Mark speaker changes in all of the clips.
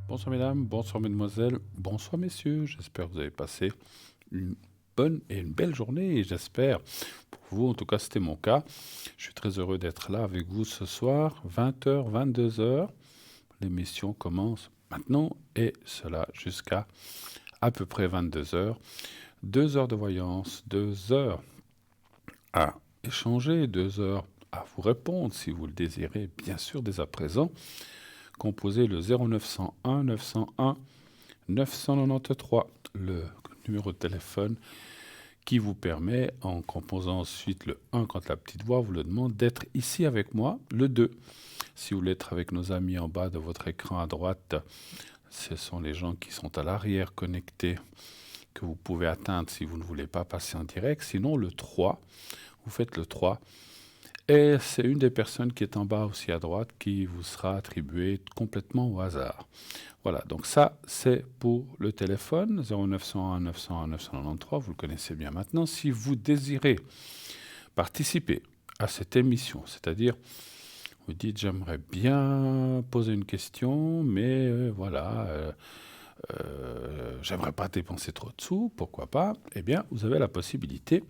Speaker 1: Bonsoir mesdames, bonsoir mesdemoiselles, bonsoir messieurs. J'espère que vous avez passé une bonne et une belle journée et j'espère, pour vous en tout cas c'était mon cas, je suis très heureux d'être là avec vous ce soir, 20h, 22h. L'émission commence maintenant et cela jusqu'à à peu près 22h. 2 heures de voyance, 2 heures à échanger, 2 heures à vous répondre si vous le désirez, bien sûr dès à présent. Composez le 0901 901 993, le numéro de téléphone qui vous permet, en composant ensuite le 1 quand la petite voix vous le demande, d'être ici avec moi, le 2. Si vous voulez être avec nos amis en bas de votre écran à droite, ce sont les gens qui sont à l'arrière connectés que vous pouvez atteindre si vous ne voulez pas passer en direct. Sinon, le 3, vous faites le 3. Et c'est une des personnes qui est en bas aussi à droite qui vous sera attribuée complètement au hasard. Voilà, donc ça, c'est pour le téléphone, 0901 901 993, vous le connaissez bien maintenant. Si vous désirez participer à cette émission, c'est-à-dire, vous dites, j'aimerais bien poser une question, mais j'aimerais pas dépenser trop de sous, pourquoi pas, eh bien, vous avez la possibilité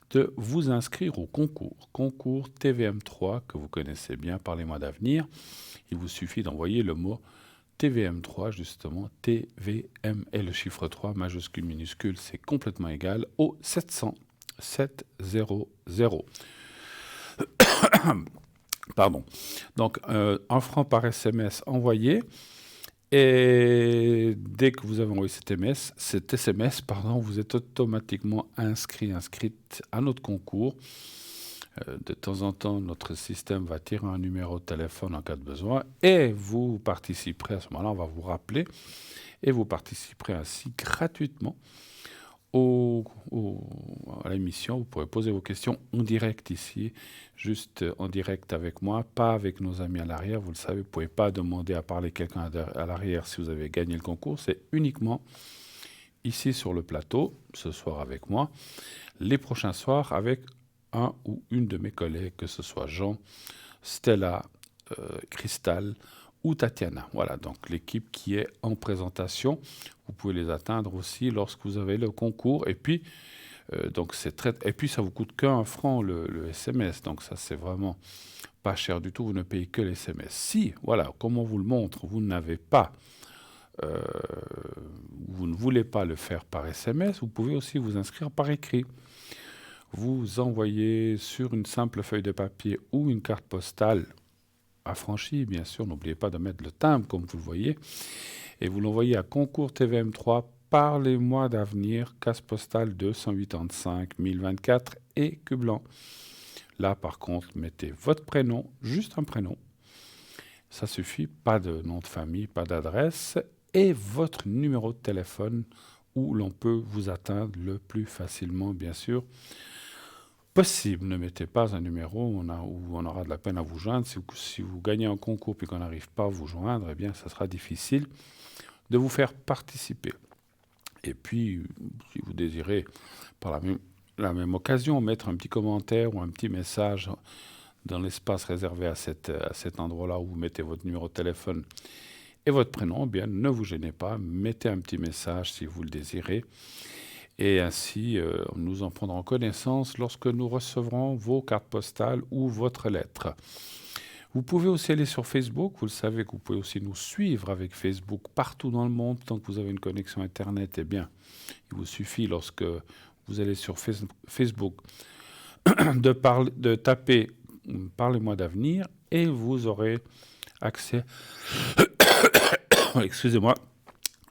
Speaker 1: de vous inscrire au concours TVM3 que vous connaissez bien par les mois d'avenir. Il vous suffit d'envoyer le mot TVM3, justement, TVM et le chiffre 3, majuscule, minuscule, c'est complètement égal, au 700 700. Pardon. Donc, un franc par SMS envoyé. Et dès que vous avez envoyé cet SMS, vous êtes automatiquement inscrite à notre concours. De temps en temps, notre système va tirer un numéro de téléphone en cas de besoin et vous participerez à ce moment-là, on va vous rappeler et vous participerez ainsi gratuitement à l'émission. Vous pourrez poser vos questions en direct ici, juste en direct avec moi, pas avec nos amis à l'arrière. Vous le savez, vous ne pouvez pas demander à parler quelqu'un à l'arrière si vous avez gagné le concours. C'est uniquement ici sur le plateau, ce soir avec moi, les prochains soirs avec un ou une de mes collègues, que ce soit Jean, Stella, Cristal ou Tatiana. Voilà, donc l'équipe qui est en présentation. Vous pouvez les atteindre aussi lorsque vous avez le concours. Et puis, et puis ça vous coûte qu'un franc le SMS. Donc ça, c'est vraiment pas cher du tout. Vous ne payez que les SMS. Si, voilà, comme on vous le montre, vous n'avez pas, vous ne voulez pas le faire par SMS, vous pouvez aussi vous inscrire par écrit. Vous envoyez sur une simple feuille de papier ou une carte postale affranchie, bien sûr, n'oubliez pas de mettre le timbre comme vous le voyez, et vous l'envoyez à Concours TVM3 par les mois d'avenir, case postale 285 1024 et Cublan. Là, par contre, mettez votre prénom, juste un prénom, ça suffit, pas de nom de famille, pas d'adresse, et votre numéro de téléphone où l'on peut vous atteindre le plus facilement, bien sûr, possible. Ne mettez pas un numéro où on aura de la peine à vous joindre. Si vous gagnez un concours et qu'on n'arrive pas à vous joindre, eh bien, ça sera difficile de vous faire participer. Et puis, si vous désirez, par la même occasion, mettre un petit commentaire ou un petit message dans l'espace réservé à cet endroit-là où vous mettez votre numéro de téléphone et votre prénom, eh bien, ne vous gênez pas, mettez un petit message si vous le désirez. Et ainsi, nous en prendrons connaissance lorsque nous recevrons vos cartes postales ou votre lettre. Vous pouvez aussi aller sur Facebook. Vous le savez que vous pouvez aussi nous suivre avec Facebook partout dans le monde. Tant que vous avez une connexion Internet, eh bien, il vous suffit lorsque vous allez sur Facebook de taper « Parlez-moi d'avenir » et vous aurez accès, excusez-moi,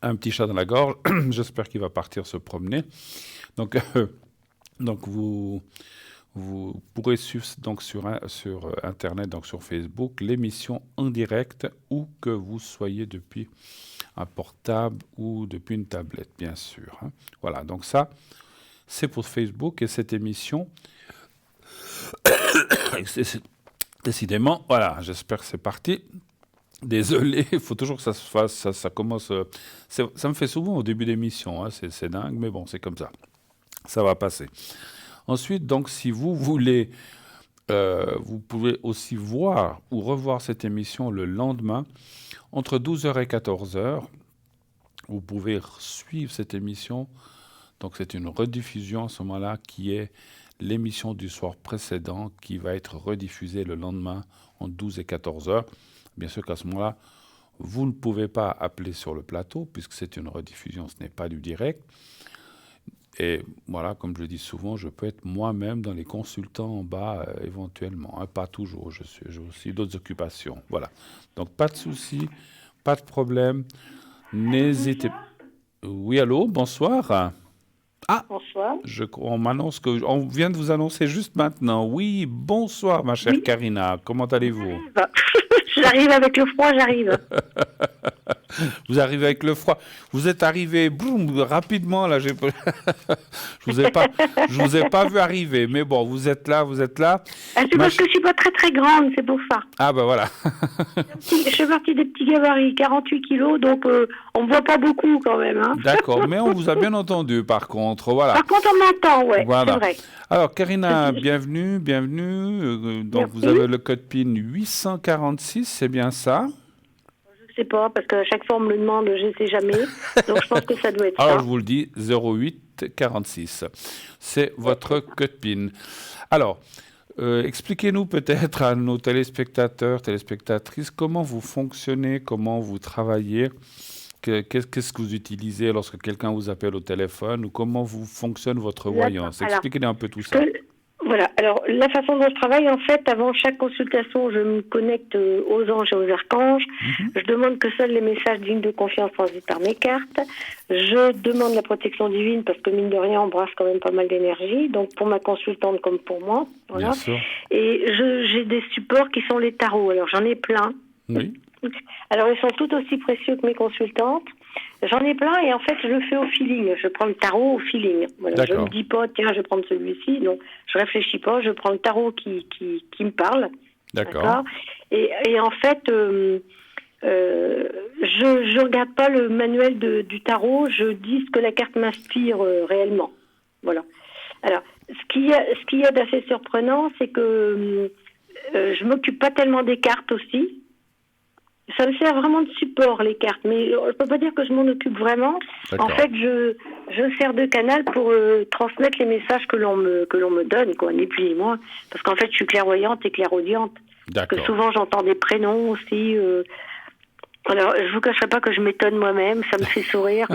Speaker 1: un petit chat dans la gorge, j'espère qu'il va partir se promener. Donc vous pourrez suivre donc sur Internet, donc sur Facebook, l'émission en direct, où que vous soyez depuis un portable ou depuis une tablette, bien sûr. Voilà, donc ça, c'est pour Facebook et cette émission. Décidément, voilà, j'espère que c'est parti. Désolé, il faut toujours que ça se fasse, ça commence... ça me fait souvent au début d'émission, c'est dingue, mais bon, c'est comme ça. Ça va passer. Ensuite, donc, si vous voulez Vous pouvez aussi voir ou revoir cette émission le lendemain entre 12 heures et 14 heures. Vous pouvez suivre cette émission. Donc c'est une rediffusion à ce moment-là qui est l'émission du soir précédent qui va être rediffusée le lendemain entre 12 et 14 heures. Bien sûr qu'à ce moment-là, vous ne pouvez pas appeler sur le plateau puisque c'est une rediffusion, ce n'est pas du direct. Et voilà, comme je le dis souvent, je peux être moi-même dans les consultants en bas éventuellement, hein, pas toujours, j'ai aussi d'autres occupations. Voilà. Donc pas de souci, pas de problème. N'hésitez. Oui, allô, bonsoir. Ah,
Speaker 2: Bonsoir.
Speaker 1: on m'annonce que on vient de vous annoncer juste maintenant. Oui, bonsoir ma chère
Speaker 2: Oui,
Speaker 1: Karina. Comment allez-vous?
Speaker 2: j'arrive. J'arrive avec le froid, j'arrive.
Speaker 1: Vous arrivez avec le froid. Vous êtes arrivé boum, rapidement là. Je vous ai pas vu arriver. Mais bon, vous êtes là, vous êtes là.
Speaker 2: Ah, c'est
Speaker 1: Ma
Speaker 2: parce
Speaker 1: ch-
Speaker 2: que je suis pas très très grande, c'est pour ça.
Speaker 1: Ah ben voilà.
Speaker 2: Je fais partie des petits gabarits, 48 kilos, donc on me voit pas beaucoup quand même. Hein.
Speaker 1: D'accord. Mais on vous a bien entendu par contre. Voilà.
Speaker 2: Par contre, on m'entend, ouais, c'est
Speaker 1: Voilà.
Speaker 2: vrai.
Speaker 1: Alors
Speaker 2: Je
Speaker 1: Karina,
Speaker 2: suis-
Speaker 1: bienvenue, bienvenue. Donc vous
Speaker 2: Merci.
Speaker 1: avez le code PIN 846, c'est bien ça?
Speaker 2: Je sais pas, parce qu'à chaque fois on me le demande, je sais jamais. Donc je pense que ça doit être
Speaker 1: Alors, je
Speaker 2: ça.
Speaker 1: vous le dis, 0846. C'est votre code PIN. Alors, expliquez-nous peut-être à nos téléspectateurs, téléspectatrices, comment vous fonctionnez, comment vous travaillez, qu'est-ce que vous utilisez lorsque quelqu'un vous appelle au téléphone, ou comment vous fonctionne votre voyance.
Speaker 2: Alors,
Speaker 1: Expliquez-nous un peu tout
Speaker 2: ce
Speaker 1: ça.
Speaker 2: que- voilà. Alors, la façon dont je travaille, en fait, avant chaque consultation, je me connecte aux anges et aux archanges.
Speaker 1: Mhm.
Speaker 2: Je demande que seuls les messages dignes de confiance transitent par mes cartes. Je demande la protection divine parce que, mine de rien, on brasse quand même pas mal d'énergie. Donc, pour ma consultante comme pour moi.
Speaker 1: Bien
Speaker 2: Voilà.
Speaker 1: sûr.
Speaker 2: Et j'ai des supports qui sont les tarots. Alors, j'en ai plein.
Speaker 1: Oui.
Speaker 2: Alors, ils sont tout aussi précieux que mes consultantes. J'en ai plein et en fait, je le fais au feeling. Je prends le tarot au feeling. Voilà, je ne me
Speaker 1: D'accord.
Speaker 2: dis pas, tiens, je vais prendre celui-ci. Non, je réfléchis pas. Je prends le tarot qui me parle.
Speaker 1: D'accord.
Speaker 2: D'accord. Et en fait, je regarde pas le manuel du tarot. Je dis ce que la carte m'inspire réellement. Voilà. Alors, ce qu'il y a d'assez surprenant, c'est que je m'occupe pas tellement des cartes aussi. Ça me sert vraiment de support, les cartes, mais je peux pas dire que je m'en occupe vraiment. En
Speaker 1: D'accord.
Speaker 2: fait, je sers de canal pour transmettre les messages que l'on me donne, quoi, ni plus ni moins. Parce qu'en fait, je suis clairvoyante et clairaudiente. Parce que
Speaker 1: D'accord.
Speaker 2: souvent, j'entends des prénoms aussi. Alors, je vous cacherai pas que je m'étonne moi-même, ça me fait sourire.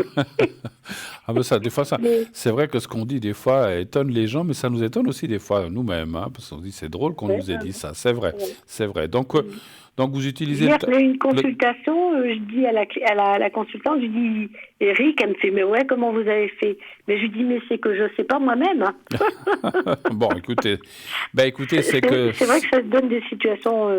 Speaker 1: Ah ben ça, des fois, ça,
Speaker 2: Mais,
Speaker 1: c'est vrai que ce qu'on dit des fois étonne les gens, mais ça nous étonne aussi des fois nous-mêmes, hein, parce qu'on se dit c'est drôle qu'on
Speaker 2: ouais,
Speaker 1: nous ait dit ça. C'est vrai,
Speaker 2: ouais.
Speaker 1: c'est vrai. Donc vous utilisez
Speaker 2: Hier, j'ai eu une
Speaker 1: le-
Speaker 2: consultation, je dis à la consultante, je dis, Eric, elle me fait, mais ouais, comment vous avez fait? Mais je lui dis, mais c'est que je sais pas moi-même. Hein.
Speaker 1: Bon, écoutez, c'est que
Speaker 2: C'est vrai que ça donne des situations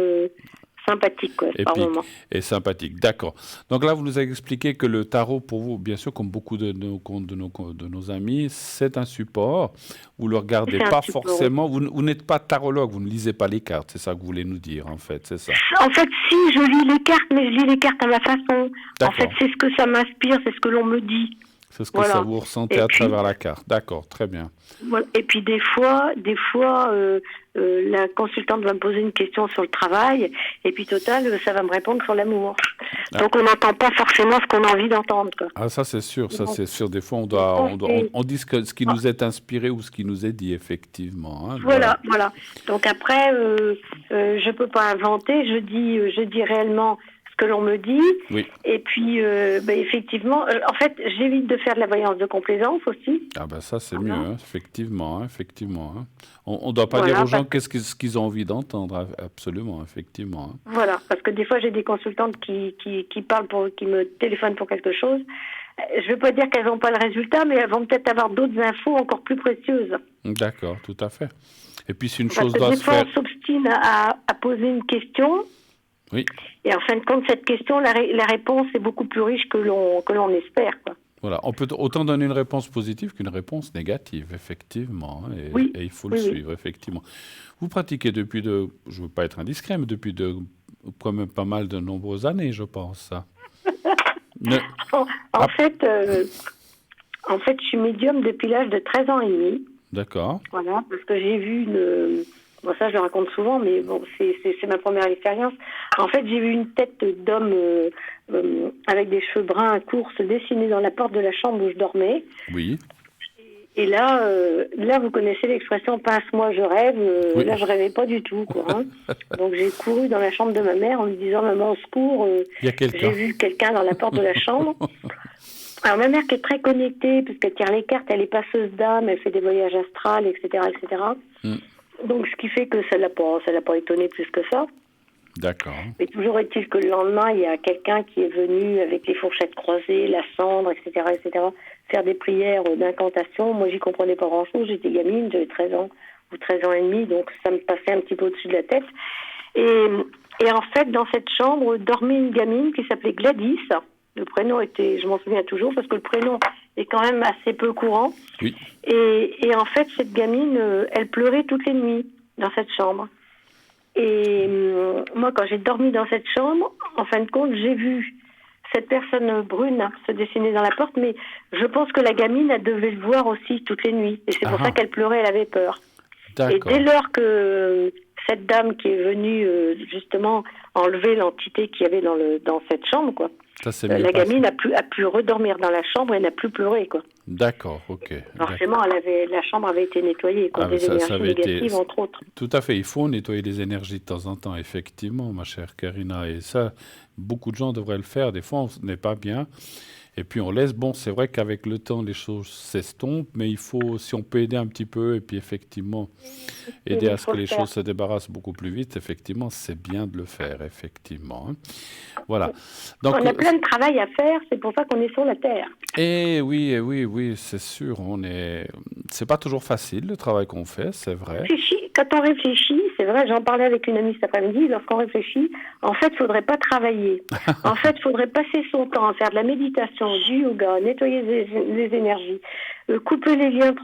Speaker 2: sympathiques, quoi, par
Speaker 1: épique
Speaker 2: moment.
Speaker 1: et sympathique. D'accord. Donc là, vous nous avez expliqué que le tarot, pour vous, bien sûr, comme beaucoup de nos amis, c'est un support. Vous le regardez
Speaker 2: C'est un
Speaker 1: pas
Speaker 2: support, oui.
Speaker 1: forcément. Vous n'êtes pas tarologue, vous ne lisez pas les cartes. C'est ça que vous voulez nous dire, en fait, c'est ça.
Speaker 2: En fait, si, je lis les cartes, mais je lis les cartes à ma façon. En fait,
Speaker 1: D'accord.
Speaker 2: c'est ce que ça m'inspire, c'est ce que l'on me dit.
Speaker 1: C'est ce que ça
Speaker 2: Voilà.
Speaker 1: vous ressentez
Speaker 2: Et
Speaker 1: à
Speaker 2: puis,
Speaker 1: travers la carte. D'accord, très bien.
Speaker 2: voilà. Et puis des fois, la consultante va me poser une question sur le travail, et puis total, ça va me répondre sur l'amour.
Speaker 1: Ah,
Speaker 2: Donc on n'entend pas forcément ce qu'on a envie d'entendre, quoi.
Speaker 1: ça c'est sûr, ça
Speaker 2: Donc,
Speaker 1: c'est sûr. Des fois,
Speaker 2: c'est-
Speaker 1: on dit ce qui nous est inspiré ou ce qui nous est dit, effectivement, hein, voilà.
Speaker 2: voilà, voilà. Donc après, je peux pas inventer. Je dis réellement ce que l'on me dit.
Speaker 1: Oui.
Speaker 2: Et puis, effectivement, en fait, j'évite de faire de la voyance de complaisance aussi.
Speaker 1: Ah ben ça c'est mieux,
Speaker 2: Voilà.
Speaker 1: hein, effectivement, hein, effectivement, hein. On ne doit pas dire
Speaker 2: Voilà,
Speaker 1: aux gens ce qu'ils ont envie d'entendre, absolument, effectivement, hein.
Speaker 2: voilà, parce que des fois j'ai des consultantes qui parlent qui me téléphonent pour quelque chose. Je ne veux pas dire qu'elles n'ont pas le résultat, mais elles vont peut-être avoir d'autres infos encore plus précieuses.
Speaker 1: D'accord, tout à fait. Et puis si une
Speaker 2: Parce
Speaker 1: chose
Speaker 2: que
Speaker 1: doit
Speaker 2: des
Speaker 1: se
Speaker 2: fois
Speaker 1: faire,
Speaker 2: on s'obstine à poser une question,
Speaker 1: oui,
Speaker 2: et en fin de compte cette question, la réponse est beaucoup plus riche que l'on espère, quoi.
Speaker 1: voilà, on peut autant donner une réponse positive qu'une réponse négative, effectivement, hein,
Speaker 2: Oui,
Speaker 1: et il faut le
Speaker 2: oui, oui.
Speaker 1: suivre, effectivement. Vous pratiquez je veux pas être indiscret, mais depuis quand même pas mal de nombreuses années, je pense, ça. Ne-
Speaker 2: En, en
Speaker 1: ah,
Speaker 2: fait, euh, en fait, je suis médium depuis l'âge de 13 ans et demi.
Speaker 1: d'accord,
Speaker 2: Voilà, parce que j'ai vu Bon, ça, je le raconte souvent, mais bon, c'est ma première expérience. En fait, j'ai vu une tête d'homme avec des cheveux bruns courts se dessiner dans la porte de la chambre où je dormais.
Speaker 1: Oui,
Speaker 2: Et là, vous connaissez l'expression pince-moi, je rêve.
Speaker 1: oui.
Speaker 2: Là, je rêvais pas du tout, quoi. Hein. Donc, j'ai couru dans la chambre de ma mère en lui disant, maman, au secours,
Speaker 1: Il y a
Speaker 2: j'ai
Speaker 1: quelqu'un.
Speaker 2: vu quelqu'un dans la porte de la chambre. Alors, ma mère qui est très connectée, parce qu'elle tire les cartes, elle est passeuse d'âme, elle fait des voyages astrales, etc., etc.
Speaker 1: Hmm.
Speaker 2: Donc, ce qui fait que ça l'a pas étonné plus que ça.
Speaker 1: D'accord.
Speaker 2: Mais toujours est-il que le lendemain, il y a quelqu'un qui est venu avec les fourchettes croisées, la cendre, etc., etc., faire des prières d'incantation. Moi, j'y comprenais pas grand-chose. J'étais gamine, j'avais 13 ans ou 13 ans et demi, donc ça me passait un petit peu au-dessus de la tête. Et en fait, dans cette chambre, dormait une gamine qui s'appelait Gladys. Le prénom était, je m'en souviens toujours, parce que le prénom est quand même assez peu courant.
Speaker 1: Oui.
Speaker 2: Et en fait, cette gamine, elle pleurait toutes les nuits dans cette chambre. Et moi, quand j'ai dormi dans cette chambre, en fin de compte, j'ai vu cette personne brune se dessiner dans la porte, mais je pense que la gamine, elle devait le voir aussi toutes les nuits. Et c'est pour ça qu'elle pleurait, elle avait peur.
Speaker 1: D'accord.
Speaker 2: Et dès lors que cette dame qui est venue justement enlever l'entité qu'il y avait dans cette chambre, quoi,
Speaker 1: Ça, c'est
Speaker 2: la
Speaker 1: mieux passé.
Speaker 2: gamine a pu redormir dans la chambre et n'a plus pleuré, quoi.
Speaker 1: D'accord, ok.
Speaker 2: Forcément, la chambre avait été nettoyée, quoi,
Speaker 1: Ah, mais
Speaker 2: des
Speaker 1: ça
Speaker 2: énergies
Speaker 1: avait été...
Speaker 2: négatives, entre autres.
Speaker 1: Tout à fait, il faut nettoyer les énergies de temps en temps, effectivement, ma chère Karina. Et ça, beaucoup de gens devraient le faire. Des fois, on n'est pas bien. Et puis on laisse, bon, c'est vrai qu'avec le temps, les choses s'estompent, mais il faut, si on peut aider un petit peu, et puis effectivement, aider
Speaker 2: Il
Speaker 1: à ce
Speaker 2: faut
Speaker 1: que
Speaker 2: le
Speaker 1: les
Speaker 2: faire.
Speaker 1: choses se débarrassent beaucoup plus vite, effectivement, c'est bien de le faire, effectivement. Hein. Voilà. Donc,
Speaker 2: On a plein de travail à faire, c'est pour ça qu'on est sur la Terre.
Speaker 1: oui, oui, oui, c'est sûr, c'est pas toujours facile le travail qu'on fait, c'est vrai.
Speaker 2: Quand on réfléchit, c'est vrai, j'en parlais avec une amie cet après-midi, lorsqu'on réfléchit, en fait, il ne faudrait pas travailler. En fait, il faudrait passer son temps à faire de la méditation, du yoga, nettoyer les énergies, couper les liens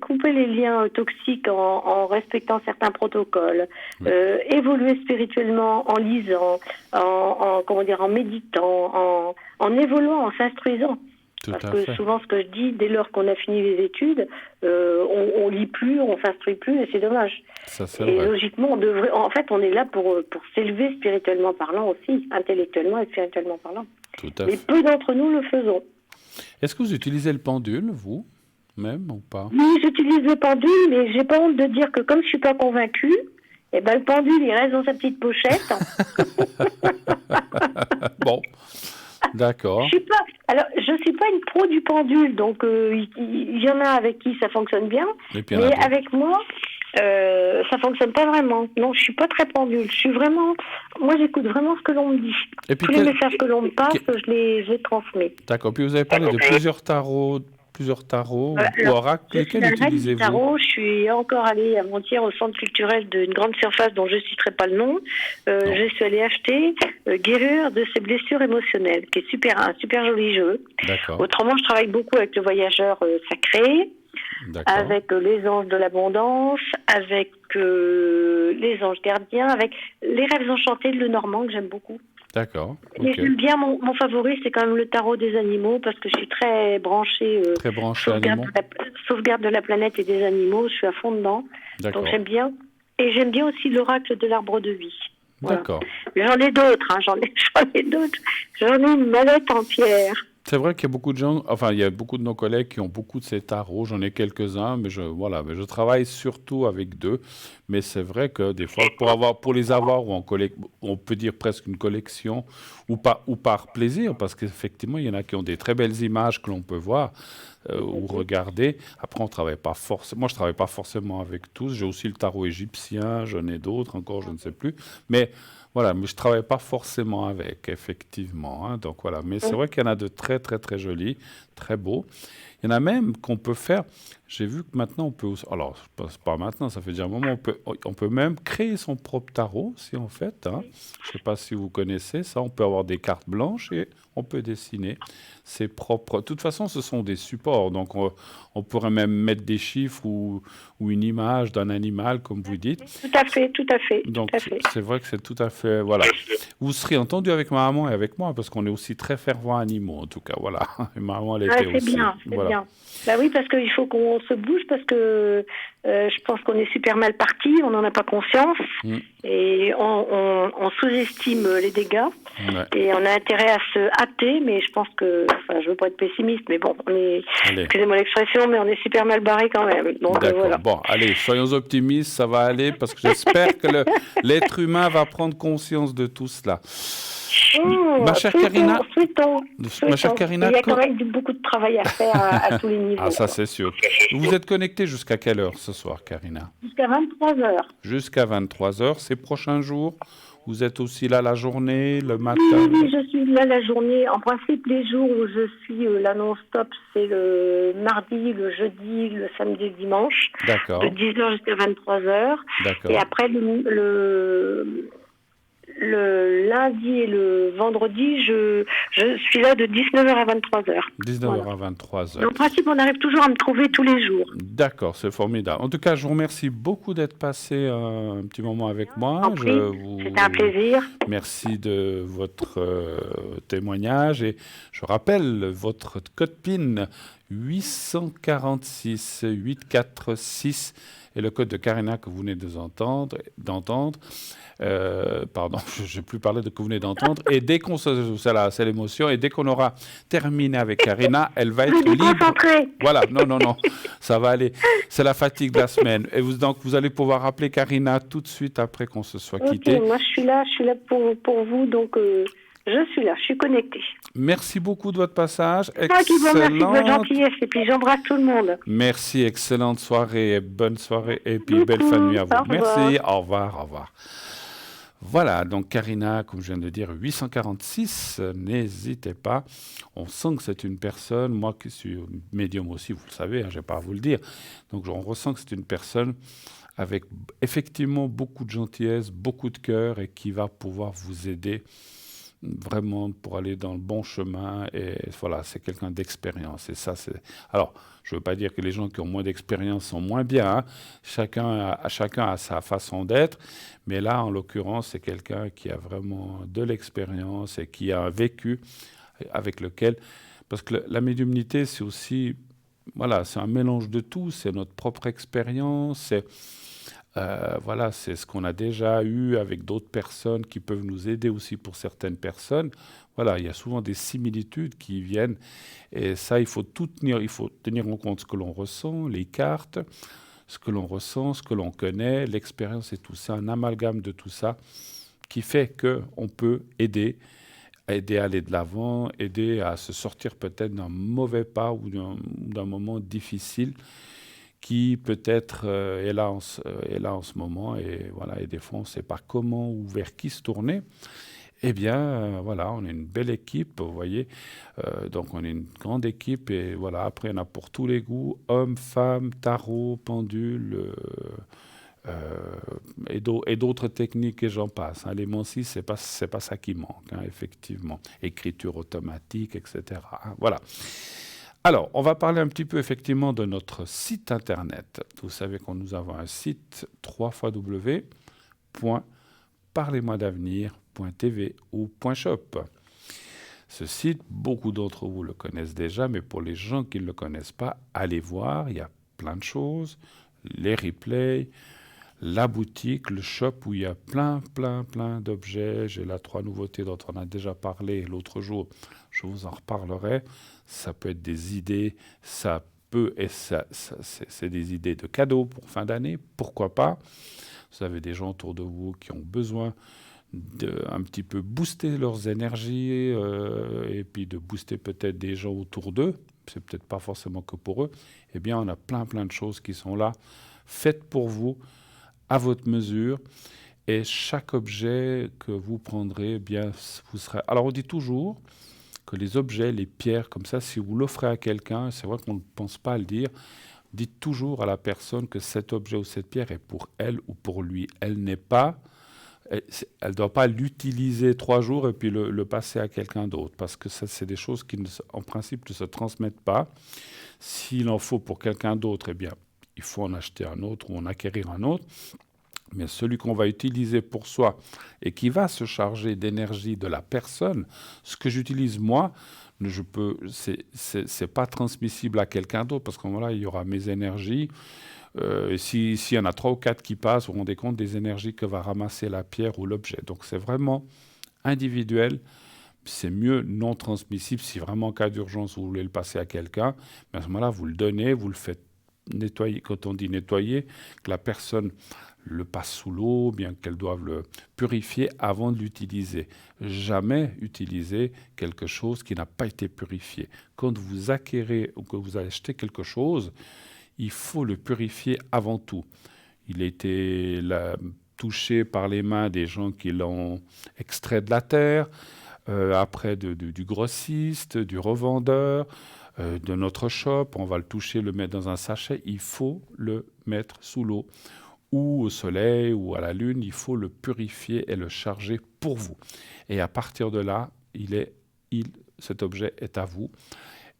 Speaker 2: couper les liens toxiques en respectant certains protocoles,
Speaker 1: Oui.
Speaker 2: évoluer spirituellement en lisant, en méditant, en évoluant, en s'instruisant.
Speaker 1: Tout
Speaker 2: Parce
Speaker 1: à
Speaker 2: que
Speaker 1: fait.
Speaker 2: souvent, ce que je dis, dès lors qu'on a fini les études, on lit plus, on s'instruit plus, et c'est dommage.
Speaker 1: Ça, c'est
Speaker 2: Et
Speaker 1: vrai.
Speaker 2: logiquement, en fait, on est là pour s'élever spirituellement parlant aussi, intellectuellement et spirituellement parlant.
Speaker 1: Tout à
Speaker 2: Mais
Speaker 1: fait.
Speaker 2: peu d'entre nous le faisons.
Speaker 1: Est-ce que vous utilisez le pendule, vous, même, ou pas?
Speaker 2: Oui, j'utilise le pendule, mais j'ai pas honte de dire que comme je suis pas convaincue, eh ben, le pendule, il reste dans sa petite pochette.
Speaker 1: Bon, d'accord.
Speaker 2: Je suis pas une pro du pendule, donc il y en a avec qui ça fonctionne bien,
Speaker 1: Et puis il y en a
Speaker 2: mais
Speaker 1: d'autres.
Speaker 2: avec moi, ça fonctionne pas vraiment. Non, je suis pas très pendule. Moi, j'écoute vraiment ce que l'on me dit.
Speaker 1: Et puis
Speaker 2: Tous les messages que l'on me passe, je les transmets.
Speaker 1: D'accord. Puis vous avez parlé de plusieurs tarots ou
Speaker 2: Alors,
Speaker 1: oracles.
Speaker 2: je suis
Speaker 1: Lesquels
Speaker 2: un reine du
Speaker 1: utilisez-vous?
Speaker 2: tarot. Je suis encore allée avant-hier au centre culturel d'une grande surface dont je ne citerai pas le nom.
Speaker 1: Non.
Speaker 2: Je suis allée acheter Guérir de ses blessures émotionnelles, qui est un super joli jeu.
Speaker 1: D'accord.
Speaker 2: Autrement, je travaille beaucoup avec le voyageur sacré,
Speaker 1: D'accord.
Speaker 2: avec les anges de l'abondance, avec les anges gardiens, avec les rêves enchantés de Lenormand, que j'aime beaucoup.
Speaker 1: D'accord.
Speaker 2: Mais
Speaker 1: Ok.
Speaker 2: j'aime bien, mon favori, c'est quand même le tarot des animaux, parce que je suis très branchée
Speaker 1: Très branché animaux.
Speaker 2: sauvegarde de la planète et des animaux, je suis à fond dedans.
Speaker 1: D'accord.
Speaker 2: Donc j'aime bien. Et j'aime bien aussi l'oracle de l'arbre de vie. Voilà.
Speaker 1: D'accord.
Speaker 2: J'en ai d'autres, hein, j'en ai d'autres. J'en ai une mallette entière.
Speaker 1: C'est vrai qu'il y a beaucoup de gens, enfin, il y a beaucoup de nos collègues qui ont beaucoup de ces tarots. J'en ai quelques-uns, mais je travaille surtout avec deux. Mais c'est vrai que des fois, pour les avoir, on peut dire presque une collection, ou par plaisir, parce qu'effectivement, il y en a qui ont des très belles images que l'on peut voir ou regarder. Après, on travaille pas forcément. Moi, je travaille pas forcément avec tous. J'ai aussi le tarot égyptien, j'en ai d'autres encore, je ne sais plus. Mais voilà, mais je travaille pas forcément avec, effectivement. Hein. Donc voilà, mais c'est vrai qu'il y en a de très très très jolis, très beaux. Il y en a même qu'on peut faire. J'ai vu que maintenant on peut, alors c'est pas maintenant, ça fait déjà un moment, on peut même créer son propre tarot, si en fait. Hein. Je sais pas si vous connaissez ça. On peut avoir des cartes blanches et on peut dessiner ses propres. De toute façon, ce sont des supports, donc on pourrait même mettre des chiffres ou une image d'un animal, comme vous dites.
Speaker 2: Tout à fait, tout à fait.
Speaker 1: Donc
Speaker 2: tout à fait.
Speaker 1: c'est vrai que c'est tout à fait, voilà. Vous serez entendu avec ma maman et avec moi parce qu'on est aussi très fervents animaux en tout cas, voilà. Et ma maman elle était
Speaker 2: C'est
Speaker 1: aussi,
Speaker 2: bien, c'est
Speaker 1: voilà.
Speaker 2: bien. Bah oui, parce qu'il faut qu'on se bouge, parce que je pense qu'on est super mal parti, on n'en a pas conscience, et on sous-estime les dégâts, et on a intérêt à se hâter, mais je pense que, enfin, je veux pas être pessimiste, mais bon, excusez-moi l'expression, mais on est super mal barré quand même. Donc voilà.
Speaker 1: Bon, allez, soyons optimistes, ça va aller, parce que j'espère que l'être humain va prendre conscience de tout cela. Ma chère Karina,
Speaker 2: il y a quand même beaucoup de travail à faire à tous les niveaux.
Speaker 1: Ah, ça c'est sûr. Vous êtes connecté jusqu'à quelle heure ce soir, Karina?
Speaker 2: Jusqu'à 23h.
Speaker 1: Jusqu'à 23h. Ces prochains jours, vous êtes aussi là la journée, le matin?
Speaker 2: Oui, je suis là la journée. En principe, les jours où je suis là non-stop, c'est le mardi, le jeudi, le samedi et le dimanche.
Speaker 1: D'accord.
Speaker 2: De 10h jusqu'à 23h.
Speaker 1: D'accord.
Speaker 2: Et après, le lundi et le vendredi, je suis là de 19h à 23h.
Speaker 1: 19h à 23h.
Speaker 2: En principe, on arrive toujours à me trouver tous les jours.
Speaker 1: D'accord, c'est formidable. En tout cas, je vous remercie beaucoup d'être passé un petit moment avec moi.
Speaker 2: C'était un plaisir.
Speaker 1: Merci de votre témoignage. Et je rappelle votre code PIN 846 846 et le code de Karina que vous venez d'entendre. Pardon, je n'ai plus parlé de que vous venez d'entendre. Et dès qu'on c'est l'émotion. Et dès qu'on aura terminé avec Karina, elle va être libre. Voilà, non, ça va aller. C'est la fatigue de la semaine. Et donc vous allez pouvoir appeler Karina tout de suite après qu'on se soit quitté.
Speaker 2: Moi je suis là pour vous, donc je suis là, je suis connectée.
Speaker 1: Merci beaucoup de votre passage.
Speaker 2: Merci de votre gentillesse et puis j'embrasse tout le monde.
Speaker 1: Merci, excellente soirée, bonne soirée et puis belle fin de nuit à vous. Merci, au revoir. Voilà, donc Karina, comme je viens de dire, 846, n'hésitez pas. On sent que c'est une personne, moi qui suis médium aussi, vous le savez, je ne vais pas vous le dire. Donc on ressent que c'est une personne avec effectivement beaucoup de gentillesse, beaucoup de cœur et qui va pouvoir vous aider vraiment pour aller dans le bon chemin. Et voilà, c'est quelqu'un d'expérience. Et ça, c'est... Alors, je ne veux pas dire que les gens qui ont moins d'expérience sont moins bien. Hein. Chacun a sa façon d'être. Mais là, en l'occurrence, c'est quelqu'un qui a vraiment de l'expérience et qui a un vécu avec lequel... Parce que la médiumnité, c'est aussi... Voilà, c'est un mélange de tout. C'est notre propre expérience, c'est ce qu'on a déjà eu avec d'autres personnes qui peuvent nous aider aussi pour certaines personnes. Voilà, il y a souvent des similitudes qui viennent. Et ça, il faut tenir en compte ce que l'on ressent, les cartes, ce que l'on ressent, ce que l'on connaît, l'expérience et tout ça, un amalgame de tout ça qui fait qu'on peut aider à aller de l'avant, aider à se sortir peut-être d'un mauvais pas ou d'un moment difficile qui peut-être est là en ce moment, et voilà, et des fois on ne sait pas comment ou vers qui se tourner. Eh bien, voilà, on est une belle équipe, vous voyez, donc on est une grande équipe, et voilà, après on a pour tous les goûts, hommes, femmes, tarot, pendule, et d'autres techniques, et j'en passe. Hein. Les Mansis, c'est pas ça qui manque, hein, effectivement. Écriture automatique, etc. Hein, voilà. Alors, on va parler un petit peu effectivement de notre site internet. Vous savez que nous avons un site www.parlez-moi-d'avenir.tv ou .shop. Ce site, beaucoup d'entre vous le connaissent déjà, mais pour les gens qui ne le connaissent pas, allez voir, il y a plein de choses, les replays, la boutique, le shop où il y a plein d'objets. J'ai là 3 nouveautés dont on a déjà parlé l'autre jour, je vous en reparlerai. Ça peut être des idées, c'est des idées de cadeaux pour fin d'année, pourquoi pas. Vous avez des gens autour de vous qui ont besoin un petit peu booster leurs énergies et puis de booster peut-être des gens autour d'eux, c'est peut-être pas forcément que pour eux. Eh bien, on a plein de choses qui sont là, faites pour vous, à votre mesure, et chaque objet que vous prendrez, eh bien, vous serez... Alors, on dit toujours que les objets, les pierres, comme ça, si vous l'offrez à quelqu'un, c'est vrai qu'on ne pense pas à le dire, dites toujours à la personne que cet objet ou cette pierre est pour elle ou pour lui. Elle ne doit pas l'utiliser 3 jours et puis le passer à quelqu'un d'autre, parce que ça, c'est des choses qui, en principe, ne se transmettent pas. S'il en faut pour quelqu'un d'autre, eh bien, il faut en acheter un autre ou en acquérir un autre. Mais celui qu'on va utiliser pour soi et qui va se charger d'énergie de la personne, ce que j'utilise moi, c'est pas transmissible à quelqu'un d'autre parce qu'à ce moment-là, il y aura mes énergies. S'il y en a 3 ou 4 qui passent, vous vous rendez compte des énergies que va ramasser la pierre ou l'objet. Donc c'est vraiment individuel. C'est mieux non transmissible si vraiment en cas d'urgence vous voulez le passer à quelqu'un. Mais à ce moment-là, vous le donnez, vous le faites nettoyer. Quand on dit nettoyer, que la personne le passe sous l'eau, bien qu'elle doive le purifier avant de l'utiliser. Jamais utiliser quelque chose qui n'a pas été purifié. Quand vous acquérez ou que vous achetez quelque chose, il faut le purifier avant tout. Il a été touché par les mains des gens qui l'ont extrait de la terre, après du grossiste, du revendeur, de notre shop. On va le toucher, le mettre dans un sachet. Il faut le mettre sous l'eau ou au soleil ou à la lune. Il faut le purifier et le charger pour vous. Et à partir de là, cet objet est à vous.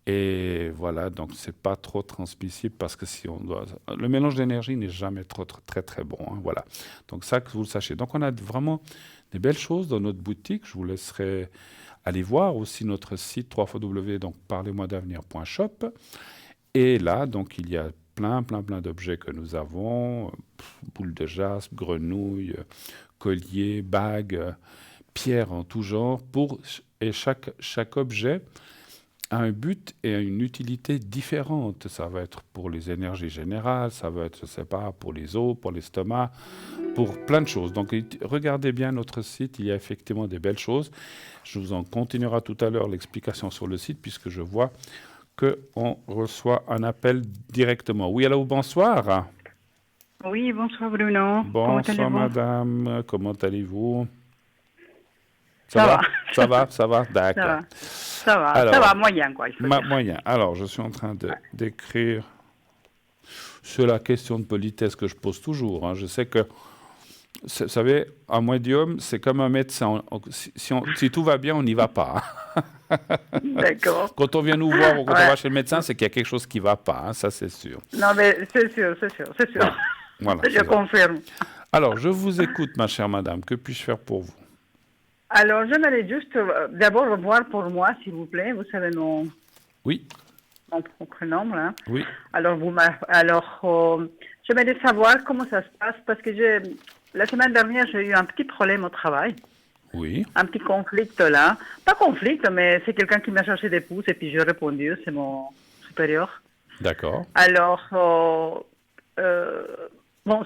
Speaker 1: Et voilà, donc c'est pas trop transmissible parce que si on doit, le mélange d'énergie n'est jamais très très bon. Hein, voilà. Donc ça que vous le sachiez. Donc on a vraiment des belles choses dans notre boutique. Je vous laisserai aller voir aussi notre site www.parlez-moi-d'avenir.shop. Et là, donc il y a plein d'objets que nous avons, boules de jaspe, grenouilles, colliers, bagues, pierres en tout genre. Et chaque objet a un but et une utilité différente. Ça va être pour les énergies générales, ça va être, je sais pas, pour les os, pour l'estomac, pour plein de choses. Donc regardez bien notre site, il y a effectivement des belles choses. Je vous en continuera tout à l'heure l'explication sur le site puisque je vois qu'on reçoit un appel directement. Oui, allô, bonsoir.
Speaker 3: Oui, bonsoir Bruno.
Speaker 1: Bonsoir madame, comment allez-vous?
Speaker 3: Ça va.
Speaker 1: Ça va, d'accord.
Speaker 3: Ça va, moyen quoi.
Speaker 1: Moyen. Alors, je suis en train d'écrire sur la question de politesse que je pose toujours. Hein. Je sais que, vous savez, un médium, c'est comme un médecin. Si tout va bien, on n'y va pas. Hein.
Speaker 3: D'accord.
Speaker 1: Quand on vient nous voir ou quand on va chez le médecin, c'est qu'il y a quelque chose qui ne va pas. Hein, ça, c'est sûr.
Speaker 3: Non, mais c'est sûr.
Speaker 1: Voilà,
Speaker 3: je confirme.
Speaker 1: Alors, je vous écoute, ma chère madame. Que puis-je faire pour vous?
Speaker 3: Alors, j'aimerais juste d'abord revoir pour moi, s'il vous plaît. Vous savez mon prénom, là.
Speaker 1: Oui.
Speaker 3: Alors, j'aimerais savoir comment ça se passe parce que la semaine dernière, j'ai eu un petit problème au travail.
Speaker 1: Oui.
Speaker 3: Un petit conflit là. Pas conflit, mais c'est quelqu'un qui m'a cherché des pouces et puis j'ai répondu. C'est mon supérieur.
Speaker 1: D'accord.
Speaker 3: Alors,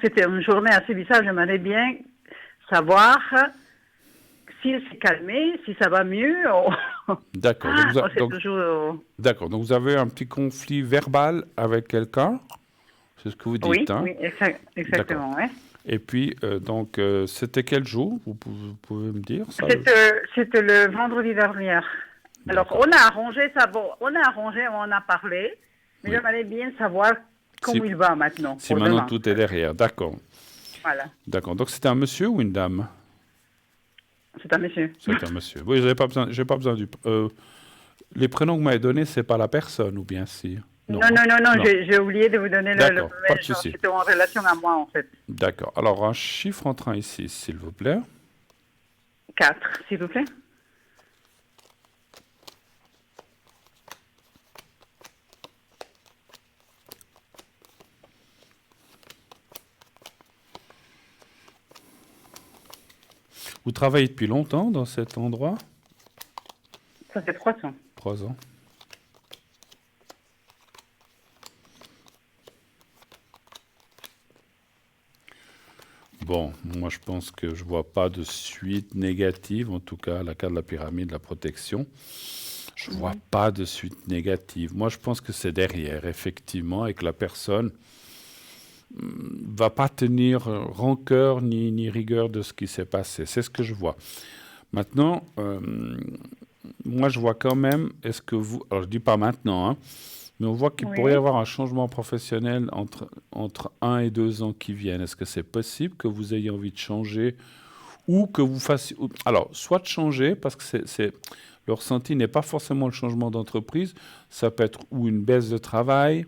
Speaker 3: c'était une journée assez bizarre. J'aimerais bien savoir s'il s'est calmé, si ça va mieux.
Speaker 1: D'accord. D'accord. Donc, vous avez un petit conflit verbal avec quelqu'un? C'est ce que vous dites,
Speaker 3: oui,
Speaker 1: hein?
Speaker 3: Oui, exactement, ouais.
Speaker 1: Et puis, c'était quel jour? Vous pouvez me dire ça?
Speaker 3: C'était le vendredi dernier. Alors, on a arrangé ça, on a parlé, mais j'aimerais bien savoir comment il va maintenant.
Speaker 1: Si maintenant tout est derrière, d'accord.
Speaker 3: Voilà.
Speaker 1: D'accord. Donc, c'était un monsieur ou une dame?
Speaker 3: C'est un monsieur.
Speaker 1: C'est un monsieur. Oui, j'ai pas besoin du... les prénoms que vous m'avez donnés, c'est pas la personne, ou bien si?
Speaker 3: Non. J'ai oublié de vous donner le
Speaker 1: pas de souci.
Speaker 3: C'était en relation à moi, en fait.
Speaker 1: D'accord. Alors, un chiffre entre 1 et 6, s'il vous plaît.
Speaker 3: 4, s'il vous plaît.
Speaker 1: Vous travaillez depuis longtemps dans cet endroit?
Speaker 3: Ça fait 3 ans.
Speaker 1: 3 ans. Bon, moi je pense que je vois pas de suite négative, en tout cas la carte de la pyramide, la protection. Je vois pas de suite négative. Moi je pense que c'est derrière, effectivement, et que la personne va pas tenir rancœur ni rigueur de ce qui s'est passé. C'est ce que je vois. Maintenant, moi je vois quand même, est-ce que vous... Alors je dis pas maintenant, hein, mais on voit qu'il pourrait y avoir un changement professionnel entre 1 et 2 ans qui viennent. Est-ce que c'est possible que vous ayez envie de changer ou que vous fassiez... Alors, soit de changer, parce que le ressenti n'est pas forcément le changement d'entreprise, ça peut être ou une baisse de travail,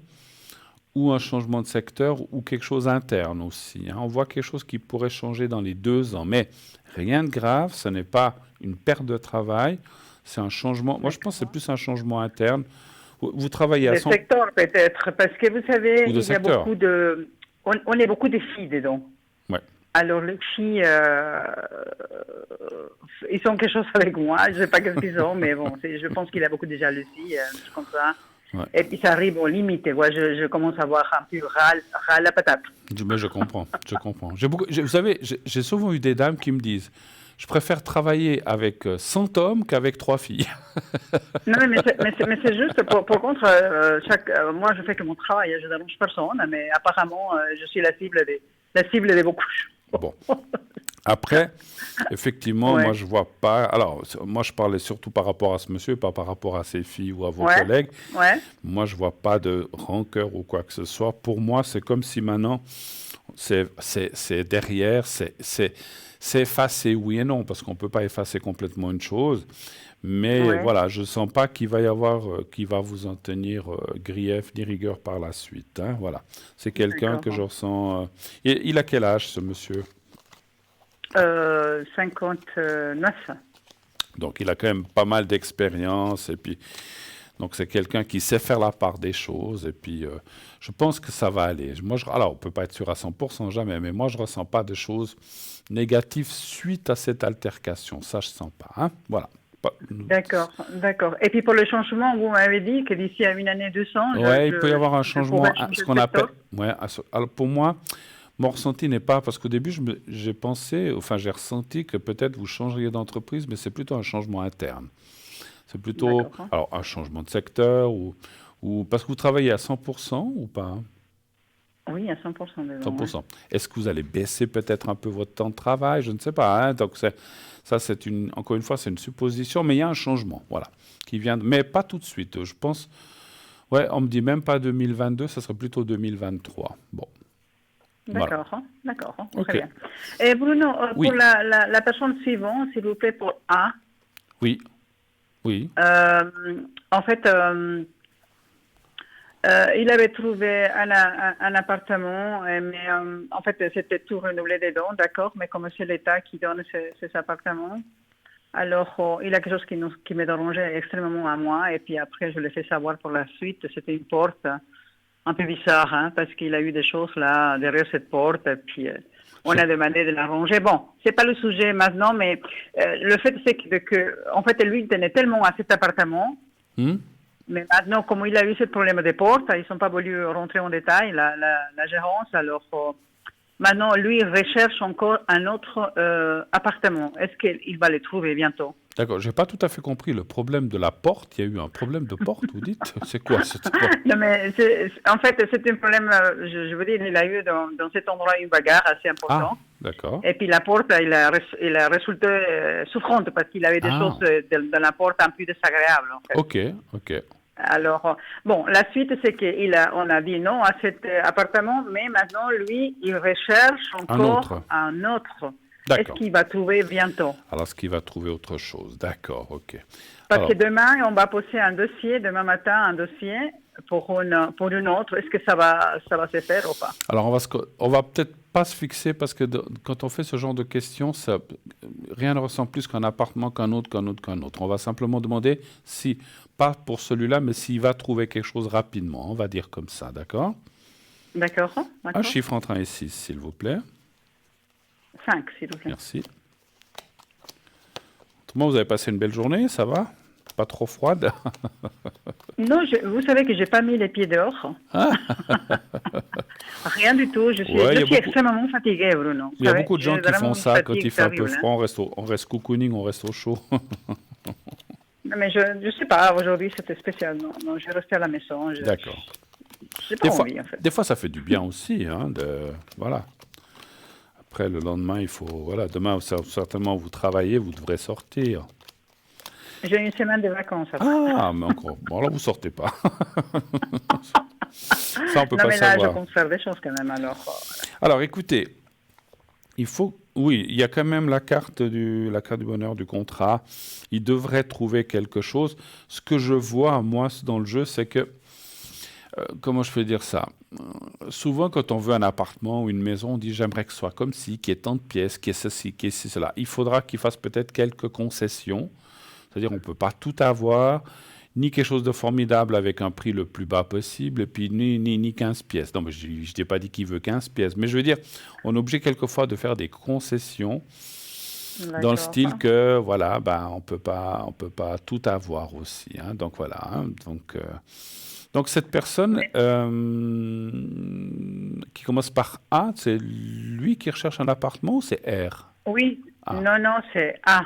Speaker 1: ou un changement de secteur ou quelque chose interne aussi, hein. On voit quelque chose qui pourrait changer dans les 2 ans, mais rien de grave, ce n'est pas une perte de travail, c'est un changement. Moi, je pense que c'est
Speaker 3: D'accord.
Speaker 1: plus un changement interne. Vous travaillez à
Speaker 3: Le
Speaker 1: 100
Speaker 3: secteur peut-être, parce que vous savez,
Speaker 1: ou de
Speaker 3: il y a
Speaker 1: secteur.
Speaker 3: beaucoup de... on est beaucoup de filles dedans.
Speaker 1: Ouais.
Speaker 3: Alors les filles, ils sont quelque chose avec moi, je ne sais pas qu'est-ce qu'ils ont, mais bon, je pense qu'il y a beaucoup de jalousie, comme ça.
Speaker 1: Ouais.
Speaker 3: Et puis ça arrive aux limites, et moi je commence à avoir un peu ras la patate.
Speaker 1: Mais je comprends, je comprends. Vous savez, j'ai souvent eu des dames qui me disent, je préfère travailler avec 100 hommes qu'avec 3 filles.
Speaker 3: Non, mais c'est juste, pour contre, moi je fais que mon travail, je n'arrange personne, mais apparemment je suis la cible des beaucoup.
Speaker 1: Bon. Après, effectivement,
Speaker 3: Ouais.
Speaker 1: moi, je vois pas. Alors, moi, je parlais surtout par rapport à ce monsieur, pas par rapport à ses filles ou à vos
Speaker 3: Ouais.
Speaker 1: collègues.
Speaker 3: Ouais.
Speaker 1: Moi, je vois pas de rancœur ou quoi que ce soit. Pour moi, c'est comme si maintenant, c'est derrière, c'est effacer, oui et non, parce qu'on peut pas effacer complètement une chose. Mais
Speaker 3: Ouais.
Speaker 1: voilà, je sens pas qu'il va y avoir, qui va vous en tenir grief ni rigueur par la suite, hein. Voilà. C'est quelqu'un que
Speaker 3: D'accord.
Speaker 1: je ressens. Il a quel âge, ce monsieur?
Speaker 3: 59.
Speaker 1: Donc, il a quand même pas mal d'expérience. Et puis, donc, c'est quelqu'un qui sait faire la part des choses. Et puis, je pense que ça va aller. Alors, on ne peut pas être sûr à 100% jamais, mais moi, je ne ressens pas de choses négatives suite à cette altercation. Ça, je ne sens pas, hein. Voilà.
Speaker 3: D'accord, d'accord. Et puis pour le changement, vous m'avez dit que d'ici à une année, 200,
Speaker 1: Ouais, il peut y avoir un changement,
Speaker 3: pourrais changer
Speaker 1: ce
Speaker 3: de
Speaker 1: qu'on appelle.
Speaker 3: secteur.
Speaker 1: Ouais, alors, pour moi, mon ressenti n'est pas. Parce qu'au début, j'ai pensé, enfin, j'ai ressenti que peut-être vous changeriez d'entreprise, mais c'est plutôt un changement interne. C'est plutôt,
Speaker 3: D'accord.
Speaker 1: alors, un changement de secteur ou parce que vous travaillez à 100% ou pas, hein?
Speaker 3: Oui, à 100% dedans.
Speaker 1: 100%. Est-ce que vous allez baisser peut-être un peu votre temps de travail? Je ne sais pas, hein. Donc, ça, encore une fois, c'est une supposition, mais il y a un changement, voilà, qui vient, mais pas tout de suite. Je pense, ouais, on me dit même pas 2022, ça serait plutôt 2023. Bon, voilà.
Speaker 3: D'accord, hein, d'accord, hein,
Speaker 1: Ok.
Speaker 3: très bien. Et Bruno,
Speaker 1: Oui,
Speaker 3: pour la personne suivante, s'il vous plaît, pour A,
Speaker 1: oui, oui.
Speaker 3: en fait, il avait trouvé un appartement, mais en fait, c'était tout renouvelé dedans, d'accord, mais comme c'est l'État qui donne ces appartements, alors il a quelque chose qui me dérangeait extrêmement à moi, et puis après, je l'ai fait savoir pour la suite, c'était une porte un peu bizarre, hein, parce qu'il a eu des choses là, derrière cette porte, et puis on a demandé de la ranger. Bon, c'est pas le sujet maintenant, mais le fait, c'est que, en fait, lui, il tenait tellement à cet appartement.
Speaker 1: Hmm?
Speaker 3: Mais maintenant, comme il a eu ce problème des portes, ils n'ont pas voulu rentrer en détail, la gérance. Alors, maintenant, lui, il recherche encore un autre appartement. Est-ce qu'il va le trouver bientôt?
Speaker 1: D'accord, j'ai pas tout à fait compris le problème de la porte. Il y a eu un problème de porte, vous dites? C'est quoi cette porte?
Speaker 3: Non, mais en fait, c'est un problème, je veux dire, il a eu dans cet endroit une bagarre assez
Speaker 1: Ah,
Speaker 3: importante.
Speaker 1: d'accord.
Speaker 3: Et puis la porte, il a résulté souffrante parce qu'il avait des
Speaker 1: Ah,
Speaker 3: choses dans la porte un peu désagréables, en fait.
Speaker 1: ok, ok.
Speaker 3: Alors, bon, la suite, c'est on a dit non à cet appartement, mais maintenant, lui, il recherche
Speaker 1: Un
Speaker 3: encore
Speaker 1: autre.
Speaker 3: un autre. Est-ce
Speaker 1: D'accord.
Speaker 3: qu'il va trouver bientôt?
Speaker 1: Alors, est-ce qu'il va trouver autre chose? D'accord, ok.
Speaker 3: Parce que
Speaker 1: Alors,
Speaker 3: demain, on va poser un dossier, demain matin, un dossier pour une autre. Est-ce que ça va se faire ou pas?
Speaker 1: alors on va peut-être pas se fixer parce que quand on fait ce genre de questions, rien ne ressemble plus qu'un appartement qu'un autre, qu'un autre, qu'un autre. On va simplement demander si, pas pour celui-là, mais s'il va trouver quelque chose rapidement. On va dire comme ça, d'accord?
Speaker 3: D'accord,
Speaker 1: Un
Speaker 3: d'accord.
Speaker 1: chiffre entre 1 et 6, s'il vous plaît.
Speaker 3: 5, s'il vous plaît.
Speaker 1: Merci. Autrement, vous avez passé une belle journée, ça va? Pas trop froide?
Speaker 3: Non, vous savez que j'ai pas mis les pieds dehors. Rien du tout. Je suis,
Speaker 1: Ouais,
Speaker 3: je suis extrêmement fatiguée, Bruno.
Speaker 1: il y a
Speaker 3: Vous savez,
Speaker 1: beaucoup de gens
Speaker 3: j'ai
Speaker 1: qui
Speaker 3: vraiment
Speaker 1: font
Speaker 3: une
Speaker 1: ça quand
Speaker 3: fatigue
Speaker 1: il fait un peu
Speaker 3: terrible, hein.
Speaker 1: froid, on reste cocooning, on reste au chaud.
Speaker 3: Non, mais je sais pas, aujourd'hui c'était spécial. Non, non, je restais à la maison.
Speaker 1: D'accord.
Speaker 3: J'ai pas
Speaker 1: Des fois,
Speaker 3: envie, en fait.
Speaker 1: des fois, ça fait du bien aussi, hein, voilà. Après, le lendemain, voilà, demain, certainement, vous travaillez, vous devrez sortir.
Speaker 3: J'ai une semaine de vacances après.
Speaker 1: Ah, mais encore. Bon, alors, vous sortez pas. Ça, on peut
Speaker 3: Non,
Speaker 1: pas
Speaker 3: mais là, je
Speaker 1: savoir.
Speaker 3: compte faire des choses quand même, alors.
Speaker 1: Alors, écoutez, oui, il y a quand même la carte du bonheur du contrat. Il devrait trouver quelque chose. Ce que je vois, moi, dans le jeu, c'est que Comment je peux dire ça? Souvent, quand on veut un appartement ou une maison, on dit j'aimerais que ce soit comme ci, qu'il y ait tant de pièces, qu'il y ait ceci, qu'il y ait cela. Il faudra qu'il fasse peut-être quelques concessions. C'est-à-dire, on ne peut pas tout avoir, ni quelque chose de formidable avec un prix le plus bas possible, et puis ni 15 pièces. Non, mais je ne t'ai pas dit qu'il veut 15 pièces. Mais je veux dire, on est obligé quelquefois de faire des concessions dans le
Speaker 3: D'accord.
Speaker 1: style que, voilà, ben, on peut pas tout avoir aussi, hein. Donc, voilà, hein. Donc, cette personne
Speaker 3: Mais-
Speaker 1: qui commence par A, c'est lui qui recherche un appartement ou c'est R?
Speaker 3: Oui,
Speaker 1: A.
Speaker 3: non, non, c'est A.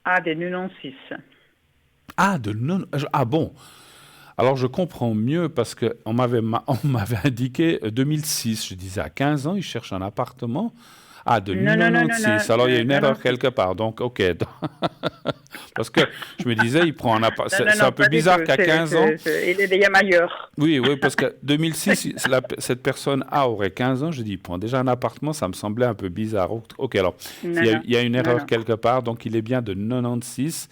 Speaker 3: A de 96.
Speaker 1: Ah, de non. Ah bon. Alors je comprends mieux parce que on m'avait indiqué 2006. Je disais à 15 ans, il cherche un appartement. Ah, de
Speaker 3: Non, non, non, non,
Speaker 1: 96. Alors il y a une
Speaker 3: non, non,
Speaker 1: erreur quelque part. Donc, ok. Parce que je me disais, il prend un appartement.
Speaker 3: non, non,
Speaker 1: C'est un
Speaker 3: non,
Speaker 1: peu
Speaker 3: pas du
Speaker 1: bizarre
Speaker 3: tout.
Speaker 1: qu'à 15 ans.
Speaker 3: Il est déjà majeur.
Speaker 1: Oui, oui, parce que 2006, cette personne A aurait 15 ans. Je dis, il prend déjà un appartement. Ça me semblait un peu bizarre. Ok, alors,
Speaker 3: Non, non,
Speaker 1: il y a une
Speaker 3: non,
Speaker 1: erreur
Speaker 3: non.
Speaker 1: quelque part. Donc, il est bien de 96.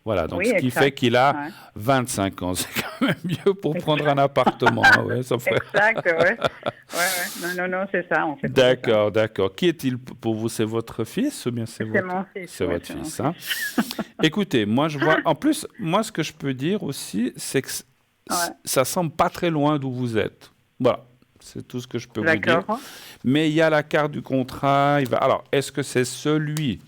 Speaker 1: Voilà, donc
Speaker 3: Oui,
Speaker 1: ce qui fait
Speaker 3: exact.
Speaker 1: qu'il a
Speaker 3: Ouais.
Speaker 1: 25 ans. C'est quand même mieux pour prendre un appartement, hein, ouais, ça ferait...
Speaker 3: Exact, ouais. Ouais, ouais. Non, non, non, c'est ça, en fait. C'est ça.
Speaker 1: D'accord, d'accord. Qui est-il pour vous? C'est votre fils ou bien c'est
Speaker 3: C'est
Speaker 1: votre...
Speaker 3: mon fils.
Speaker 1: C'est
Speaker 3: Ouais,
Speaker 1: votre
Speaker 3: c'est mon
Speaker 1: fils,
Speaker 3: fils.
Speaker 1: hein? Écoutez, moi je vois... En plus, moi ce que je peux dire aussi, c'est que
Speaker 3: Ouais.
Speaker 1: ça semble pas très loin d'où vous êtes. Voilà, c'est tout ce que je peux vous dire.
Speaker 3: D'accord.
Speaker 1: Mais il y a la carte du contrat. Alors, est-ce que c'est celui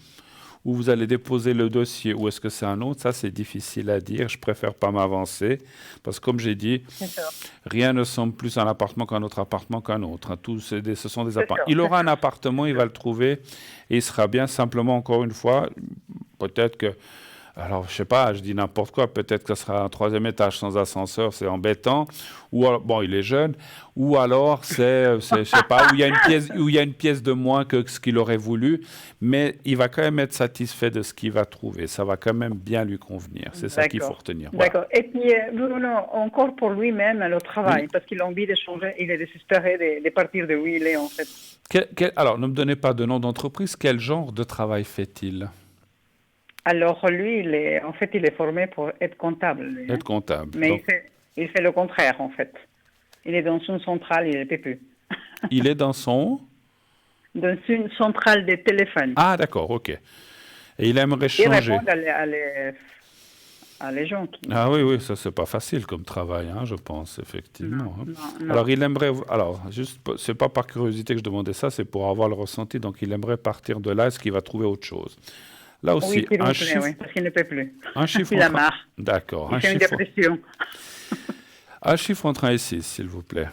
Speaker 1: où vous allez déposer le dossier ou est-ce que c'est un autre? Ça, c'est difficile à dire. Je préfère pas m'avancer parce que, comme j'ai dit,
Speaker 3: C'est sûr.
Speaker 1: rien ne semble plus un appartement qu'un autre appartement qu'un autre, hein. Ce sont des
Speaker 3: C'est
Speaker 1: appartements.
Speaker 3: sûr.
Speaker 1: Il
Speaker 3: C'est
Speaker 1: aura un
Speaker 3: sûr.
Speaker 1: appartement, il va le trouver et il sera bien. Simplement, encore une fois, peut-être que, alors je sais pas, je dis n'importe quoi, peut-être que ce sera un troisième étage sans ascenseur, c'est embêtant. Ou alors, bon, il est jeune. Ou alors, je sais pas, où il y a une pièce de moins que ce qu'il aurait voulu, mais il va quand même être satisfait de ce qu'il va trouver. Ça va quand même bien lui convenir. C'est ça qu'il faut
Speaker 3: D'accord.
Speaker 1: retenir. Voilà.
Speaker 3: D'accord. Et puis, Bruno, encore pour lui-même, le travail,
Speaker 1: Oui.
Speaker 3: parce qu'il a envie de changer, il est désespéré de partir de où il est, en fait.
Speaker 1: Alors, ne me donnez pas de nom d'entreprise. Quel genre de travail fait-il?
Speaker 3: Alors, lui, en fait, il est formé pour être comptable, lui, hein.
Speaker 1: Être comptable.
Speaker 3: Mais
Speaker 1: Donc,
Speaker 3: il fait le contraire, en fait. Il est dans une centrale, il ne peut plus.
Speaker 1: il est dans son...
Speaker 3: Dans une centrale de téléphone.
Speaker 1: Ah, d'accord, ok. Et il aimerait
Speaker 3: Il
Speaker 1: changer.
Speaker 3: répond à les gens qui...
Speaker 1: Ah oui, oui, ça, c'est pas facile comme travail, hein, je pense,
Speaker 3: Non,
Speaker 1: effectivement, hein.
Speaker 3: non, non.
Speaker 1: Alors, il aimerait... Alors, juste, c'est pas par curiosité que je demandais ça, c'est pour avoir le ressenti. Donc, il aimerait partir de là, est-ce qu'il va trouver autre chose? Là aussi,
Speaker 3: Oui, s'il vous
Speaker 1: un
Speaker 3: plaît,
Speaker 1: chiffre...
Speaker 3: oui, parce qu'il ne peut plus.
Speaker 1: Un chiffre
Speaker 3: Il a
Speaker 1: entre...
Speaker 3: marre.
Speaker 1: D'accord,
Speaker 3: Il fait une dépression.
Speaker 1: un chiffre entre 1 et 6, s'il vous plaît.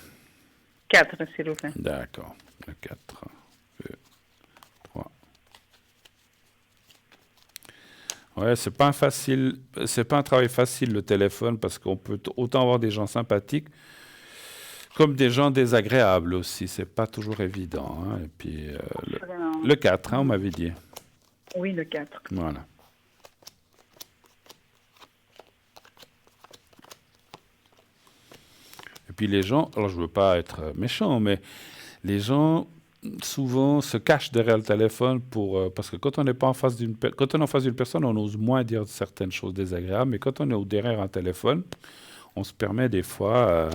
Speaker 3: 4, s'il vous plaît.
Speaker 1: D'accord, 4, 2, 3. Ouais, c'est pas un travail facile le téléphone parce qu'on peut autant avoir des gens sympathiques comme des gens désagréables aussi. C'est pas toujours évident, hein. Et puis le 4, hein, on m'avait dit.
Speaker 3: Oui, le 4.
Speaker 1: Voilà. Et puis les gens, alors je veux pas être méchant, mais les gens souvent se cachent derrière le téléphone parce que quand on n'est pas en face quand on est en face d'une personne, on ose moins dire certaines choses désagréables, mais quand on est derrière un téléphone, on se permet des fois.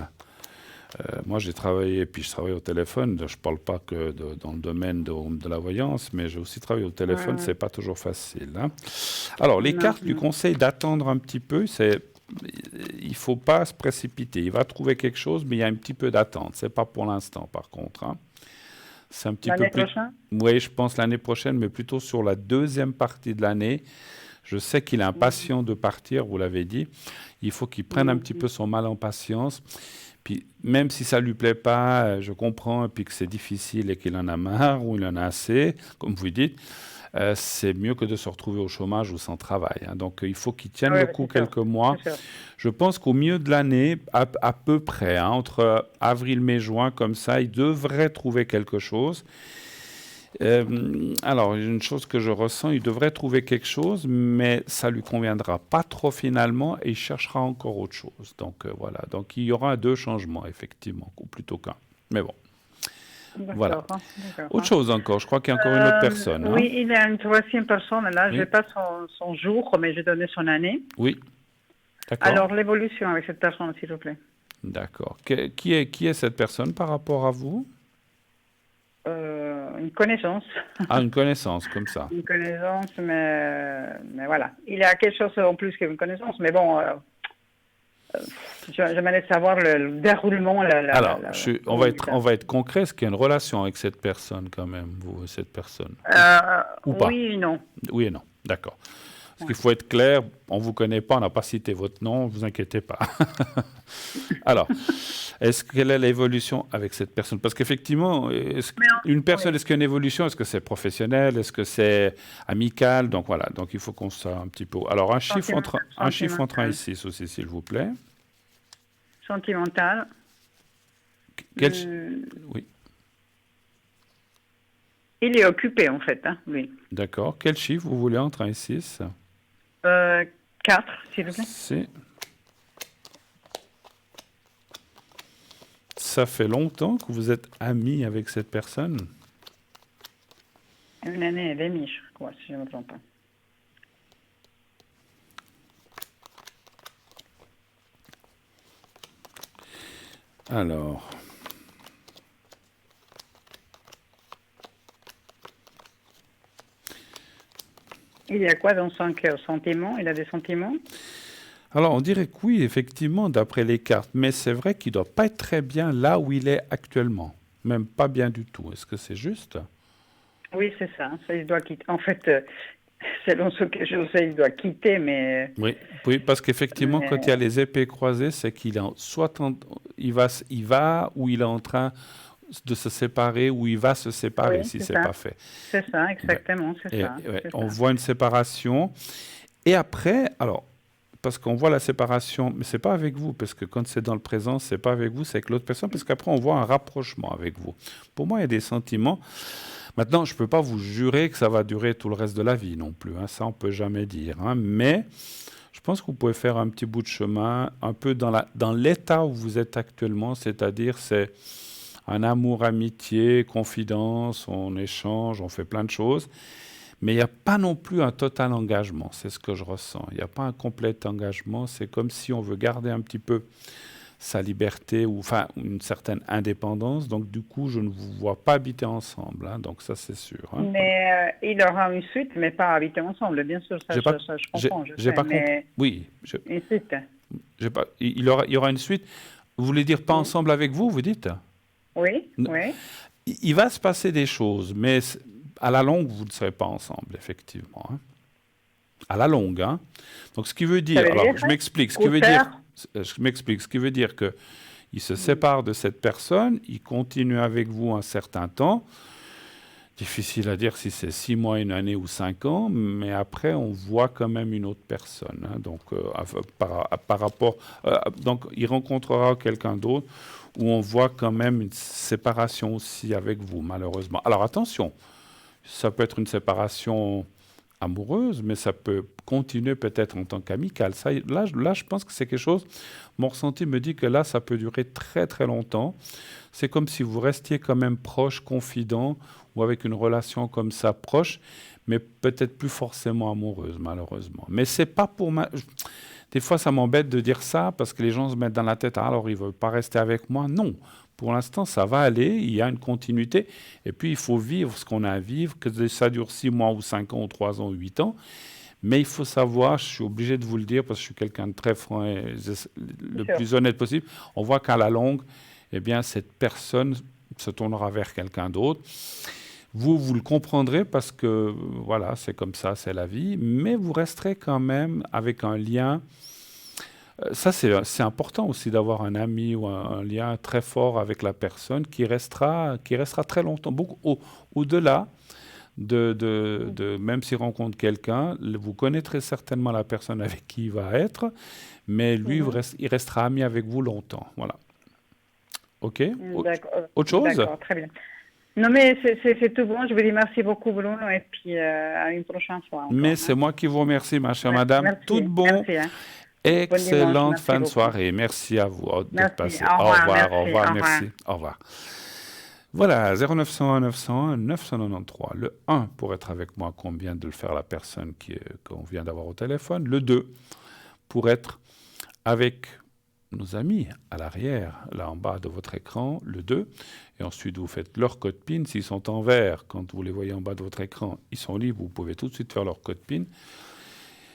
Speaker 1: Moi, j'ai travaillé, puis je travaille au téléphone. Je parle pas que dans le domaine de la voyance, mais j'ai aussi travaillé au téléphone.
Speaker 3: Ouais.
Speaker 1: C'est pas toujours facile, hein. Alors, les
Speaker 3: Non,
Speaker 1: cartes lui
Speaker 3: non.
Speaker 1: conseillent d'attendre un petit peu. Il faut pas se précipiter. Il va trouver quelque chose, mais il y a un petit peu d'attente. C'est pas pour l'instant, par contre, hein. C'est un petit peu
Speaker 3: L'année
Speaker 1: plus.
Speaker 3: prochaine?
Speaker 1: Oui, je pense l'année prochaine, mais plutôt sur la deuxième partie de l'année. Je sais qu'il est impatient de partir, vous l'avez dit. Il faut qu'il prenne un petit peu son mal en patience. Puis même si ça lui plaît pas, je comprends, et puis que c'est difficile et qu'il en a marre ou il en a assez, comme vous dites, c'est mieux que de se retrouver au chômage ou sans travail, hein. Donc il faut qu'il tienne
Speaker 3: Ouais,
Speaker 1: le
Speaker 3: ouais,
Speaker 1: coup
Speaker 3: c'est sûr,
Speaker 1: quelques mois.
Speaker 3: c'est sûr.
Speaker 1: Je pense qu'au milieu de l'année, à peu près, hein, entre avril, mai, juin, comme ça, il devrait trouver quelque chose. Alors, une chose que je ressens, il devrait trouver quelque chose, mais ça lui conviendra pas trop finalement et il cherchera encore autre chose. Donc voilà, donc il y aura 2 changements effectivement, ou plutôt qu'un. Mais bon, voilà.
Speaker 3: D'accord, d'accord.
Speaker 1: Autre chose encore, je crois qu'il y a encore une autre personne, hein.
Speaker 3: Oui, il y a une troisième personne. Là, je
Speaker 1: Oui.
Speaker 3: n'ai pas son jour, mais je donnais son année.
Speaker 1: Oui, D'accord.
Speaker 3: Alors, l'évolution avec cette personne, s'il vous plaît.
Speaker 1: D'accord. Qui est cette personne par rapport à vous?
Speaker 3: Une connaissance.
Speaker 1: Ah, une connaissance, comme ça.
Speaker 3: Une connaissance, mais voilà. Il y a quelque chose en plus qu'une connaissance, mais bon, j'aimerais savoir le déroulement.
Speaker 1: Alors, on va être concret. Est-ce qu'il y a une relation avec cette personne quand même, vous et cette personne? Ou pas?
Speaker 3: Oui et non.
Speaker 1: Oui et non. D'accord. Parce qu'il faut être clair, on ne vous connaît pas, on n'a pas cité votre nom, ne vous inquiétez pas. Alors, quelle est l'évolution avec cette personne? Parce qu'effectivement, une personne, est-ce qu'il y a une évolution? Est-ce que c'est professionnel? Est-ce que c'est amical? Donc voilà, donc il faut qu'on soit un petit peu... Alors, un chiffre entre 1 et 6 aussi, s'il vous plaît.
Speaker 3: Sentimental.
Speaker 1: Oui.
Speaker 3: Il est occupé, en fait, hein, oui.
Speaker 1: D'accord. Quel chiffre vous voulez entre 1 et 6?
Speaker 3: 4, s'il vous plaît.
Speaker 1: Ça fait longtemps que vous êtes ami avec cette personne?
Speaker 3: 1 année et demie, je crois, si je ne me trompe pas.
Speaker 1: Alors...
Speaker 3: Il y a quoi dans son cœur? Sentiments? Il a des sentiments?
Speaker 1: Alors, on dirait que oui, effectivement, d'après les cartes, mais c'est vrai qu'il ne doit pas être très bien là où il est actuellement. Même pas bien du tout. Est-ce que c'est juste?
Speaker 3: Oui, c'est ça. Il doit quitter. En fait, selon ce que je sais, il doit quitter, mais...
Speaker 1: Oui, parce qu'effectivement, quand il y a les épées croisées, c'est qu'il est il va ou il est en train de se séparer ou il va se séparer si c'est pas fait.
Speaker 3: C'est ça, exactement, c'est ça.
Speaker 1: On voit une séparation. Et après, alors, parce qu'on voit la séparation, mais c'est pas avec vous, parce que quand c'est dans le présent, c'est pas avec vous, c'est avec l'autre personne, parce qu'après, on voit un rapprochement avec vous. Pour moi, il y a des sentiments. Maintenant, je peux pas vous jurer que ça va durer tout le reste de la vie non plus, hein, ça, on peut jamais dire. Hein, mais je pense que vous pouvez faire un petit bout de chemin, un peu dans l'état où vous êtes actuellement, c'est-à-dire c'est un amour, amitié, confidence, on échange, on fait plein de choses. Mais il n'y a pas non plus un total engagement, c'est ce que je ressens. Il n'y a pas un complet engagement, c'est comme si on veut garder un petit peu sa liberté ou enfin une certaine indépendance. Donc du coup, je ne vous vois pas habiter ensemble, hein, donc ça c'est sûr. Hein.
Speaker 3: Mais il aura une suite, mais pas habiter ensemble, bien sûr, ça je comprends.
Speaker 1: J'ai pas compris. Oui.
Speaker 3: Une suite.
Speaker 1: Il y aura une suite. Vous voulez dire pas ensemble avec vous, vous dites?
Speaker 3: Oui.
Speaker 1: Il va se passer des choses, mais à la longue, vous ne serez pas ensemble, effectivement. Hein. À la longue. Hein. Donc, ce qui veut dire... Alors, je m'explique. Ce qui veut dire qu'il se sépare de cette personne, il continue avec vous un certain temps. Difficile à dire si c'est 6 mois, 1 année ou 5 ans, mais après, on voit quand même une autre personne. Hein. Donc, par rapport... donc, il rencontrera quelqu'un d'autre où on voit quand même une séparation aussi avec vous, malheureusement. Alors, attention, ça peut être une séparation amoureuse, mais ça peut continuer peut-être en tant qu'amicale. Là, je pense que c'est quelque chose... Mon ressenti me dit que là, ça peut durer très, très longtemps. C'est comme si vous restiez quand même proche, confident, ou avec une relation comme ça proche, mais peut-être plus forcément amoureuse, malheureusement. Mais c'est pas pour ma... Des fois, ça m'embête de dire ça, parce que les gens se mettent dans la tête, ah, alors ils ne veulent pas rester avec moi. Non, pour l'instant, ça va aller, il y a une continuité, et puis il faut vivre ce qu'on a à vivre, que ça dure 6 mois ou 5 ans ou 3 ans ou 8 ans. Mais il faut savoir, je suis obligé de vous le dire, parce que je suis quelqu'un de très franc et le plus honnête possible, on voit qu'à la longue, eh bien, cette personne se tournera vers quelqu'un d'autre. Vous le comprendrez parce que, voilà, c'est comme ça, c'est la vie, mais vous resterez quand même avec un lien. Ça, c'est important aussi d'avoir un ami ou un lien très fort avec la personne qui restera très longtemps, beaucoup au-delà de même s'il rencontre quelqu'un, vous connaîtrez certainement la personne avec qui il va être, mais lui, il restera ami avec vous longtemps. Voilà. OK? Autre chose?
Speaker 3: D'accord, très bien. Non, mais c'est tout bon. Je vous dis merci beaucoup, Bruno, et puis à une prochaine fois. Encore,
Speaker 1: mais c'est moi qui vous remercie, ma chère madame.
Speaker 3: Merci,
Speaker 1: Tout bon.
Speaker 3: Merci, hein.
Speaker 1: Excellente fin de soirée. Merci à vous d'être passé. Au revoir, merci. Au revoir. Voilà, 0901 901 993. Le 1 pour être avec moi, qu'on vient de le faire la personne qu'on vient d'avoir au téléphone. Le 2 pour être avec nos amis à l'arrière, là en bas de votre écran, le 2, et ensuite vous faites leur code PIN. S'ils sont en vert, quand vous les voyez en bas de votre écran, ils sont libres, vous pouvez tout de suite faire leur code PIN.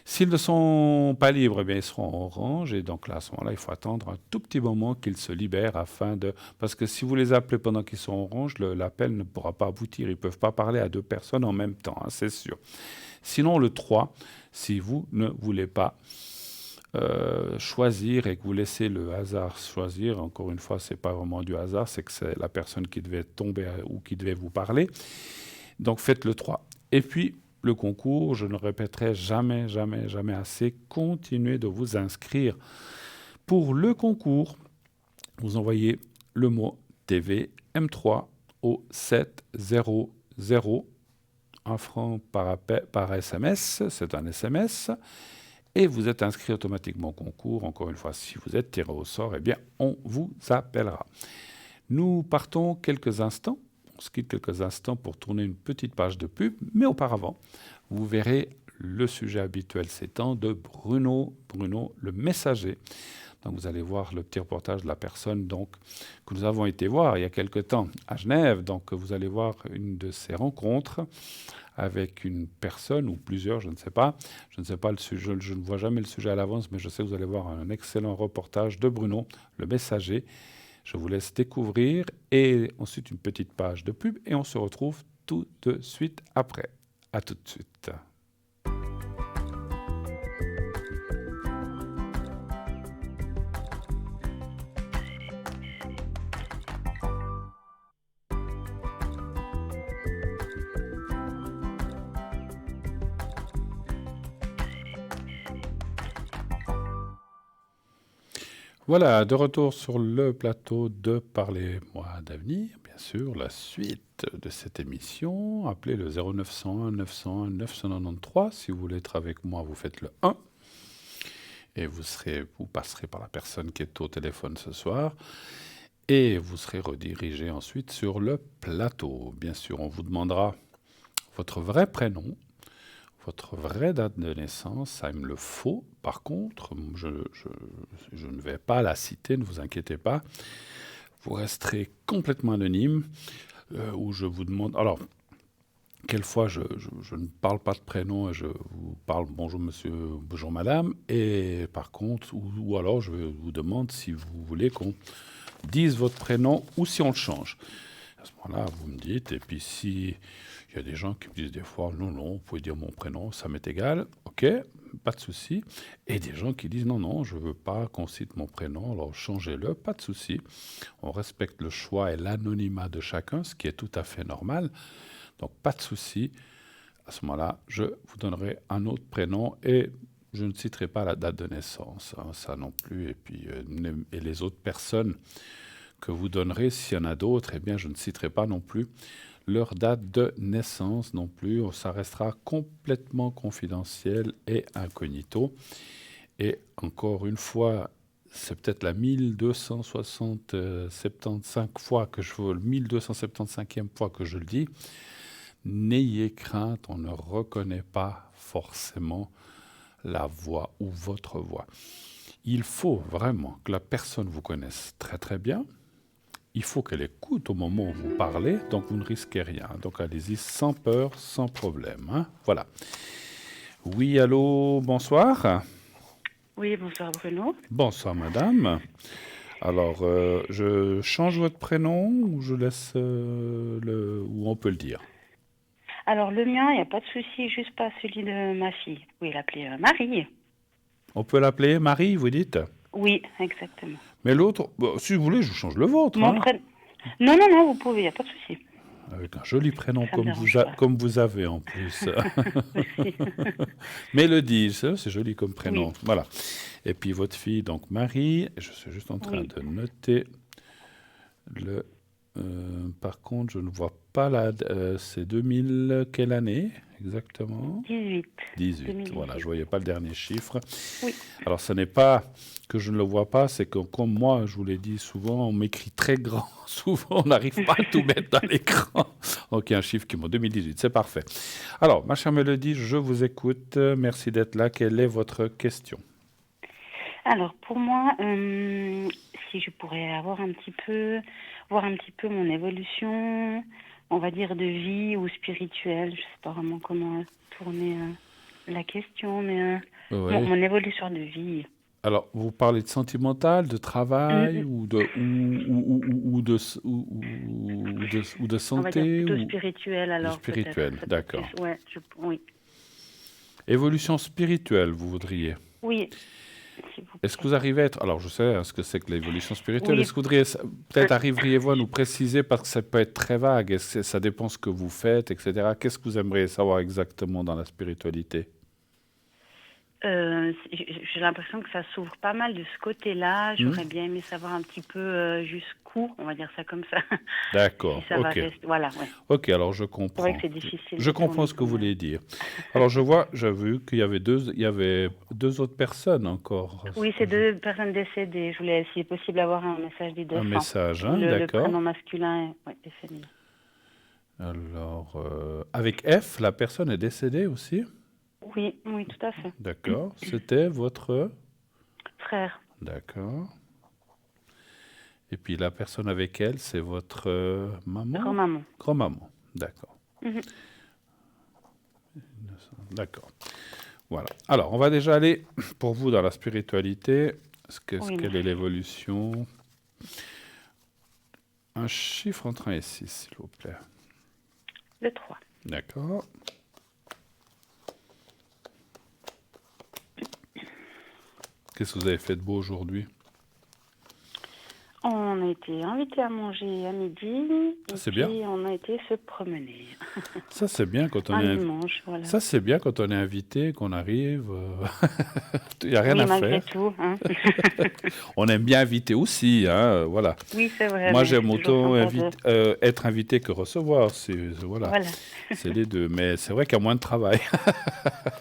Speaker 1: S'ils ne sont pas libres, eh bien, ils seront en orange, et donc là, à ce moment-là, il faut attendre un tout petit moment qu'ils se libèrent afin de... Parce que si vous les appelez pendant qu'ils sont en orange, l'appel ne pourra pas aboutir. Ils ne peuvent pas parler à 2 personnes en même temps, hein, c'est sûr. Sinon, le 3, si vous ne voulez pas choisir et que vous laissez le hasard choisir, encore une fois, ce n'est pas vraiment du hasard, c'est que c'est la personne qui devait tomber ou qui devait vous parler. Donc, faites le 3. Et puis, le concours, je ne répéterai jamais, jamais, jamais assez, continuez de vous inscrire. Pour le concours, vous envoyez le mot TV M3 au 700, 1 franc par SMS, c'est un SMS, et vous êtes inscrit automatiquement au concours. Encore une fois, si vous êtes tiré au sort, eh bien, on vous appellera. Nous partons quelques instants. On se quitte quelques instants pour tourner une petite page de pub, mais auparavant, vous verrez le sujet habituel s'étend de Bruno le messager. Donc vous allez voir le petit reportage de la personne donc, que nous avons été voir il y a quelque temps à Genève. Donc vous allez voir une de ces rencontres avec une personne ou plusieurs, je ne sais pas. Je ne sais pas le sujet, je ne vois jamais le sujet à l'avance, mais je sais que vous allez voir un excellent reportage de Bruno le messager. Je vous laisse découvrir et ensuite une petite page de pub et on se retrouve tout de suite après. À tout de suite. Voilà, de retour sur le plateau de Parlez-moi d'avenir, bien sûr, la suite de cette émission. Appelez le 0901 901 993. Si vous voulez être avec moi, vous faites le 1. Et vous passerez par la personne qui est au téléphone ce soir. Et vous serez redirigé ensuite sur le plateau. Bien sûr, on vous demandera votre vrai prénom, votre vraie date de naissance, ça il me le faut. Par contre, je ne vais pas la citer, ne vous inquiétez pas. Vous resterez complètement anonyme, où je vous demande... Alors, quelquefois, je ne parle pas de prénom et je vous parle bonjour monsieur, bonjour madame. Et par contre, ou alors je vous demande si vous voulez qu'on dise votre prénom ou si on le change. À ce moment-là, vous me dites, et puis si... Il y a des gens qui me disent des fois, non, vous pouvez dire mon prénom, ça m'est égal, ok, pas de souci. Et des gens qui disent, non, je ne veux pas qu'on cite mon prénom, alors changez-le, pas de souci. On respecte le choix et l'anonymat de chacun, ce qui est tout à fait normal. Donc, pas de souci. À ce moment-là, je vous donnerai un autre prénom et je ne citerai pas la date de naissance, hein, ça non plus. Et puis, et les autres personnes que vous donnerez, s'il y en a d'autres, eh bien, je ne citerai pas non plus leur date de naissance non plus. Ça restera complètement confidentiel et incognito. Et encore une fois, c'est peut-être la 1275e fois que je le dis. N'ayez crainte, on ne reconnaît pas forcément la voix ou votre voix. Il faut vraiment que la personne vous connaisse très très bien. Il faut qu'elle écoute au moment où vous parlez, donc vous ne risquez rien. Donc allez-y sans peur, sans problème. Hein. Voilà. Oui, allô, bonsoir.
Speaker 4: Oui, bonsoir Bruno.
Speaker 1: Bonsoir madame. Alors, je change votre prénom ou je laisse ou on peut le dire?
Speaker 4: Alors le mien, il n'y a pas de souci, juste pas celui de ma fille. Vous pouvez l'appeler Marie.
Speaker 1: On peut l'appeler Marie, vous dites?
Speaker 4: Oui, exactement.
Speaker 1: Mais l'autre, si vous voulez, je change le vôtre.
Speaker 4: Non, vous pouvez, il n'y a pas de souci.
Speaker 1: Avec un joli prénom
Speaker 4: Ça
Speaker 1: comme vous avez en plus. Mélodie, c'est joli comme prénom.
Speaker 4: Oui.
Speaker 1: Voilà. Et puis votre fille, donc Marie, je suis juste en train de noter le... par contre, je ne vois pas c'est 2000, quelle année exactement? 18, 2018. Voilà, je ne voyais pas le dernier chiffre.
Speaker 4: Oui.
Speaker 1: Alors, ce n'est pas que je ne le vois pas, c'est que comme moi, je vous l'ai dit souvent, on m'écrit très grand. Souvent, on n'arrive pas à tout mettre dans l'écran. Ok, un chiffre qui monte. 2018, c'est parfait. Alors, ma chère Mélodie, je vous écoute. Merci d'être là. Quelle est votre question?
Speaker 4: Alors, pour moi, si je pourrais voir un petit peu mon évolution, on va dire de vie ou spirituelle, je sais pas vraiment comment tourner la question, mais
Speaker 1: Oui.
Speaker 4: mon évolution de vie.
Speaker 1: Alors, vous parlez de sentimental, de travail
Speaker 4: Mm,
Speaker 1: ou de
Speaker 4: On va dire
Speaker 1: santé
Speaker 4: plutôt
Speaker 1: ou
Speaker 4: spirituelle
Speaker 1: de
Speaker 4: alors, peut-être.
Speaker 1: spirituel.
Speaker 4: Ça peut être plus,
Speaker 1: D'accord.
Speaker 4: ouais, oui.
Speaker 1: Évolution spirituelle, vous voudriez.
Speaker 4: Oui, s'il vous
Speaker 1: Est-ce que
Speaker 4: plaît.
Speaker 1: vous arrivez à être... Alors, je sais hein, ce que c'est que l'évolution spirituelle.
Speaker 4: Oui,
Speaker 1: Est-ce que vous voudriez... Peut-être arriveriez-vous à nous préciser, parce que ça peut être très vague, ça dépend ce que vous faites, etc. Qu'est-ce que vous aimeriez savoir exactement dans la spiritualité?
Speaker 4: J'ai l'impression que ça s'ouvre pas mal de ce côté-là.
Speaker 1: Hmm.
Speaker 4: J'aurais bien aimé savoir un petit peu jusqu'où, on va dire ça comme ça. Si
Speaker 1: D'accord,
Speaker 4: ça va
Speaker 1: ok.
Speaker 4: rester. Voilà, ouais.
Speaker 1: Ok, alors je
Speaker 4: C'est vrai que
Speaker 1: comprends.
Speaker 4: c'est difficile
Speaker 1: Je
Speaker 4: de
Speaker 1: comprends
Speaker 4: tourner
Speaker 1: ce que vous
Speaker 4: comme.
Speaker 1: voulez dire. Alors, j'ai vu qu'il y avait deux autres personnes encore.
Speaker 4: Oui, c'est deux personnes décédées. Je voulais, si possible, avoir un message des deux.
Speaker 1: Un
Speaker 4: Enfin,
Speaker 1: message, hein,
Speaker 4: le
Speaker 1: d'accord.
Speaker 4: prénom masculin et féminin.
Speaker 1: Alors, avec F, la personne est décédée aussi.
Speaker 4: Oui, oui, tout à fait.
Speaker 1: D'accord. C'était votre...
Speaker 4: Frère,
Speaker 1: D'accord. Et puis la personne avec elle, c'est votre maman?
Speaker 4: grand-maman.
Speaker 1: Grand-maman. D'accord.
Speaker 4: Mhm.
Speaker 1: D'accord. Voilà. Alors, on va déjà aller, pour vous, dans la spiritualité.
Speaker 4: Oui,
Speaker 1: Quelle est
Speaker 4: merci.
Speaker 1: l'évolution? Un chiffre entre 1 et 6, s'il vous plaît.
Speaker 4: Le 3.
Speaker 1: D'accord. Qu'est-ce que vous avez fait de beau aujourd'hui?
Speaker 4: On a été invités à manger à midi
Speaker 1: Ça,
Speaker 4: et
Speaker 1: c'est bien.
Speaker 4: puis on a été se promener.
Speaker 1: Ça, c'est bien quand on
Speaker 4: Un
Speaker 1: est
Speaker 4: dimanche, voilà.
Speaker 1: Ça, c'est bien quand on est invité, qu'on arrive. Il n'y a rien
Speaker 4: Oui,
Speaker 1: à
Speaker 4: malgré
Speaker 1: faire.
Speaker 4: tout. Hein.
Speaker 1: On aime bien inviter aussi, hein, voilà.
Speaker 4: Oui, c'est vrai,
Speaker 1: Moi,
Speaker 4: mais
Speaker 1: j'aime
Speaker 4: c'est toujours
Speaker 1: autant
Speaker 4: sympa de.
Speaker 1: être invité que recevoir. Voilà,
Speaker 4: Voilà.
Speaker 1: c'est les deux. Mais c'est vrai qu'il y a moins de travail.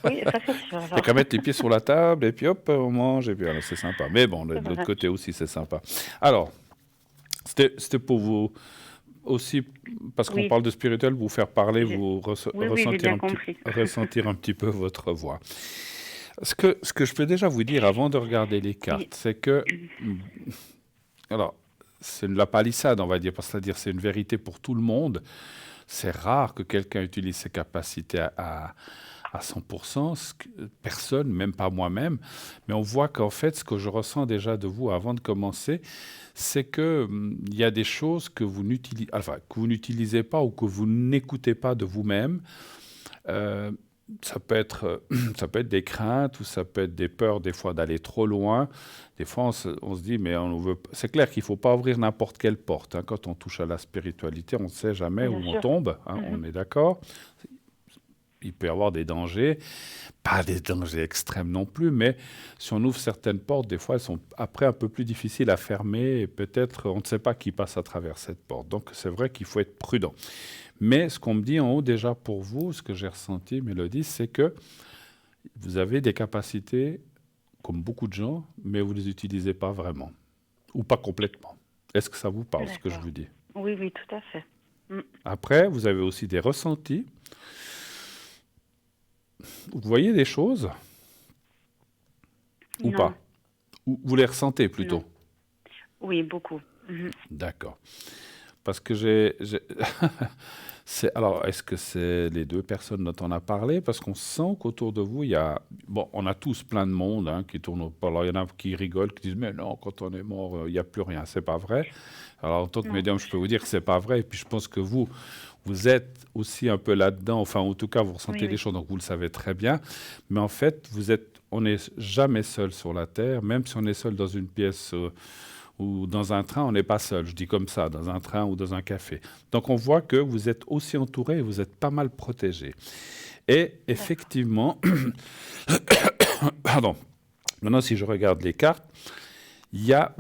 Speaker 4: Oui, ça c'est sûr.
Speaker 1: Il n'y a
Speaker 4: Alors.
Speaker 1: qu'à mettre les pieds sur la table et puis hop, on mange et puis voilà, c'est sympa. Mais bon, de
Speaker 4: C'est
Speaker 1: l'autre
Speaker 4: vrai.
Speaker 1: côté aussi, c'est sympa. Alors, c'était pour vous aussi, parce qu'on
Speaker 4: Oui,
Speaker 1: parle de spirituel, vous faire parler,
Speaker 4: j'ai-
Speaker 1: vous
Speaker 4: oui, j'ai bien compris.
Speaker 1: ressentir un petit peu votre voix. Ce que je peux déjà vous dire avant de regarder les
Speaker 4: Oui,
Speaker 1: cartes, c'est que, alors, c'est de la palissade, on va dire, c'est-à-dire c'est une vérité pour tout le monde. C'est rare que quelqu'un utilise ses capacités à 100%, personne, même pas moi-même. Mais on voit qu'en fait, ce que je ressens déjà de vous avant de commencer, c'est que il y a des choses que vous n'utilisez pas ou que vous n'écoutez pas de vous-même. Euh, ça peut être des craintes ou ça peut être des peurs des fois d'aller trop loin. Des fois, on se dit, mais on veut. C'est clair qu'il ne faut pas ouvrir n'importe quelle porte, hein. Quand on touche à la spiritualité, on ne sait jamais
Speaker 4: bien
Speaker 1: où on
Speaker 4: sûr.
Speaker 1: tombe, hein,
Speaker 4: Mhm.
Speaker 1: on est d'accord. Il peut y avoir des dangers, pas des dangers extrêmes non plus, mais si on ouvre certaines portes, des fois, elles sont après un peu plus difficiles à fermer et peut-être on ne sait pas qui passe à travers cette porte. Donc, c'est vrai qu'il faut être prudent. Mais ce qu'on me dit en haut déjà pour vous, ce que j'ai ressenti, Mélodie, c'est que vous avez des capacités, comme beaucoup de gens, mais vous ne les utilisez pas vraiment, ou pas complètement. Est-ce que ça vous parle, ce que je
Speaker 4: D'accord.
Speaker 1: vous dis?
Speaker 4: Oui, oui, tout à fait. Mm.
Speaker 1: Après, vous avez aussi des ressentis. Vous voyez des choses ou
Speaker 4: Non,
Speaker 1: pas? Ou vous les ressentez plutôt?
Speaker 4: non. Oui, beaucoup. Mhm.
Speaker 1: D'accord. Parce que alors, est-ce que c'est les deux personnes dont on a parlé? Parce qu'on sent qu'autour de vous, il y a... Bon, on a tous plein de monde, hein, qui tourne autour. Alors, il y en a qui rigolent, qui disent, mais non, quand on est mort, il n'y a plus rien. C'est pas vrai. Alors, en tant que
Speaker 4: Non.
Speaker 1: médium, je peux vous dire que c'est pas vrai. Et puis, je pense que vous êtes aussi un peu là-dedans. Enfin, en tout cas, vous ressentez
Speaker 4: Oui,
Speaker 1: les
Speaker 4: oui.
Speaker 1: choses, donc vous le savez très bien. Mais en fait, on n'est jamais seul sur la Terre, même si on est seul dans une pièce... ou dans un train, on n'est pas seul, je dis comme ça, dans un train ou dans un café. Donc on voit que vous êtes aussi entouré et vous êtes pas mal protégé. Et
Speaker 4: D'accord.
Speaker 1: effectivement, pardon, maintenant si je regarde les cartes, il y a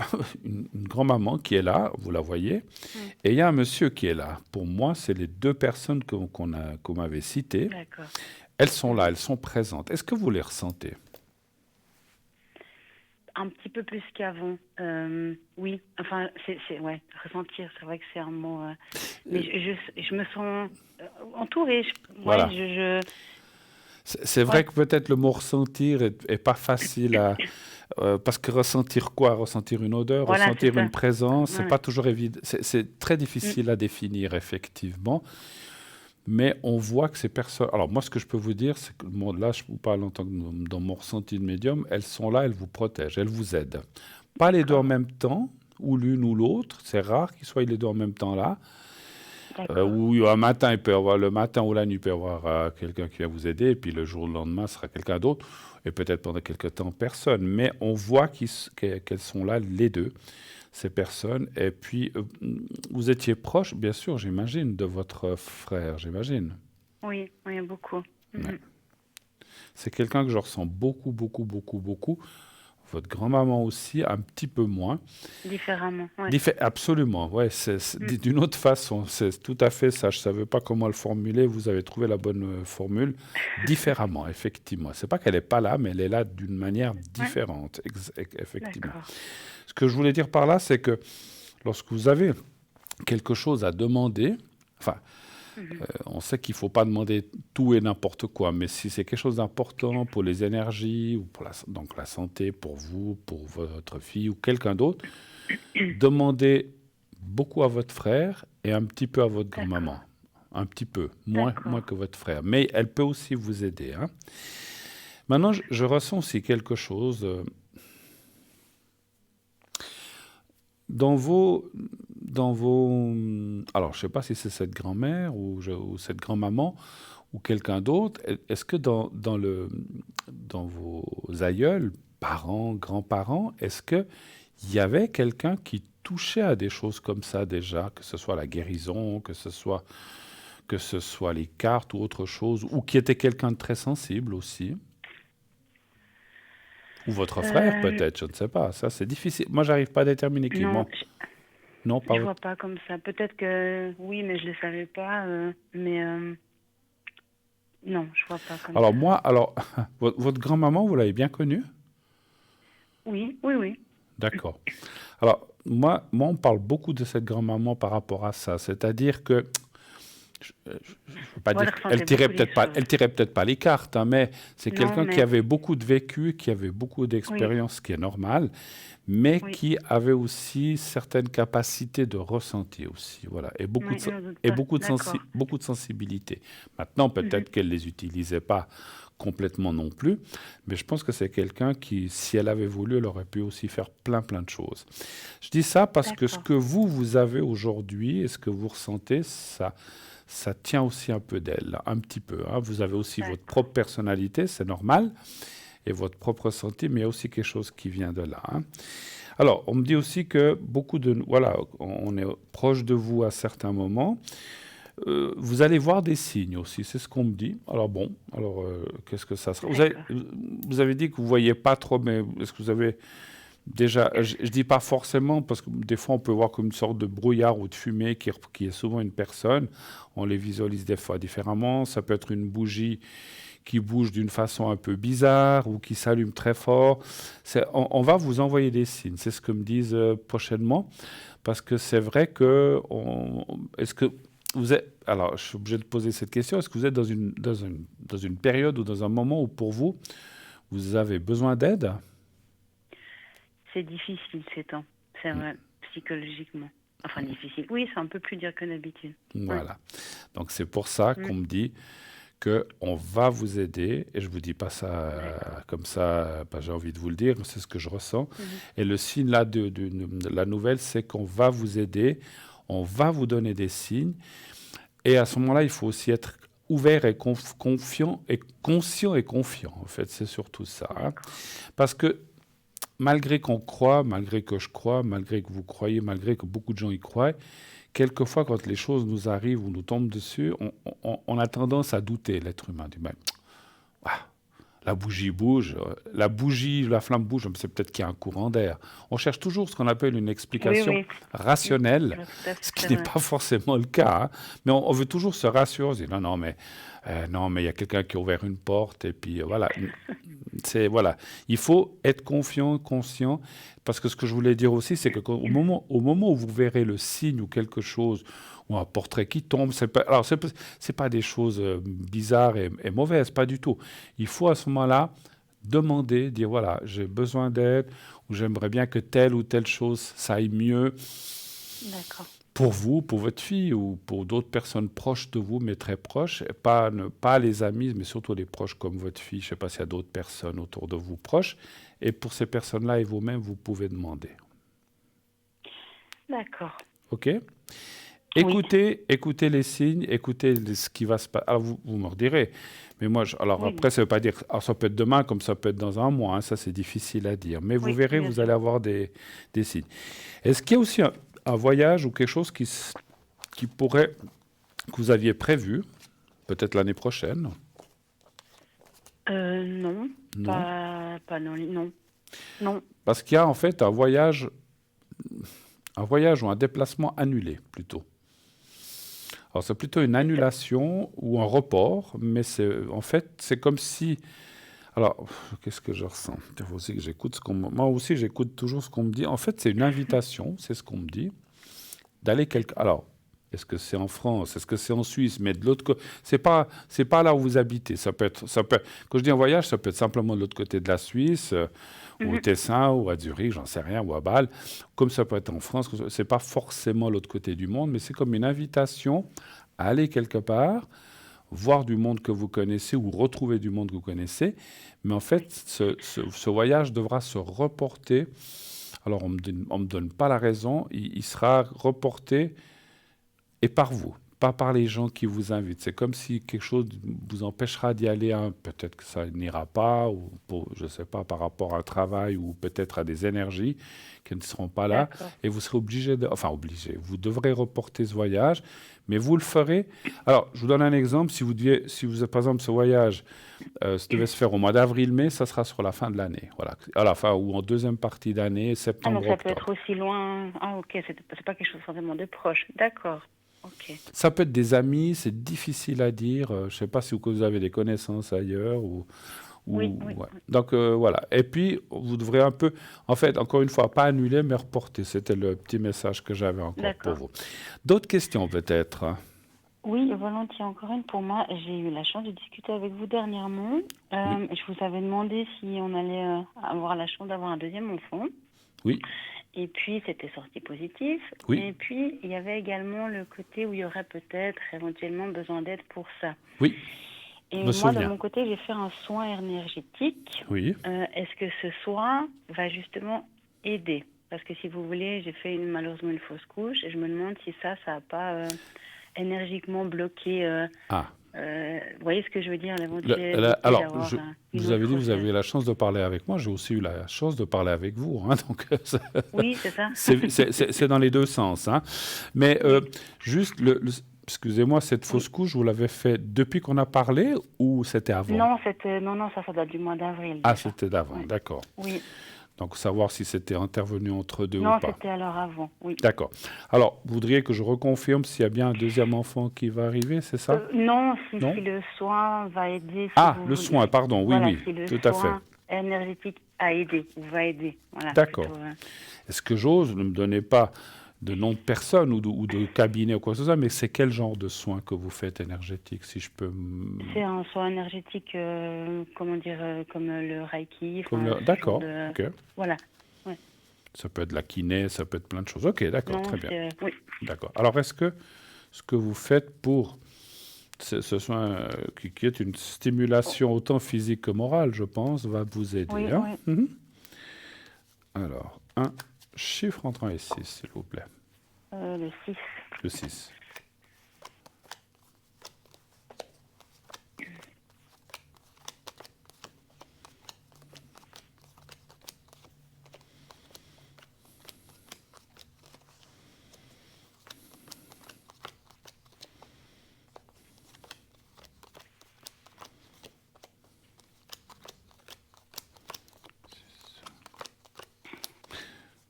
Speaker 1: une grand-maman qui est là, vous la voyez,
Speaker 4: Mm.
Speaker 1: et il y a un monsieur qui est là. Pour moi, c'est les deux personnes qu'on m'avait citées.
Speaker 4: D'accord.
Speaker 1: Elles sont là, elles sont présentes. Est-ce que vous les ressentez?
Speaker 4: Un petit peu plus qu'avant. Oui, enfin, ouais, ressentir, c'est vrai que c'est un mot. Mais je me sens entourée.
Speaker 1: Voilà.
Speaker 4: Ouais,
Speaker 1: C'est vrai
Speaker 4: Ouais.
Speaker 1: que peut-être le mot ressentir est pas facile à... parce que ressentir quoi? Ressentir une odeur,
Speaker 4: Voilà, c'est
Speaker 1: ressentir une
Speaker 4: ça.
Speaker 1: présence, c'est
Speaker 4: Ouais.
Speaker 1: pas toujours évident. C'est très
Speaker 4: Mm.
Speaker 1: difficile à définir, effectivement. Mais on voit que ces personnes... Alors moi, ce que je peux vous dire, c'est que là, je vous parle en tant que dans mon ressenti de médium, elles sont là, elles vous protègent, elles vous aident. Pas les deux en
Speaker 4: D'accord.
Speaker 1: même temps, ou l'une ou l'autre. C'est rare qu'ils soient les deux en même temps là.
Speaker 4: D'accord.
Speaker 1: Ou un matin, il peut y avoir, le matin ou la nuit, il peut y avoir quelqu'un qui va vous aider, et puis le jour, le lendemain, ce sera quelqu'un d'autre, et peut-être pendant quelques temps, personne. Mais on voit qu'elles sont là, les deux, ces personnes. Et puis, vous étiez proche, bien sûr, j'imagine, de votre frère, j'imagine.
Speaker 4: Oui, oui, beaucoup.
Speaker 1: Ouais.
Speaker 4: Mhm.
Speaker 1: C'est quelqu'un que je ressens beaucoup, beaucoup, beaucoup, beaucoup. Votre grand-maman aussi, un petit peu moins.
Speaker 4: Différemment, ouais.
Speaker 1: Absolument, ouais,
Speaker 4: Mm.
Speaker 1: d'une autre façon, c'est tout à fait ça. Je ne savais pas comment le formuler, vous avez trouvé la bonne formule. Différemment, effectivement. C'est pas qu'elle n'est pas là, mais elle est là d'une manière
Speaker 4: Ouais,
Speaker 1: différente, effectivement.
Speaker 4: d'accord.
Speaker 1: Ce que je voulais dire par là, c'est que lorsque vous avez quelque chose à demander, enfin,
Speaker 4: Mhm.
Speaker 1: on sait qu'il ne faut pas demander tout et n'importe quoi, mais si c'est quelque chose d'important pour les énergies, ou pour donc la santé, pour vous, pour votre fille ou quelqu'un d'autre, demandez beaucoup à votre frère et un petit peu à votre
Speaker 4: D'accord,
Speaker 1: grand-maman. Un petit peu, moins
Speaker 4: d'accord.
Speaker 1: que votre frère. Mais elle peut aussi vous aider, hein. Maintenant, je ressens aussi quelque chose dans vos... Alors, je ne sais pas si c'est cette grand-mère ou cette grand-maman ou quelqu'un d'autre. Est-ce que dans vos aïeuls, parents, grands-parents, est-ce qu'il y avait quelqu'un qui touchait à des choses comme ça déjà, que ce soit la guérison, que ce soit les cartes ou autre chose, ou qui était quelqu'un de très sensible aussi, ou votre frère
Speaker 4: Euh,
Speaker 1: peut-être, je ne sais pas. Ça, c'est difficile. Moi, j'arrive pas à déterminer qui.
Speaker 4: non,
Speaker 1: Non, pas
Speaker 4: je
Speaker 1: votre.
Speaker 4: vois pas comme ça. Peut-être que oui, mais je le savais pas. Mais non, je vois pas comme
Speaker 1: Alors
Speaker 4: ça.
Speaker 1: moi, votre grand-maman, vous l'avez bien connue?
Speaker 4: Oui, oui, oui.
Speaker 1: D'accord. Alors moi, on parle beaucoup de cette grand-maman par rapport à ça. C'est-à-dire que je ne veux pas
Speaker 4: Moi,
Speaker 1: dire
Speaker 4: elle
Speaker 1: qu'elle
Speaker 4: ressentait
Speaker 1: tirait
Speaker 4: beaucoup les
Speaker 1: peut-être pas,
Speaker 4: choses.
Speaker 1: elle tirait peut-être pas les cartes, hein, mais c'est
Speaker 4: Non,
Speaker 1: quelqu'un qui
Speaker 4: mais
Speaker 1: avait beaucoup de vécu, qui avait beaucoup
Speaker 4: oui,
Speaker 1: d'expérience, ce qui est normal, mais
Speaker 4: oui,
Speaker 1: qui avait aussi certaines capacités de ressenti aussi, voilà, et
Speaker 4: oui, je ne doute
Speaker 1: et
Speaker 4: pas. D'accord.
Speaker 1: beaucoup de sensibilité. Maintenant,
Speaker 4: Mhm.
Speaker 1: peut-être qu'elle les utilisait pas complètement non plus, mais je pense que c'est quelqu'un qui, si elle avait voulu, elle aurait pu aussi faire plein de choses. Je dis ça parce que ce
Speaker 4: D'accord.
Speaker 1: que vous avez aujourd'hui et ce que vous ressentez, ça tient aussi un peu d'elle, un petit peu, hein. Vous avez aussi votre
Speaker 4: D'accord.
Speaker 1: propre personnalité, c'est normal, et votre propre ressenti, mais il y a aussi quelque chose qui vient de là, hein. Alors, on me dit aussi que beaucoup de... Voilà, on est proche de vous à certains moments. Vous allez voir des signes aussi, c'est ce qu'on me dit. Alors bon, qu'est-ce que ça sera?
Speaker 4: D'accord.
Speaker 1: Vous avez dit que vous ne voyez pas trop, mais est-ce que vous avez déjà... Je dis pas forcément, parce que des fois on peut voir comme une sorte de brouillard ou de fumée qui est souvent une personne. On les visualise des fois différemment. Ça peut être une bougie qui bouge d'une façon un peu bizarre ou qui s'allume très fort. On va vous envoyer des signes, c'est ce que me disent prochainement, parce que c'est vrai que... est-ce que vous êtes... Alors, je suis obligé de poser cette question. Est-ce que vous êtes dans une période ou dans un moment où pour vous, vous avez besoin d'aide?
Speaker 4: C'est difficile ces temps. C'est vrai, psychologiquement. Enfin, difficile. Oui, c'est un peu plus dur que d'habitude. Ouais.
Speaker 1: Voilà. Donc c'est pour ça
Speaker 4: Mm.
Speaker 1: qu'on me dit que on va vous aider, et je vous dis pas ça
Speaker 4: D'accord.
Speaker 1: comme ça, j'ai envie de vous le dire, mais c'est ce que je ressens.
Speaker 4: Mhm.
Speaker 1: Et le signe là de la nouvelle, c'est qu'on va vous aider, on va vous donner des signes, et à ce moment-là, il faut aussi être ouvert et confiant, et conscient et confiant, en fait, c'est surtout ça, hein.
Speaker 4: D'accord.
Speaker 1: Parce que malgré qu'on croit, malgré que je crois, malgré que vous croyez, malgré que beaucoup de gens y croient, quelquefois, quand les choses nous arrivent ou nous tombent dessus, on a tendance à douter, l'être humain. Du même, ah, la bougie bouge, la flamme bouge, c'est peut-être qu'il y a un courant d'air. On cherche toujours ce qu'on appelle une
Speaker 4: Oui,
Speaker 1: explication
Speaker 4: oui. Mm.
Speaker 1: rationnelle,
Speaker 4: Je vois tout à fait,
Speaker 1: ce qui
Speaker 4: c'est
Speaker 1: n'est
Speaker 4: vrai.
Speaker 1: pas forcément le cas, hein. Mais on veut toujours se rassurer. On se dit, non, mais il y a quelqu'un qui a ouvert une porte, et puis voilà. Voilà. Il faut être confiant, conscient, parce que ce que je voulais dire aussi, c'est que au moment où vous verrez le signe ou quelque chose, ou un portrait qui tombe. Alors, c'est pas des choses bizarres et mauvaises, pas du tout. Il faut à ce moment-là demander, dire voilà, j'ai besoin d'aide, ou j'aimerais bien que telle ou telle chose, ça aille mieux
Speaker 4: D'accord.
Speaker 1: pour vous, pour votre fille, ou pour d'autres personnes proches de vous, mais très proches, et pas les amis, mais surtout les proches comme votre fille. Je ne sais pas s'il y a d'autres personnes autour de vous proches. Et pour ces personnes-là et vous-même, vous pouvez demander.
Speaker 4: D'accord.
Speaker 1: OK?
Speaker 4: Oui.
Speaker 1: Écoutez les signes, écoutez ce qui va se passer. Alors, vous me redirez. Mais moi, alors
Speaker 4: Oui.
Speaker 1: après, ça ne veut pas dire. Alors, ça peut être demain comme ça peut être dans un mois. Hein, ça, c'est difficile à dire. Mais vous
Speaker 4: Oui,
Speaker 1: verrez,
Speaker 4: bien
Speaker 1: vous
Speaker 4: sûr.
Speaker 1: allez avoir des signes. Est-ce qu'il y a aussi un voyage ou quelque chose qui pourrait, que vous aviez prévu, peut-être l'année prochaine?
Speaker 4: Non.
Speaker 1: Non.
Speaker 4: Pas non. Non. Non.
Speaker 1: Parce qu'il y a en fait un voyage ou un déplacement annulé, plutôt. Alors, c'est plutôt une annulation ou un report, mais en fait, c'est comme si. Alors, qu'est-ce que je ressens? Il faut aussi que j'écoute moi aussi, j'écoute toujours ce qu'on me dit. En fait, c'est une invitation, c'est ce qu'on me dit, d'aller quelque. Alors, est-ce que c'est en France? Est-ce que c'est en Suisse? Mais de l'autre côté, c'est pas là où vous habitez. Quand je dis un voyage, ça peut être simplement de l'autre côté de la Suisse, ou au Tessin, ou à Zurich, j'en sais rien, ou à Bâle. Comme ça peut être en France, c'est pas forcément l'autre côté du monde, mais c'est comme une invitation à aller quelque part, voir du monde que vous connaissez ou retrouver du monde que vous connaissez. Mais en fait, ce voyage devra se reporter. Alors, on me donne pas la raison. Il sera reporté et par vous, pas par les gens qui vous invitent. C'est comme si quelque chose vous empêchera d'y aller. Hein. Peut-être que ça n'ira pas, ou je ne sais pas, par rapport à un travail ou peut-être à des énergies qui ne seront pas là.
Speaker 4: D'accord.
Speaker 1: Et vous serez obligé, vous devrez reporter ce voyage, mais vous le ferez. Alors, je vous donne un exemple. Si vous par exemple, ce voyage devait se faire au mois d'avril-mai, ça sera sur la fin de l'année. Voilà. À la fin ou en deuxième partie d'année,
Speaker 4: Ah, donc
Speaker 1: septembre,
Speaker 4: ça peut
Speaker 1: octobre.
Speaker 4: être aussi loin. Ah, ok. C'est pas quelque chose forcément de proche. D'accord. Ok.
Speaker 1: Ça peut être des amis, c'est difficile à dire. Je ne sais pas si vous avez des connaissances ailleurs
Speaker 4: Oui.
Speaker 1: ouais. Donc voilà. Et puis vous devrez un peu, en fait, encore une fois, pas annuler, mais reporter. C'était le petit message que j'avais encore pour
Speaker 4: D'accord.
Speaker 1: vous. D'autres questions peut-être?
Speaker 4: Oui, volontiers. Encore une pour moi. J'ai eu la chance de discuter avec vous dernièrement.
Speaker 1: Oui.
Speaker 4: Je vous avais demandé si on allait avoir la chance d'avoir un deuxième enfant.
Speaker 1: Oui.
Speaker 4: Et puis, c'était sorti positif.
Speaker 1: Oui.
Speaker 4: Et puis, il y avait également le côté où il y aurait peut-être éventuellement besoin d'aide pour ça.
Speaker 1: Oui.
Speaker 4: Et
Speaker 1: Je me
Speaker 4: moi,
Speaker 1: souviens.
Speaker 4: de mon côté, j'ai fait un soin énergétique.
Speaker 1: Oui.
Speaker 4: Est-ce que ce soin va justement aider? Parce que si vous voulez, j'ai fait malheureusement une fausse couche et je me demande si ça n'a pas énergiquement bloqué. Vous voyez ce que je veux dire, l'éventualité
Speaker 1: Alors,
Speaker 4: d'avoir une
Speaker 1: vous
Speaker 4: autre
Speaker 1: avez dit que vous avez
Speaker 4: grossesse.
Speaker 1: eu la chance de parler avec moi. J'ai aussi eu la chance de parler avec vous. Hein, donc,
Speaker 4: Oui, c'est ça.
Speaker 1: c'est dans les deux sens. Hein. Mais juste, excusez-moi, cette fausse couche, vous l'avez fait depuis qu'on a parlé ou c'était avant?
Speaker 4: Non, ça date du mois d'avril.
Speaker 1: Ah,
Speaker 4: déjà.
Speaker 1: c'était d'avant,
Speaker 4: Ouais.
Speaker 1: d'accord.
Speaker 4: Oui.
Speaker 1: Donc, savoir si c'était intervenu entre deux
Speaker 4: Non,
Speaker 1: ou pas.
Speaker 4: c'était alors avant, oui.
Speaker 1: D'accord. Alors, vous voudriez que je reconfirme s'il y a bien un deuxième enfant qui va arriver, c'est ça?
Speaker 4: Non,
Speaker 1: Non?
Speaker 4: si le soin va aider, si
Speaker 1: Ah,
Speaker 4: vous
Speaker 1: le
Speaker 4: voulez.
Speaker 1: soin, pardon, oui,
Speaker 4: Voilà,
Speaker 1: oui,
Speaker 4: si le
Speaker 1: tout à fait.
Speaker 4: soin énergétique a aidé ou va aider. Voilà,
Speaker 1: D'accord.
Speaker 4: plutôt,
Speaker 1: Est-ce que j'ose, ne me donnez pas de nom de personne ou de cabinet ou quoi que ce soit, mais c'est quel genre de soins que vous faites énergétique, si je peux...
Speaker 4: c'est un soin énergétique, comment dire, comme le Reiki.
Speaker 1: Comme
Speaker 4: Enfin, ce genre
Speaker 1: D'accord,
Speaker 4: de...
Speaker 1: ok.
Speaker 4: Voilà.
Speaker 1: Ça peut être la kiné, ça peut être plein de choses. Ok, d'accord,
Speaker 4: Non,
Speaker 1: très bien.
Speaker 4: oui.
Speaker 1: D'accord. Alors, est-ce que ce que vous faites pour ce soin qui est une stimulation autant physique que morale, je pense, va vous aider.
Speaker 4: Oui,
Speaker 1: Hein?
Speaker 4: oui.
Speaker 1: Mhm. Alors, un chiffre entre 1 et 6, s'il vous plaît.
Speaker 4: Le 6.
Speaker 1: Le 6.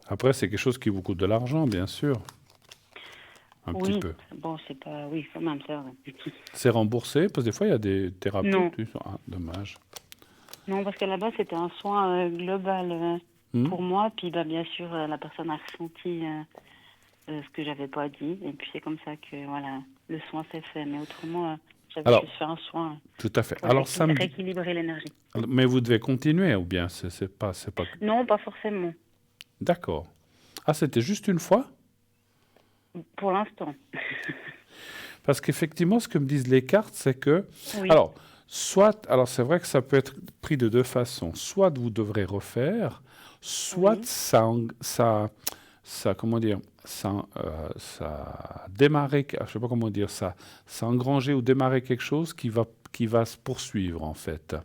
Speaker 1: Après, c'est quelque chose qui vous coûte de l'argent, bien sûr. Un petit peu.
Speaker 4: Bon, c'est pas... Oui, quand même, c'est vrai.
Speaker 1: C'est remboursé, parce que des fois, il y a des thérapeutes.
Speaker 4: Non.
Speaker 1: Ah, dommage.
Speaker 4: Non, parce qu'à la base, c'était un soin global pour moi. Puis, bien sûr, la personne a ressenti ce que j'avais pas dit. Et puis c'est comme ça que voilà, le soin s'est fait. Mais autrement, j'avais
Speaker 1: Alors,
Speaker 4: juste fait un soin
Speaker 1: tout à fait.
Speaker 4: pour
Speaker 1: Alors, ça me dit...
Speaker 4: rééquilibrer l'énergie.
Speaker 1: Mais vous devez continuer, ou bien c'est pas...
Speaker 4: Non, pas forcément.
Speaker 1: D'accord. Ah, c'était juste une fois?
Speaker 4: Pour l'instant.
Speaker 1: Parce qu'effectivement, ce que me disent les cartes, c'est que...
Speaker 4: Oui.
Speaker 1: Alors, alors c'est vrai que ça peut être pris de deux façons. Soit vous devrez refaire, soit
Speaker 4: Oui.
Speaker 1: ça, comment dire, ça a démarré, je sais pas comment dire ça a engrangé ou démarré quelque chose qui va se poursuivre, en fait.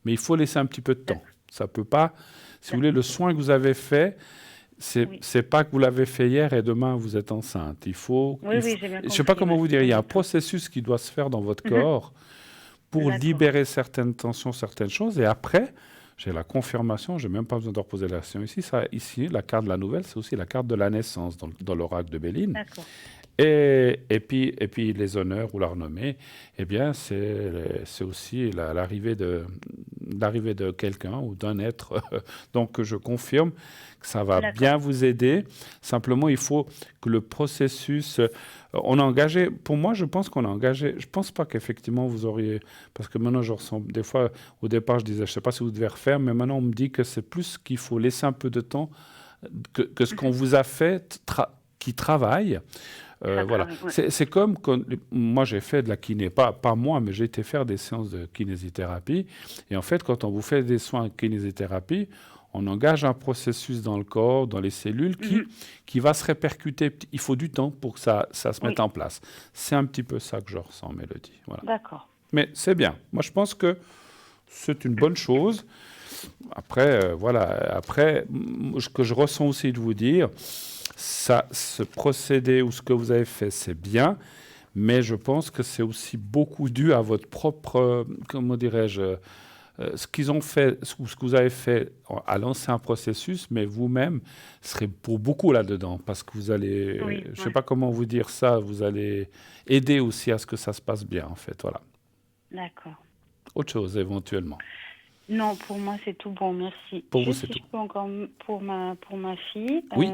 Speaker 1: Mais il faut laisser un petit peu de temps. Ça peut pas, si vous voulez, le soin que vous avez fait,
Speaker 4: Oui.
Speaker 1: c'est pas que vous l'avez fait hier et demain vous êtes enceinte.
Speaker 4: Oui, oui, j'ai bien
Speaker 1: Je sais pas
Speaker 4: compris,
Speaker 1: comment
Speaker 4: ouais.
Speaker 1: vous dire, il y a un
Speaker 4: Exactement.
Speaker 1: processus qui doit se faire dans votre
Speaker 4: Mhm.
Speaker 1: corps pour
Speaker 4: D'accord.
Speaker 1: libérer certaines tensions, certaines choses. Et après, j'ai la confirmation, j'ai même pas besoin de reposer la question ici. Ici, la carte de la nouvelle, c'est aussi la carte de la naissance dans l'oracle de Béline.
Speaker 4: D'accord.
Speaker 1: Et puis les honneurs ou la renommée, eh bien, c'est aussi l'arrivée de quelqu'un ou d'un être. Donc, je confirme que ça va
Speaker 4: D'accord.
Speaker 1: bien vous aider. Simplement, il faut que le processus... on a engagé... Pour moi, je pense qu'on a engagé... Je pense pas qu'effectivement, vous auriez... Parce que maintenant, je ressens... Des fois, au départ, je disais, je sais pas si vous devez refaire, mais maintenant, on me dit que c'est plus qu'il faut laisser un peu de temps que ce qu'on vous a fait qui travaille. Voilà.
Speaker 4: Travaille, ouais.
Speaker 1: C'est comme quand moi j'ai fait de la kiné, pas moi, mais j'ai été faire des séances de kinésithérapie. Et en fait, quand on vous fait des soins de kinésithérapie, on engage un processus dans le corps, dans les cellules, qui va se répercuter. Il faut du temps pour que ça se mette en place. C'est un petit peu ça que je ressens, Mélodie. Voilà.
Speaker 4: D'accord.
Speaker 1: Mais c'est bien. Moi, je pense que c'est une bonne chose. Après, voilà. Après, ce que je ressens aussi de vous dire, ce procédé ou ce que vous avez fait, c'est bien, mais je pense que c'est aussi beaucoup dû à votre propre, comment dirais-je, ce qu'ils ont fait, ou ce que vous avez fait, à lancer un processus, mais vous-même serez pour beaucoup là-dedans, parce que vous allez,
Speaker 4: Oui,
Speaker 1: je ne sais
Speaker 4: ouais.
Speaker 1: pas comment vous dire ça, vous allez aider aussi à ce que ça se passe bien, en fait, voilà.
Speaker 4: D'accord.
Speaker 1: Autre chose, éventuellement.
Speaker 4: Non, pour moi, c'est tout bon, merci.
Speaker 1: Pour vous,
Speaker 4: Juste
Speaker 1: c'est
Speaker 4: si
Speaker 1: tout.
Speaker 4: je peux encore, pour ma fille,
Speaker 1: Oui,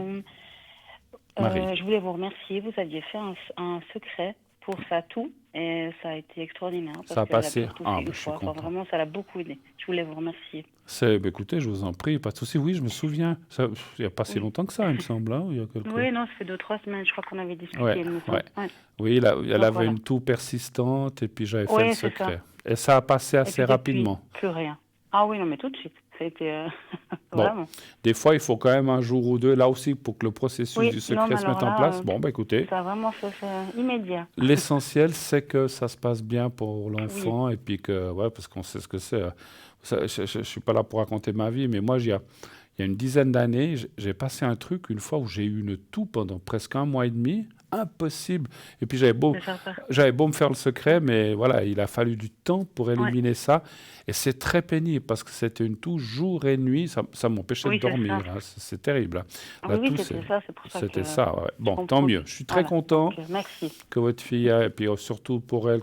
Speaker 1: Marie.
Speaker 4: je voulais vous remercier. Vous aviez fait un secret pour sa toux et ça a été extraordinaire
Speaker 1: Ça
Speaker 4: parce
Speaker 1: a
Speaker 4: qu'elle a pu
Speaker 1: passé.
Speaker 4: retousser
Speaker 1: Ah,
Speaker 4: une
Speaker 1: ben, je suis
Speaker 4: fois. Enfin,
Speaker 1: content.
Speaker 4: vraiment, ça l'a beaucoup aidé. Je voulais vous remercier.
Speaker 1: Ben, écoutez, je vous en prie, pas de souci. Oui, je me souviens. Il n'y a pas si
Speaker 4: Oui.
Speaker 1: longtemps que ça, il me semble. Hein, il y a quelques...
Speaker 4: Oui, non, ça fait 2-3 semaines. Je crois qu'on avait discuté,
Speaker 1: Ouais,
Speaker 4: il me
Speaker 1: ouais.
Speaker 4: semble. Ouais.
Speaker 1: Oui, elle
Speaker 4: Donc
Speaker 1: avait
Speaker 4: voilà.
Speaker 1: une toux persistante et puis j'avais fait le
Speaker 4: Oui, c'est ça.
Speaker 1: secret. Et ça a passé
Speaker 4: Et
Speaker 1: assez
Speaker 4: puis depuis,
Speaker 1: rapidement.
Speaker 4: plus rien. Ah oui, non, mais tout de suite. Ça a été
Speaker 1: Bon,
Speaker 4: vraiment.
Speaker 1: des fois, il faut quand même un jour ou deux, là aussi, pour que le processus du
Speaker 4: Oui, non,
Speaker 1: secret
Speaker 4: mais
Speaker 1: se
Speaker 4: alors
Speaker 1: mette en
Speaker 4: là,
Speaker 1: place. Bon, bah écoutez,
Speaker 4: ça a vraiment fait immédiat.
Speaker 1: l'essentiel, c'est que ça se passe bien pour
Speaker 4: Oui.
Speaker 1: l'enfant et puis que, ouais, parce qu'on sait ce que c'est. Je ne suis pas là pour raconter ma vie, mais moi, il y a une dizaine d'années, j'ai passé un truc une fois où j'ai eu une toux pendant presque un mois et demi. Impossible. Et puis
Speaker 4: De faire ça.
Speaker 1: j'avais beau me faire le secret, mais voilà, il a fallu du temps pour
Speaker 4: Ouais.
Speaker 1: éliminer ça. Et c'est très pénible parce que c'était une toux jour et nuit. Ça m'empêchait de
Speaker 4: Oui, c'est
Speaker 1: dormir.
Speaker 4: ça.
Speaker 1: Hein. C'est terrible. Hein. La
Speaker 4: Oui,
Speaker 1: toux,
Speaker 4: c'était ça. C'est pour ça que
Speaker 1: c'était ça. Ouais.
Speaker 4: je
Speaker 1: Bon, tant
Speaker 4: comprends.
Speaker 1: mieux. Je suis très
Speaker 4: Voilà.
Speaker 1: content
Speaker 4: Donc, merci.
Speaker 1: que votre fille, et puis surtout pour elle,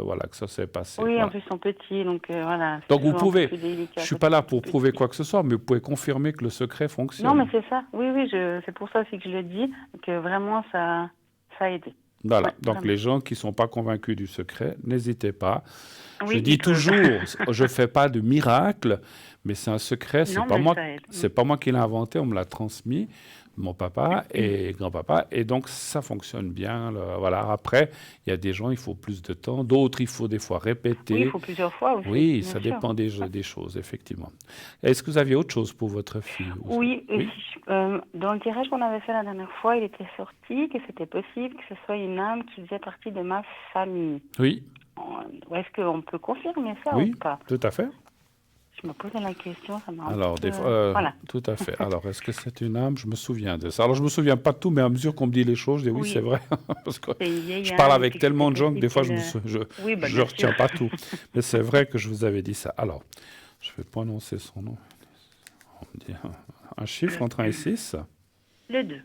Speaker 1: voilà, que ça s'est passé.
Speaker 4: Oui, en
Speaker 1: Voilà.
Speaker 4: plus, ils sont petits, donc voilà. C'est
Speaker 1: Donc vous
Speaker 4: toujours un peu
Speaker 1: pouvez,
Speaker 4: plus délicat
Speaker 1: je suis
Speaker 4: quand
Speaker 1: pas
Speaker 4: ils
Speaker 1: là
Speaker 4: sont tout
Speaker 1: pour prouver
Speaker 4: petits.
Speaker 1: quoi que ce soit, mais vous pouvez confirmer que le secret
Speaker 4: Non,
Speaker 1: fonctionne.
Speaker 4: mais c'est ça. Oui, oui, c'est pour ça aussi que je le dis, que vraiment, ça a aidé.
Speaker 1: Voilà.
Speaker 4: Ouais,
Speaker 1: Donc
Speaker 4: vraiment.
Speaker 1: les gens qui sont pas convaincus du secret, n'hésitez pas. Je
Speaker 4: Oui,
Speaker 1: dis
Speaker 4: ils peuvent.
Speaker 1: toujours, je fais pas de miracle, mais c'est un secret.
Speaker 4: Non, mais ça aide.
Speaker 1: C'est pas moi qui l'ai inventé, on me l'a transmis, mon papa et grand-papa, et donc ça fonctionne bien. Voilà. Après, il y a des gens, il faut plus de temps, d'autres, il faut des fois
Speaker 4: Oui, il
Speaker 1: répéter.
Speaker 4: faut plusieurs fois aussi,
Speaker 1: Oui,
Speaker 4: bien
Speaker 1: ça
Speaker 4: sûr.
Speaker 1: dépend des choses, effectivement. Est-ce que vous aviez autre chose pour votre fille
Speaker 4: Oui,
Speaker 1: Oui.
Speaker 4: dans le tirage qu'on avait fait la dernière fois, il était sorti que c'était possible que ce soit une âme qui faisait partie de ma famille.
Speaker 1: Oui,
Speaker 4: Est-ce qu'on peut confirmer ça
Speaker 1: oui,
Speaker 4: ou pas?
Speaker 1: tout à fait.
Speaker 4: Je me posais la question, ça m'a un
Speaker 1: Alors,
Speaker 4: peu...
Speaker 1: des fois,
Speaker 4: Voilà.
Speaker 1: tout à fait. Alors, est-ce que c'est une âme? Je me souviens de ça. Alors, je me souviens pas de tout, mais à mesure qu'on me dit les choses, je dis oui,
Speaker 4: Oui,
Speaker 1: c'est vrai. Parce que
Speaker 4: c'est une vieille
Speaker 1: je parle
Speaker 4: âme et
Speaker 1: avec
Speaker 4: puis que
Speaker 1: tellement de
Speaker 4: c'était
Speaker 1: gens que des fois,
Speaker 4: possible. Oui, bah,
Speaker 1: je
Speaker 4: bien
Speaker 1: retiens
Speaker 4: sûr.
Speaker 1: pas tout. Mais c'est vrai que je vous avais dit ça. Alors, je vais prononcer son nom. On me dit un chiffre entre 1 et 6.
Speaker 4: Le 2.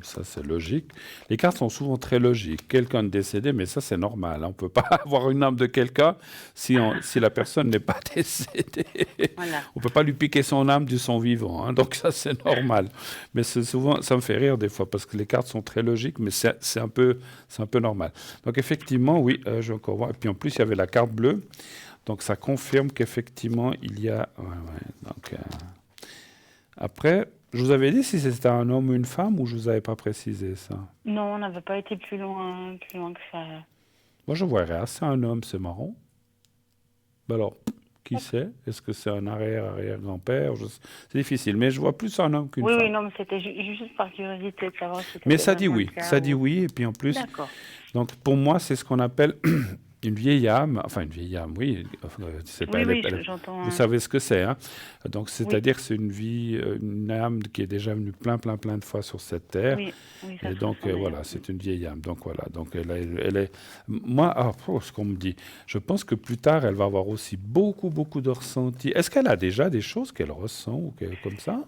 Speaker 1: Ça, c'est logique. Les cartes sont souvent très logiques. Quelqu'un de décédé, mais ça, c'est normal, hein. On ne peut pas avoir une âme de quelqu'un si la personne n'est pas décédée.
Speaker 4: Voilà.
Speaker 1: On ne peut pas lui piquer son âme de son vivant, hein. Donc ça, c'est normal. Mais souvent, ça me fait rire des fois, parce que les cartes sont très logiques, mais c'est un peu normal. Donc effectivement, oui, je vais encore voir. Et puis en plus, il y avait la carte bleue. Donc ça confirme qu'effectivement, il y a... Donc, après... Je vous avais dit si c'était un homme ou une femme ou je vous avais pas précisé ça?
Speaker 4: Non, on n'avait pas été plus loin que ça.
Speaker 1: Moi, je vois rien. C'est un homme, c'est marrant. Ben alors, qui sait? Est-ce que c'est un arrière-arrière-grand-père? C'est difficile, mais je vois plus un homme qu'une
Speaker 4: Oui,
Speaker 1: femme.
Speaker 4: oui, non, mais c'était juste par curiosité de savoir si c'était
Speaker 1: Mais ça dit
Speaker 4: vraiment
Speaker 1: oui.
Speaker 4: le cas
Speaker 1: Ça dit
Speaker 4: ou-
Speaker 1: oui. Et puis en plus,
Speaker 4: D'accord.
Speaker 1: donc pour moi, c'est ce qu'on appelle une vieille âme. Enfin, une vieille âme, oui. C'est pas,
Speaker 4: Oui,
Speaker 1: elle est-
Speaker 4: oui,
Speaker 1: elle est-
Speaker 4: j'entends.
Speaker 1: Vous savez ce que c'est, hein? Donc,
Speaker 4: Oui,
Speaker 1: c'est-à-dire que c'est une âme qui est déjà venue plein de fois sur cette terre.
Speaker 4: oui, oui, ça
Speaker 1: Et
Speaker 4: se
Speaker 1: donc,
Speaker 4: ressent
Speaker 1: voilà,
Speaker 4: d'ailleurs.
Speaker 1: c'est une vieille âme. Donc, voilà. Donc, elle est... Moi, ce qu'on me dit, je pense que plus tard, elle va avoir aussi beaucoup de ressentis. Est-ce qu'elle a déjà des choses qu'elle ressent ou comme ça?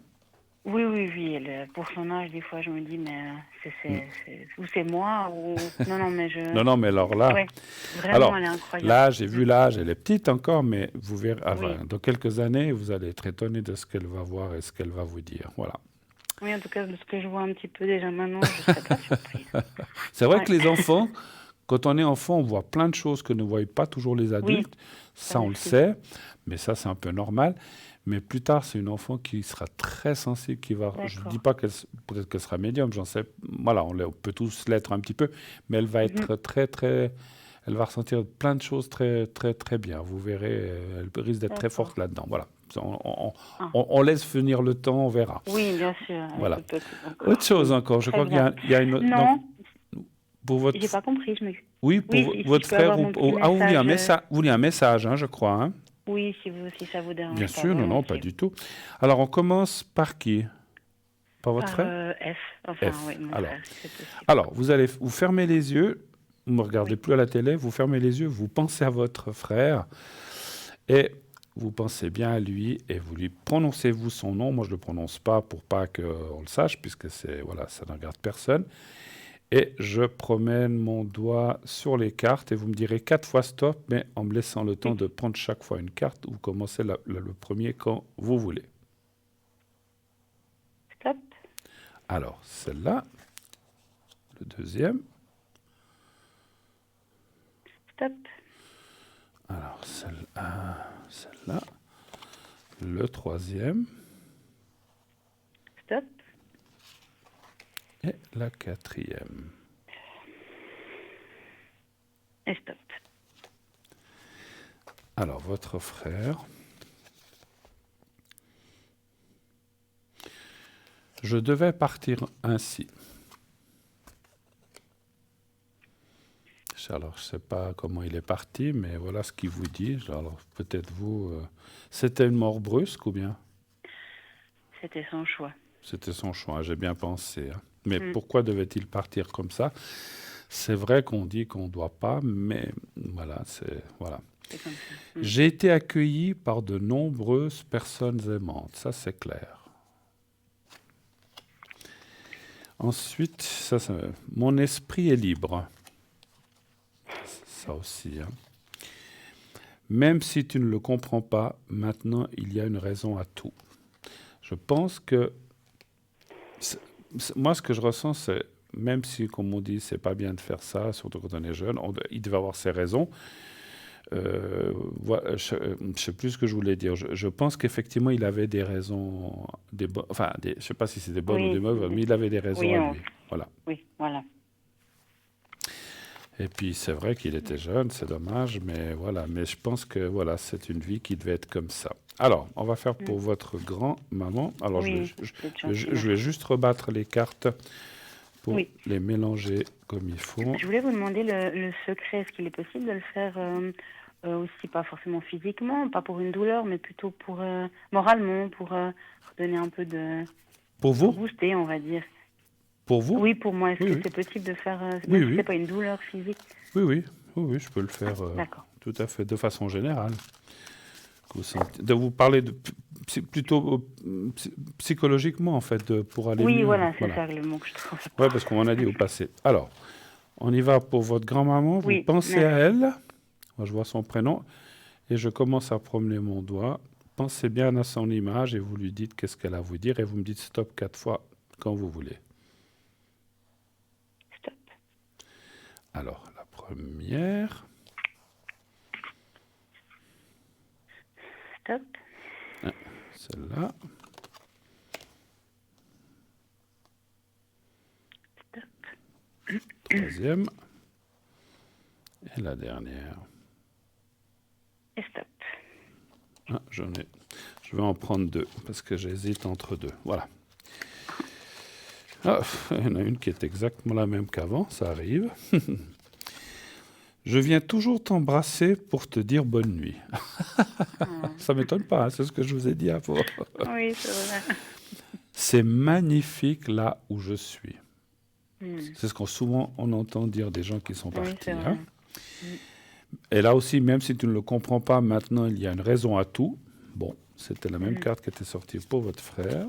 Speaker 4: Oui, oui, oui. Pour son âge, des fois, je me dis, mais ou c'est moi ou non, non, mais je.
Speaker 1: Non, mais alors là...
Speaker 4: Ouais, vraiment,
Speaker 1: Alors,
Speaker 4: elle est incroyable.
Speaker 1: là, j'ai vu l'âge, elle est petite encore, mais vous verrez,
Speaker 4: Oui,
Speaker 1: dans quelques années, vous allez être étonné de ce qu'elle va voir et ce qu'elle va vous dire. Voilà.
Speaker 4: oui, en tout cas, de ce que je vois un petit peu déjà maintenant, je ne serais pas surprise.
Speaker 1: C'est vrai
Speaker 4: Ouais.
Speaker 1: que les enfants, quand on est enfant, on voit plein de choses que ne voient pas toujours les
Speaker 4: Oui,
Speaker 1: adultes.
Speaker 4: ça
Speaker 1: Ça, on le
Speaker 4: aussi.
Speaker 1: sait, mais ça, c'est un peu normal. Mais plus tard, c'est une enfant qui sera très sensible, je ne dis
Speaker 4: D'accord.
Speaker 1: pas peut-être qu'elle sera médium, j'en sais, voilà, on peut tous l'être un petit peu, mais elle va
Speaker 4: Mhm.
Speaker 1: être elle va ressentir plein de choses très bien. Vous verrez, elle risque d'être très
Speaker 4: D'accord.
Speaker 1: forte là-dedans. Voilà.
Speaker 4: Ah.
Speaker 1: On laisse venir le temps, on verra.
Speaker 4: Oui, bien sûr, elle est
Speaker 1: Voilà.
Speaker 4: toute petite encore.
Speaker 1: Autre chose
Speaker 4: Oui,
Speaker 1: encore, je
Speaker 4: très
Speaker 1: crois qu'il y
Speaker 4: bien.
Speaker 1: a, il y a une autre. Donc,
Speaker 4: Non,
Speaker 1: pour votre,
Speaker 4: j'ai pas compris.
Speaker 1: oui,
Speaker 4: Oui,
Speaker 1: pour
Speaker 4: si
Speaker 1: votre
Speaker 4: je peux
Speaker 1: frère,
Speaker 4: avoir mon petit
Speaker 1: ah, vous voulez un
Speaker 4: message.
Speaker 1: message, vous voulez un message, hein, je crois, hein?
Speaker 4: Oui, si ça vous
Speaker 1: Bien
Speaker 4: dérange pas,
Speaker 1: sûr, non, pas
Speaker 4: volontiers.
Speaker 1: du tout. Alors, on commence par qui? Par votre
Speaker 4: Par
Speaker 1: frère?
Speaker 4: F, enfin,
Speaker 1: F.
Speaker 4: oui, mon
Speaker 1: Alors,
Speaker 4: frère, si c'est possible.
Speaker 1: vous allez vous fermez les yeux, vous ne me regardez
Speaker 4: Oui.
Speaker 1: plus à la télé, vous fermez les yeux, vous pensez à votre frère et vous pensez bien à lui et vous lui prononcez-vous son nom. Moi, je ne le prononce pas pour pas qu'on le sache, puisque voilà, ça ne regarde personne. Et je promène mon doigt sur les cartes et vous me direz 4 fois stop, mais en me laissant le temps
Speaker 4: Oui.
Speaker 1: de prendre chaque fois une carte. Vous commencez le premier quand vous voulez.
Speaker 4: Stop.
Speaker 1: Alors, celle-là, le deuxième.
Speaker 4: Stop.
Speaker 1: Alors, celle-là, le troisième
Speaker 4: Stop.
Speaker 1: et la quatrième.
Speaker 4: Et stop.
Speaker 1: Alors, votre frère. Je devais partir ainsi. Alors, je ne sais pas comment il est parti, mais voilà ce qu'il vous dit. Alors, peut-être vous... c'était une mort brusque ou bien?
Speaker 4: C'était son choix.
Speaker 1: C'était son choix, j'ai bien pensé, hein. Mais
Speaker 4: Mm.
Speaker 1: pourquoi devait-il partir comme ça? C'est vrai qu'on dit qu'on ne doit pas, mais voilà, voilà.
Speaker 4: C'est comme ça. Mm.
Speaker 1: J'ai été accueilli par de nombreuses personnes aimantes, ça c'est clair. Ensuite, mon esprit est libre. Ça aussi, hein. Même si tu ne le comprends pas, maintenant il y a une raison à tout. Je pense que moi, ce que je ressens, c'est, même si, comme on dit, c'est pas bien de faire ça, surtout quand on est jeune, il devait avoir ses raisons. Voilà, je ne sais plus ce que je voulais dire. Je pense qu'effectivement, il avait des raisons, je ne sais pas si c'est des bonnes ou des
Speaker 4: Oui,
Speaker 1: mauvaises, mais il avait des raisons
Speaker 4: oui,
Speaker 1: à lui. Voilà.
Speaker 4: oui, voilà.
Speaker 1: Et puis, c'est vrai qu'il était jeune, c'est dommage, mais voilà. Mais je pense que voilà, c'est une vie qui devait être comme ça. Alors, on va faire pour votre grand-maman. Alors,
Speaker 4: Oui, c'est gentil,
Speaker 1: je vais juste rebattre les cartes pour
Speaker 4: Oui.
Speaker 1: les mélanger comme il faut.
Speaker 4: Je voulais vous demander le secret. Est-ce qu'il est possible de le faire aussi, pas forcément physiquement, pas pour une douleur, mais plutôt pour moralement, pour redonner un peu de...
Speaker 1: Pour
Speaker 4: pour
Speaker 1: vous?
Speaker 4: booster, on va dire.
Speaker 1: Pour vous?
Speaker 4: Oui, pour moi. Est-ce
Speaker 1: Oui,
Speaker 4: que
Speaker 1: oui.
Speaker 4: c'est possible de faire...
Speaker 1: Oui,
Speaker 4: même si
Speaker 1: oui.
Speaker 4: c'est pas une douleur physique?
Speaker 1: Oui, je peux le faire
Speaker 4: D'accord.
Speaker 1: tout à fait de façon générale. que vous sentez, de vous parler plutôt psychologiquement, en fait, pour aller
Speaker 4: Oui,
Speaker 1: mieux.
Speaker 4: voilà, c'est
Speaker 1: Voilà.
Speaker 4: ça le mot que je trouve.
Speaker 1: Ouais, parce qu'on en a dit au passé. Alors, on y va pour votre grand-maman. Vous
Speaker 4: Oui,
Speaker 1: pensez
Speaker 4: merci.
Speaker 1: à elle. Moi, je vois son prénom. Et je commence à promener mon doigt. Pensez bien à son image et vous lui dites qu'est-ce qu'elle a à vous dire. Et vous me dites stop 4 fois quand vous voulez.
Speaker 4: Stop.
Speaker 1: Alors, la première.
Speaker 4: Stop.
Speaker 1: Celle-là.
Speaker 4: Stop.
Speaker 1: Troisième. Et la dernière.
Speaker 4: Et stop.
Speaker 1: Ah, je vais en prendre 2 parce que j'hésite entre 2. Voilà. Ah, il y en a une qui est exactement la même qu'avant, ça arrive. Je viens toujours t'embrasser pour te dire bonne nuit. Ça m'étonne pas, hein, c'est ce que je vous ai dit avant.
Speaker 4: Oui, c'est vrai.
Speaker 1: C'est magnifique là où je suis.
Speaker 4: Hmm.
Speaker 1: C'est ce qu'on souvent on entend dire des gens qui sont
Speaker 4: Oui,
Speaker 1: partis.
Speaker 4: c'est vrai.
Speaker 1: Hein. Et là aussi, même si tu ne le comprends pas maintenant, il y a une raison à tout. Bon, c'était la même carte qui était sortie pour votre frère.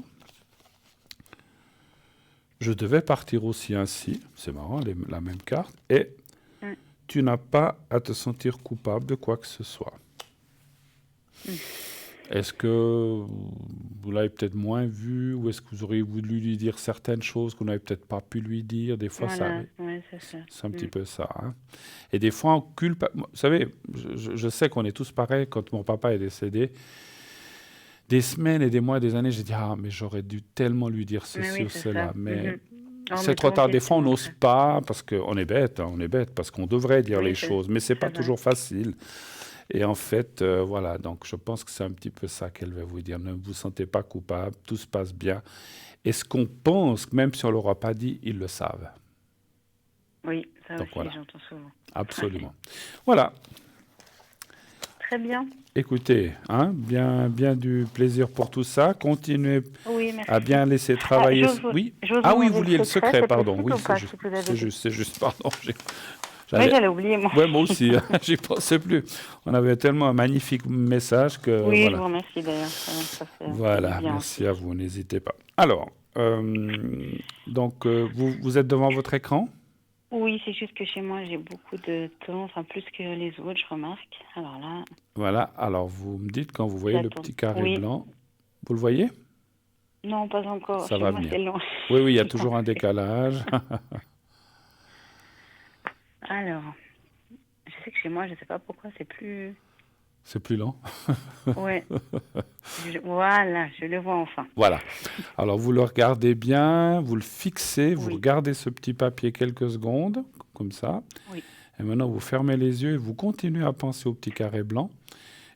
Speaker 1: Je devais partir aussi ainsi. C'est marrant, la même carte. Et tu n'as pas à te sentir coupable de quoi que ce soit. Est-ce que vous l'avez peut-être moins vu ou est-ce que vous auriez voulu lui dire certaines choses qu'on n'avait peut-être pas pu lui dire? Des fois,
Speaker 4: Voilà,
Speaker 1: ça,
Speaker 4: ouais, c'est ça.
Speaker 1: c'est un petit peu ça. Hein. Et des fois, on culpe. Vous savez, je sais qu'on est tous pareils. Quand mon papa est décédé, des semaines et des mois et des années, j'ai dit ah mais j'aurais dû tellement lui dire
Speaker 4: Mais
Speaker 1: ceci
Speaker 4: oui,
Speaker 1: ou
Speaker 4: c'est
Speaker 1: cela.
Speaker 4: ça.
Speaker 1: Mais
Speaker 4: Oh,
Speaker 1: c'est
Speaker 4: mais
Speaker 1: trop tard. Des
Speaker 4: tranquille,
Speaker 1: fois, on
Speaker 4: c'est bon,
Speaker 1: n'ose
Speaker 4: ça.
Speaker 1: pas parce qu'on est bête. Hein, on est bête parce qu'on devrait dire
Speaker 4: Oui,
Speaker 1: les
Speaker 4: c'est-
Speaker 1: choses, mais c'est pas
Speaker 4: vrai.
Speaker 1: toujours facile. Et en fait, voilà. Donc, je pense que c'est un petit peu ça qu'elle va vous dire. Ne vous sentez pas coupable. Tout se passe bien. Et ce qu'on pense, même si on l'aura pas dit, ils le savent.
Speaker 4: Oui, ça
Speaker 1: Donc,
Speaker 4: aussi,
Speaker 1: voilà.
Speaker 4: j'entends souvent.
Speaker 1: Absolument. Voilà.
Speaker 4: Très bien.
Speaker 1: Écoutez, hein, bien du plaisir pour tout ça. Continuez
Speaker 4: Oui, merci.
Speaker 1: à bien laisser travailler. Oui.
Speaker 4: j'ose
Speaker 1: Ah
Speaker 4: vous
Speaker 1: oui,
Speaker 4: demander
Speaker 1: vous vouliez le secret,
Speaker 4: c'est
Speaker 1: pardon.
Speaker 4: possible
Speaker 1: Oui,
Speaker 4: ou
Speaker 1: c'est
Speaker 4: pas,
Speaker 1: juste.
Speaker 4: si vous avez
Speaker 1: C'est
Speaker 4: dit
Speaker 1: juste, c'est juste. Pardon.
Speaker 4: Oui,
Speaker 1: J'allais-
Speaker 4: j'allais oublier, moi.
Speaker 1: Ouais, moi aussi. J'y pensais plus. On avait tellement un magnifique message que
Speaker 4: Oui, je
Speaker 1: voilà.
Speaker 4: vous remercie d'ailleurs. Ça fait
Speaker 1: Voilà,
Speaker 4: du bien
Speaker 1: merci
Speaker 4: aussi.
Speaker 1: à vous. N'hésitez pas. Alors, donc, vous êtes devant votre écran?
Speaker 4: Oui, c'est juste que chez moi, j'ai beaucoup de temps, enfin plus que les autres, je remarque. Alors là,
Speaker 1: Voilà. Alors, vous me dites quand vous voyez
Speaker 4: ça
Speaker 1: le
Speaker 4: tourne.
Speaker 1: petit carré
Speaker 4: Oui.
Speaker 1: blanc. Vous le voyez?
Speaker 4: Non, pas encore.
Speaker 1: Ça
Speaker 4: Chez
Speaker 1: va
Speaker 4: moi,
Speaker 1: venir.
Speaker 4: c'est long.
Speaker 1: Oui, oui, il y a toujours un décalage.
Speaker 4: Alors, je sais que chez moi, je ne sais pas pourquoi, c'est plus...
Speaker 1: C'est plus lent.
Speaker 4: Ouais. Voilà, je le vois enfin.
Speaker 1: Voilà. Alors, vous le regardez bien, vous le fixez, vous
Speaker 4: Oui.
Speaker 1: regardez ce petit papier quelques secondes, comme ça.
Speaker 4: Oui.
Speaker 1: Et maintenant, vous fermez les yeux et vous continuez à penser au petit carré blanc.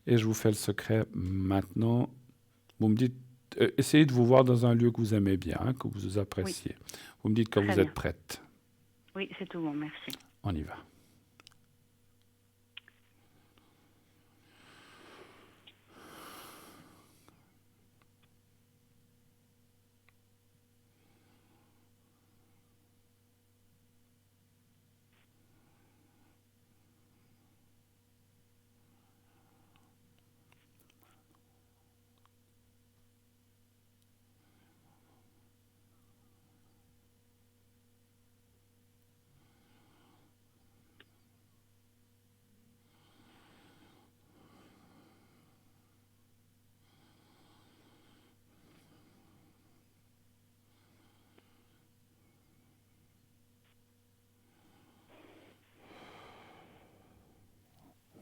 Speaker 1: Et je vous fais le secret maintenant. Vous me dites, essayez de vous voir dans un lieu que vous aimez bien, hein, que vous appréciez. Vous me dites quand
Speaker 4: Très
Speaker 1: vous êtes
Speaker 4: bien.
Speaker 1: prête.
Speaker 4: Oui, c'est tout bon, merci.
Speaker 1: On y va.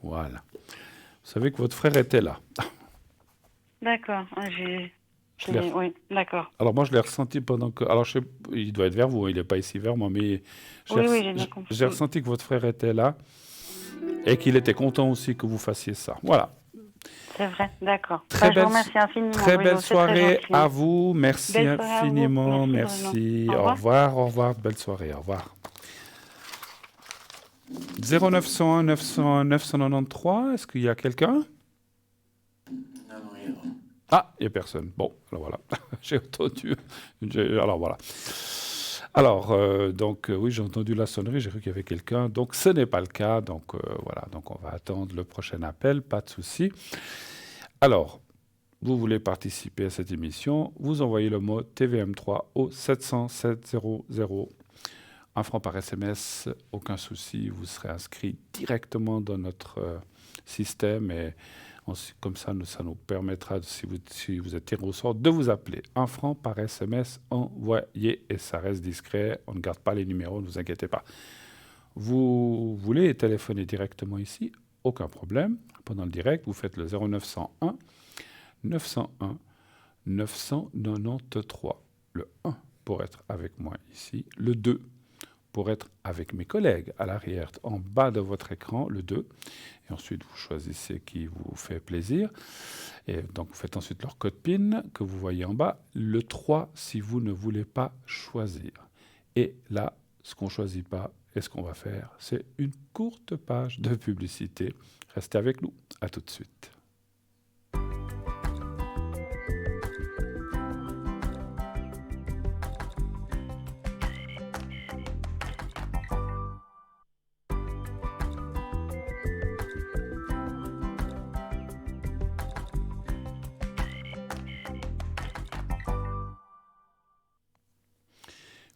Speaker 1: Voilà. Vous savez que votre frère était là.
Speaker 4: D'accord,
Speaker 1: Je l'ai-
Speaker 4: oui, d'accord.
Speaker 1: Alors moi, je l'ai ressenti pendant que... Alors, il doit être vers vous, hein, il n'est pas ici vers moi, mais
Speaker 4: Oui, j'ai bien compris.
Speaker 1: j'ai ressenti que votre frère était là et qu'il était content aussi que vous fassiez ça. Voilà.
Speaker 4: C'est vrai, d'accord.
Speaker 1: Très
Speaker 4: Je
Speaker 1: belle,
Speaker 4: vous remercie infiniment.
Speaker 1: très
Speaker 4: Bruno,
Speaker 1: belle
Speaker 4: c'est très
Speaker 1: soirée
Speaker 4: gentil.
Speaker 1: à vous. Merci
Speaker 4: Belle soirée à vous.
Speaker 1: infiniment.
Speaker 4: Merci,
Speaker 1: Merci.
Speaker 4: Bruno. Au
Speaker 1: Au
Speaker 4: revoir.
Speaker 1: revoir, au revoir. Belle soirée, au revoir. 0901 901 993, est-ce qu'il y a quelqu'un? Ah, il n'y a personne. Bon, alors voilà. J'ai entendu. Alors voilà. Alors, donc, oui, j'ai entendu la sonnerie, j'ai cru qu'il y avait quelqu'un. Donc, ce n'est pas le cas. Donc, voilà. Donc, on va attendre le prochain appel, pas de souci. Alors, vous voulez participer à cette émission, vous envoyez le mot TVM3 au 700 700. 1 franc par SMS, aucun souci, vous serez inscrit directement dans notre système et comme ça nous permettra, si vous êtes tiré au sort, de vous appeler. 1 franc par SMS envoyé et ça reste discret, on ne garde pas les numéros, ne vous inquiétez pas. Vous voulez téléphoner directement ici, aucun problème. Pendant le direct, vous faites le 0901 901 993. Le 1 pour être avec moi ici, le 2 pour être avec mes collègues à l'arrière, en bas de votre écran, le 2. Et ensuite, vous choisissez qui vous fait plaisir. Et donc, vous faites ensuite leur code PIN que vous voyez en bas. Le 3 si vous ne voulez pas choisir. Et là, ce qu'on ne choisit pas et ce qu'on va faire, c'est une courte page de publicité. Restez avec nous. À tout de suite.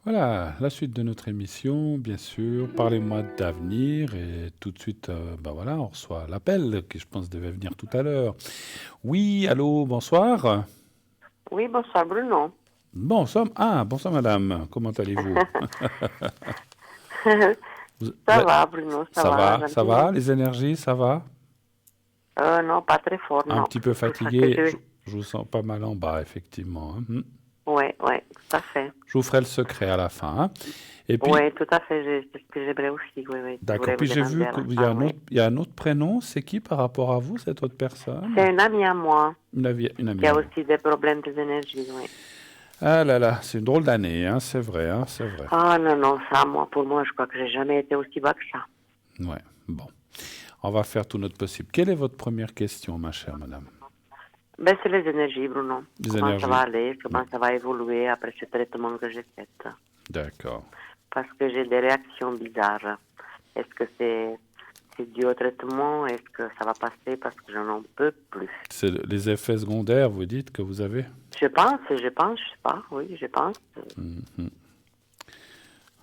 Speaker 1: Voilà, la suite de notre émission, bien sûr. Parlez-moi d'avenir et tout de suite, voilà, on reçoit l'appel qui, je pense, devait venir tout à l'heure. Oui, allô, bonsoir.
Speaker 5: Oui, bonsoir Bruno.
Speaker 1: Bonsoir, bonsoir madame, comment allez-vous?
Speaker 5: Ça va Bruno,
Speaker 1: ça va, les énergies, ça va?
Speaker 5: Non, pas très fort, non.
Speaker 1: Un petit peu fatigué, je vous sens pas mal en bas, effectivement.
Speaker 5: Oui, tout à fait.
Speaker 1: Je vous ferai le secret à la fin. Et puis,
Speaker 5: oui, tout à fait, c'est ce que j'aimerais aussi. Oui.
Speaker 1: D'accord, puis j'ai vu qu'il y a un autre prénom. C'est qui par rapport à vous, cette autre personne?
Speaker 5: C'est une amie à moi.
Speaker 1: Une amie
Speaker 5: qui a aussi des problèmes d'énergie, oui.
Speaker 1: Ah là là, c'est une drôle d'année, c'est vrai, c'est vrai.
Speaker 5: Ah non, ça, pour moi, je crois que j'ai jamais été aussi bas que ça.
Speaker 1: Ouais, bon. On va faire tout notre possible. Quelle est votre première question, ma chère madame?
Speaker 5: C'est les énergies, Bruno. Comment ça va aller, comment ça va évoluer après ce traitement que j'ai fait.
Speaker 1: D'accord.
Speaker 5: Parce que j'ai des réactions bizarres. Est-ce que c'est dû au traitement? Est-ce que ça va passer parce que je n'en peux plus?
Speaker 1: C'est les effets secondaires, vous dites, que vous avez?
Speaker 5: Je pense, je sais pas, oui, je pense.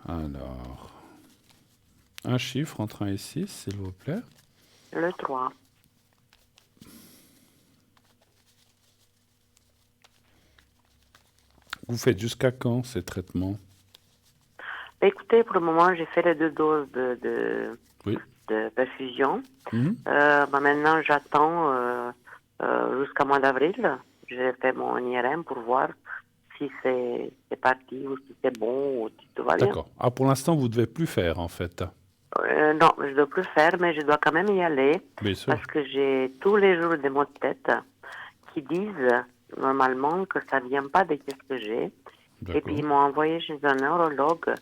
Speaker 1: Alors, un chiffre entre 1 et 6, s'il vous plaît.
Speaker 5: Le 3.
Speaker 1: Vous faites jusqu'à quand ces traitements?
Speaker 5: Écoutez, pour le moment, j'ai fait les 2 doses de perfusion. Maintenant, j'attends jusqu'à mois d'avril. J'ai fait mon IRM pour voir si c'est parti ou si c'est bon ou si tout va bien.
Speaker 1: D'accord. Pour l'instant, vous ne devez plus faire, en fait.
Speaker 5: Non, je ne dois plus faire, mais je dois quand même y aller.
Speaker 1: Bien sûr.
Speaker 5: Parce que j'ai tous les jours des maux de tête qui disent normalement que ça ne vient pas de ce que j'ai. Et puis ils m'ont envoyé chez un neurologue,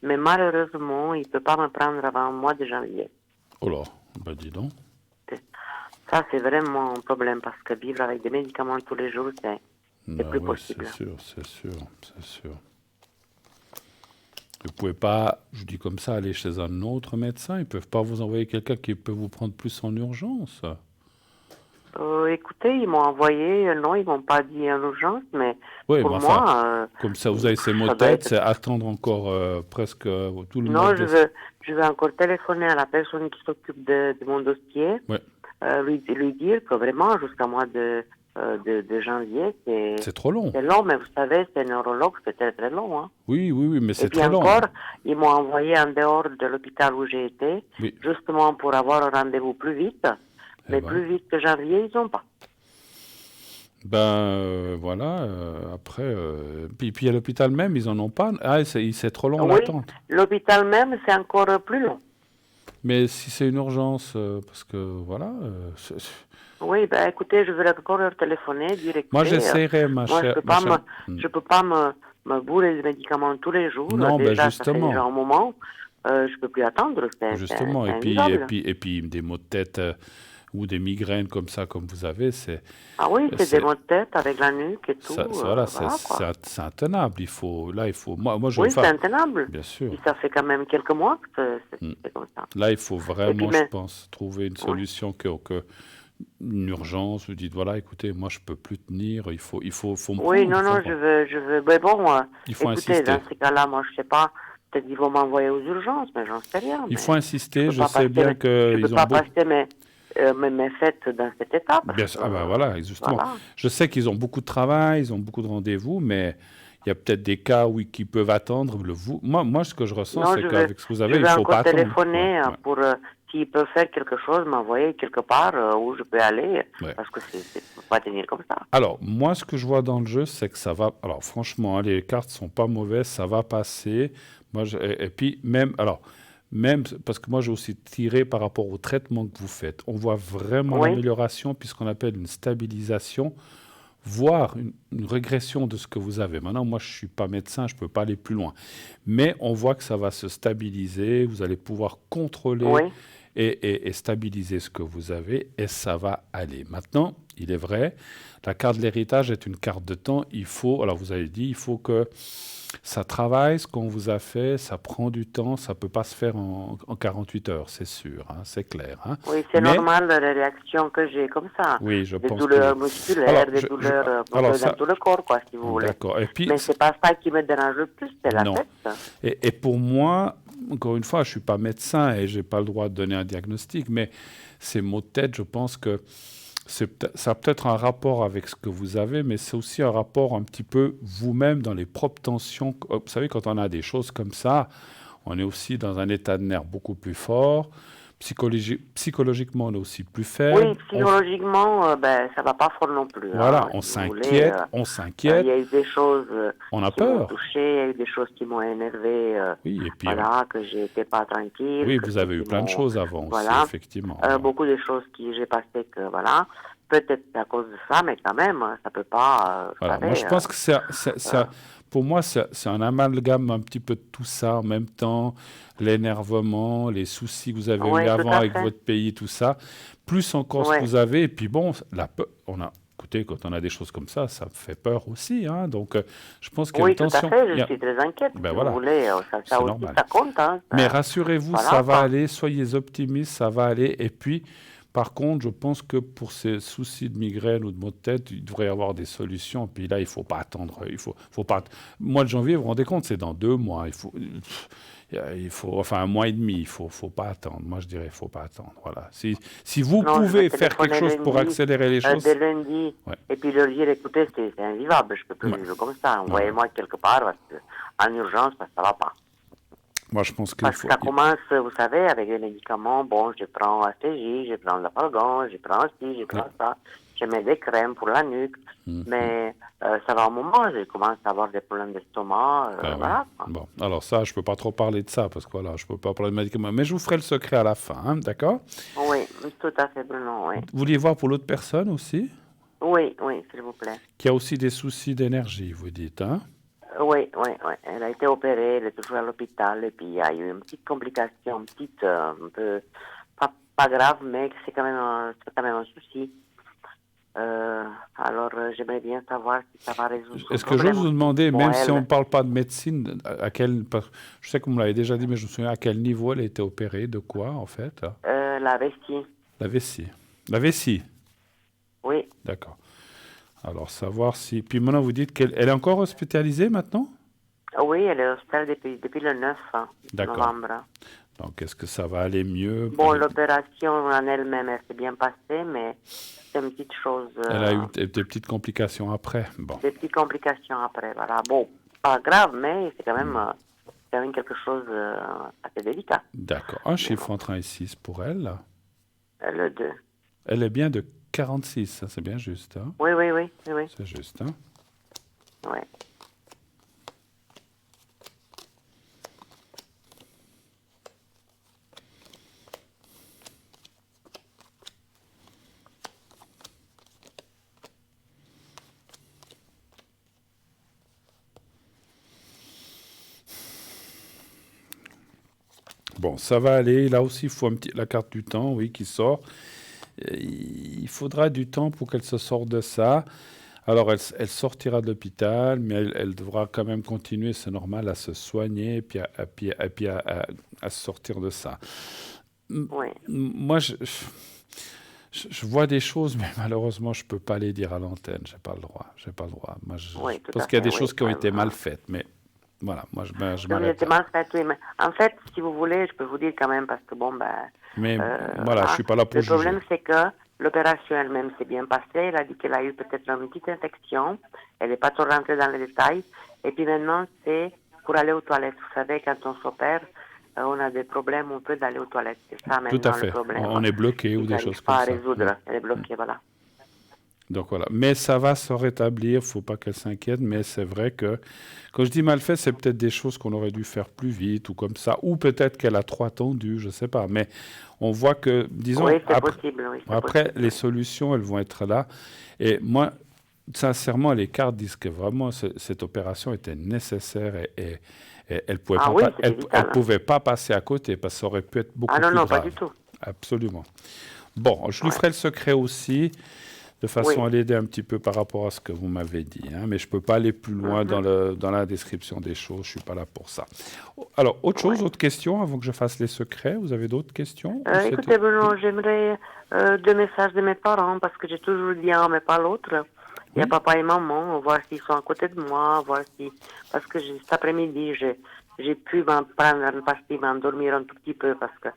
Speaker 5: mais malheureusement, il ne peut pas me prendre avant le mois de janvier.
Speaker 1: Oh là, dis donc.
Speaker 5: Ça, c'est vraiment un problème, parce que vivre avec des médicaments tous les jours, c'est plus possible.
Speaker 1: C'est sûr. Vous ne pouvez pas, je dis comme ça, aller chez un autre médecin. Ils ne peuvent pas vous envoyer quelqu'un qui peut vous prendre plus en urgence.
Speaker 5: Écoutez, ils m'ont envoyé, non, ils ne m'ont pas dit en urgence, mais pour moi...
Speaker 1: comme ça, vous avez ces maux de tête, c'est attendre encore presque tout le mois.
Speaker 5: Non, je vais encore téléphoner à la personne qui s'occupe de mon dossier, lui dire que vraiment, jusqu'à mois de janvier,
Speaker 1: c'est trop long.
Speaker 5: C'est long, mais vous savez, c'est neurologue, c'est très très long. Hein.
Speaker 1: Oui, mais c'est très long.
Speaker 5: Et puis encore, ils m'ont envoyé en dehors de l'hôpital où j'ai été, justement pour avoir un rendez-vous plus vite. Mais plus vite que janvier, ils n'ont pas.
Speaker 1: Voilà, après... Puis à l'hôpital même, ils n'en ont pas. C'est trop long l'attente.
Speaker 5: L'hôpital même, c'est encore plus long.
Speaker 1: Mais si c'est une urgence, parce que voilà...
Speaker 5: Oui, écoutez, je vais encore leur téléphoner, directement.
Speaker 1: Moi, j'essaierai, ma chère...
Speaker 5: Je peux pas me bourrer de médicaments tous les jours.
Speaker 1: Non,
Speaker 5: déjà,
Speaker 1: justement.
Speaker 5: Ça fait déjà un moment. Je peux plus attendre.
Speaker 1: Justement, et puis des maux de tête... ou des migraines comme ça, comme vous avez, c'est...
Speaker 5: Ah oui, c'est des maux de tête avec la nuque et tout.
Speaker 1: C'est intenable. Il faut... Moi,
Speaker 5: c'est intenable.
Speaker 1: Bien sûr.
Speaker 5: Et ça fait quand même quelques mois que c'est comme ça.
Speaker 1: Là, il faut vraiment, je pense, trouver une solution une urgence, vous dites, voilà, écoutez, moi, je peux plus tenir, faut me
Speaker 5: Oui,
Speaker 1: prendre.
Speaker 5: non, je veux. Mais bon,
Speaker 1: Il faut
Speaker 5: écoutez,
Speaker 1: insister.
Speaker 5: dans ces cas-là, moi, je sais pas. Peut-être qu'ils vont m'envoyer aux urgences, mais j'en sais rien.
Speaker 1: Il
Speaker 5: Mais
Speaker 1: faut insister, je
Speaker 5: pas
Speaker 1: sais bien
Speaker 5: je peux
Speaker 1: qu'ils ont
Speaker 5: pas
Speaker 1: beaucoup...
Speaker 5: passer mes fêtes dans cet état.
Speaker 1: Bien sûr. Ah ben voilà, justement.
Speaker 5: Voilà.
Speaker 1: Je sais qu'ils ont beaucoup de travail, ils ont beaucoup de rendez-vous, mais il y a peut-être des cas qui peuvent attendre. Moi, ce que je ressens,
Speaker 5: Non,
Speaker 1: c'est qu'avec ce que vous avez,
Speaker 5: je
Speaker 1: il
Speaker 5: vais
Speaker 1: ne faut pas
Speaker 5: encore
Speaker 1: attendre.
Speaker 5: téléphoner
Speaker 1: Ouais.
Speaker 5: pour s'ils peuvent faire quelque chose, m'envoyer quelque part où je peux aller,
Speaker 1: Ouais.
Speaker 5: parce que je ne peux pas tenir comme ça.
Speaker 1: Alors, moi, ce que je vois dans le jeu, c'est que ça va... Alors, franchement, hein, les cartes sont pas mauvaises, ça va passer. Et puis, même, parce que moi, j'ai aussi tiré par rapport au traitement que vous faites. On voit vraiment
Speaker 5: Oui.
Speaker 1: l'amélioration, puisqu'on appelle une stabilisation, voire une régression de ce que vous avez. Maintenant, moi, je ne suis pas médecin, je ne peux pas aller plus loin. Mais on voit que ça va se stabiliser, vous allez pouvoir contrôler
Speaker 5: Oui.
Speaker 1: et stabiliser ce que vous avez, et ça va aller. Maintenant, il est vrai, la carte de l'héritage est une carte de temps. Alors vous avez dit, il faut que ça travaille, ce qu'on vous a fait, ça prend du temps, ça ne peut pas se faire en 48 heures, c'est sûr, hein, c'est clair. Hein.
Speaker 5: Oui, c'est
Speaker 1: Mais-
Speaker 5: normal les réactions que j'ai comme ça.
Speaker 1: Oui, je
Speaker 5: Des
Speaker 1: pense
Speaker 5: douleurs
Speaker 1: que...
Speaker 5: musculaires,
Speaker 1: Alors,
Speaker 5: des douleurs dans
Speaker 1: ça-
Speaker 5: tout le corps, quoi, si vous voulez.
Speaker 1: D'accord. Et puis,
Speaker 5: Mais c'est pas ça qui me dérange le plus, c'est la
Speaker 1: Non.
Speaker 5: tête.
Speaker 1: Et pour moi, encore une fois, je ne suis pas médecin et je n'ai pas le droit de donner un diagnostic, mais ces maux de tête, je pense que ça a peut-être un rapport avec ce que vous avez, mais c'est aussi un rapport un petit peu vous-même dans les propres tensions. Vous savez, quand on a des choses comme ça, on est aussi dans un état de nerfs beaucoup plus fort. Psychologiquement, on est aussi plus faible.
Speaker 5: Oui, psychologiquement, ça va pas fort non plus.
Speaker 1: Voilà,
Speaker 5: hein,
Speaker 1: on
Speaker 5: si vous voulez,
Speaker 1: s'inquiète,
Speaker 5: Il y a eu des choses
Speaker 1: on a
Speaker 5: qui m'ont
Speaker 1: peur.
Speaker 5: touché, il y a eu des choses qui m'ont énervé,
Speaker 1: Oui, et puis,
Speaker 5: voilà, que j'étais pas tranquille.
Speaker 1: oui,
Speaker 5: que
Speaker 1: vous avez eu
Speaker 5: qui
Speaker 1: plein de
Speaker 5: m'ont-
Speaker 1: choses avant
Speaker 5: voilà.
Speaker 1: aussi, effectivement.
Speaker 5: Beaucoup de choses que j'ai passées que, voilà, peut-être à cause de ça, mais quand même, ça peut pas, vous
Speaker 1: Voilà,
Speaker 5: savez,
Speaker 1: moi je pense que pour moi, c'est un amalgame un petit peu de tout ça en même temps, l'énervement, les soucis que vous avez
Speaker 5: Oui,
Speaker 1: eu
Speaker 5: tout
Speaker 1: avant
Speaker 5: à
Speaker 1: avec
Speaker 5: fait.
Speaker 1: votre pays, tout ça, plus encore ce
Speaker 5: Ouais.
Speaker 1: que vous avez, et puis bon, écoutez, quand on a des choses comme ça fait peur aussi, hein, donc je pense qu'il y a
Speaker 5: Oui,
Speaker 1: une
Speaker 5: tout à
Speaker 1: tension.
Speaker 5: fait,
Speaker 1: Il y
Speaker 5: je
Speaker 1: a-
Speaker 5: suis très inquiète,
Speaker 1: Ben
Speaker 5: si
Speaker 1: voilà,
Speaker 5: vous voulez, ça
Speaker 1: c'est
Speaker 5: aussi,
Speaker 1: normal.
Speaker 5: ça compte, hein.
Speaker 1: Mais rassurez-vous,
Speaker 5: voilà,
Speaker 1: ça va
Speaker 5: quoi.
Speaker 1: aller, soyez optimistes, ça va aller. Et puis, par contre, je pense que pour ces soucis de migraine ou de maux de tête, il devrait y avoir des solutions. Puis là, il ne faut pas attendre. Faut pas... Mois de janvier, vous vous rendez compte, c'est dans 2 mois. Enfin, 1 mois et demi, il ne faut pas attendre. Moi, je dirais, il ne faut pas attendre. Voilà. Si vous
Speaker 5: Non, je
Speaker 1: pouvez
Speaker 5: vais
Speaker 1: faire quelque
Speaker 5: téléphoner
Speaker 1: chose pour
Speaker 5: lundi,
Speaker 1: accélérer les choses,
Speaker 5: dès lundi,
Speaker 1: Ouais.
Speaker 5: et puis leur dire, écoutez, c'est invivable, je ne peux plus
Speaker 1: Ouais.
Speaker 5: vivre comme ça, envoyez-moi quelque part, parce que, en urgence, ça ne va pas.
Speaker 1: moi, je pense qu'il
Speaker 5: Parce
Speaker 1: faut...
Speaker 5: que ça commence, vous savez, avec les médicaments, bon, je prends ACJ, je prends l'Apargan, je prends ci, je prends ça, je mets des crèmes pour la nuque, mais ça va un moment, je commence à avoir des problèmes d'estomac,
Speaker 1: Ah oui.
Speaker 5: voilà. quoi.
Speaker 1: Bon, alors ça, je ne peux pas trop parler de ça, parce que voilà, je ne peux pas parler de médicaments. Mais je vous ferai le secret à la fin, hein, d'accord?
Speaker 5: Oui, tout à fait, Bruno, oui.
Speaker 1: Vous vouliez voir pour l'autre personne aussi,
Speaker 5: Oui, oui, s'il vous plaît.
Speaker 1: qui a aussi des soucis d'énergie, vous dites, hein?
Speaker 5: Oui, oui, oui. Elle a été opérée, elle est toujours à l'hôpital, et puis il y a eu une petite complication, un peu, pas grave, mais c'est quand même un souci. Alors, j'aimerais bien savoir si ça va résoudre son
Speaker 1: Est-ce que j'ose
Speaker 5: problème.
Speaker 1: vous demander,
Speaker 5: Bon,
Speaker 1: même si
Speaker 5: elle,
Speaker 1: on ne parle pas de médecine, je sais que vous me l'avez déjà dit, mais je me souviens à quel niveau elle a été opérée, de quoi, en fait?
Speaker 5: la vessie,
Speaker 1: La vessie. La vessie,
Speaker 5: oui.
Speaker 1: d'accord. Alors, savoir si... Puis maintenant, vous dites qu'elle est encore hospitalisée maintenant?
Speaker 5: Oui, elle est au hospital depuis le 9
Speaker 1: D'accord.
Speaker 5: novembre.
Speaker 1: Donc, est-ce que ça va aller mieux?
Speaker 5: Bon, l'opération en elle-même, elle s'est bien passée, mais c'est une petite chose...
Speaker 1: Elle a eu des petites complications après. Bon.
Speaker 5: Des petites complications après, voilà. Bon, pas grave, mais c'est quand même quelque chose assez délicat.
Speaker 1: D'accord. Un chiffre entre 1 et 6 pour elle.
Speaker 5: Le 2.
Speaker 1: Elle est bien de 46, ça c'est bien juste. Hein?
Speaker 5: Oui, oui, oui, oui, oui.
Speaker 1: C'est juste. Hein?
Speaker 5: Ouais.
Speaker 1: Bon, ça va aller. Là aussi, il faut la carte du temps, oui, qui sort. Il faudra du temps pour qu'elle se sorte de ça. Alors, elle sortira de l'hôpital, mais elle devra quand même continuer, c'est normal, à se soigner et puis à se sortir de ça.
Speaker 5: Oui.
Speaker 1: Moi, Je vois des choses, mais malheureusement, je ne peux pas les dire à l'antenne. Je n'ai pas le droit. Moi, je pense qu'il y a des choses qui ont été mal faites, mais voilà, moi, je m'arrête là.
Speaker 5: Mal faites, oui, mais en fait, si vous voulez, je peux vous dire quand même, parce que
Speaker 1: Mais voilà, je ne suis pas là pour juger.
Speaker 5: Le problème, c'est que l'opération elle-même s'est bien passée. Elle a dit qu'elle a eu peut-être une petite infection. Elle n'est pas trop rentrée dans les détails. Et puis maintenant, c'est pour aller aux toilettes. Vous savez, quand on s'opère, on a des problèmes, on peut aller aux toilettes. C'est ça maintenant
Speaker 1: Tout à fait.
Speaker 5: le problème.
Speaker 1: On est bloqué ou des choses comme ça.
Speaker 5: On n'arrive pas à résoudre. Elle est bloquée, voilà.
Speaker 1: Donc voilà. Mais ça va se rétablir, il ne faut pas qu'elle s'inquiète. Mais c'est vrai que, quand je dis mal fait, c'est peut-être des choses qu'on aurait dû faire plus vite ou comme ça. Ou peut-être qu'elle a trop attendu, je ne sais pas. Mais on voit que, disons,
Speaker 5: oui, c'est possible. Oui,
Speaker 1: après les solutions, elles vont être là. Et moi, sincèrement, les cartes disent que vraiment, cette opération était nécessaire et elle ne pouvait pas passer à côté parce que ça aurait pu être beaucoup plus grave.
Speaker 5: Non, pas du tout.
Speaker 1: Absolument. Bon, je lui ferai le secret aussi, de façon à l'aider un petit peu par rapport à ce que vous m'avez dit. Hein, mais je ne peux pas aller plus loin dans la description des choses. Je ne suis pas là pour ça. Alors, autre question avant que je fasse les secrets. Vous avez d'autres questions?
Speaker 5: Écoutez, Bruno, j'aimerais 2 messages de mes parents parce que j'ai toujours dit un mais pas l'autre. Il y a papa et maman, voir s'ils sont à côté de moi, parce que cet après-midi, j'ai pu prendre une pastille, m'endormir un tout petit peu parce que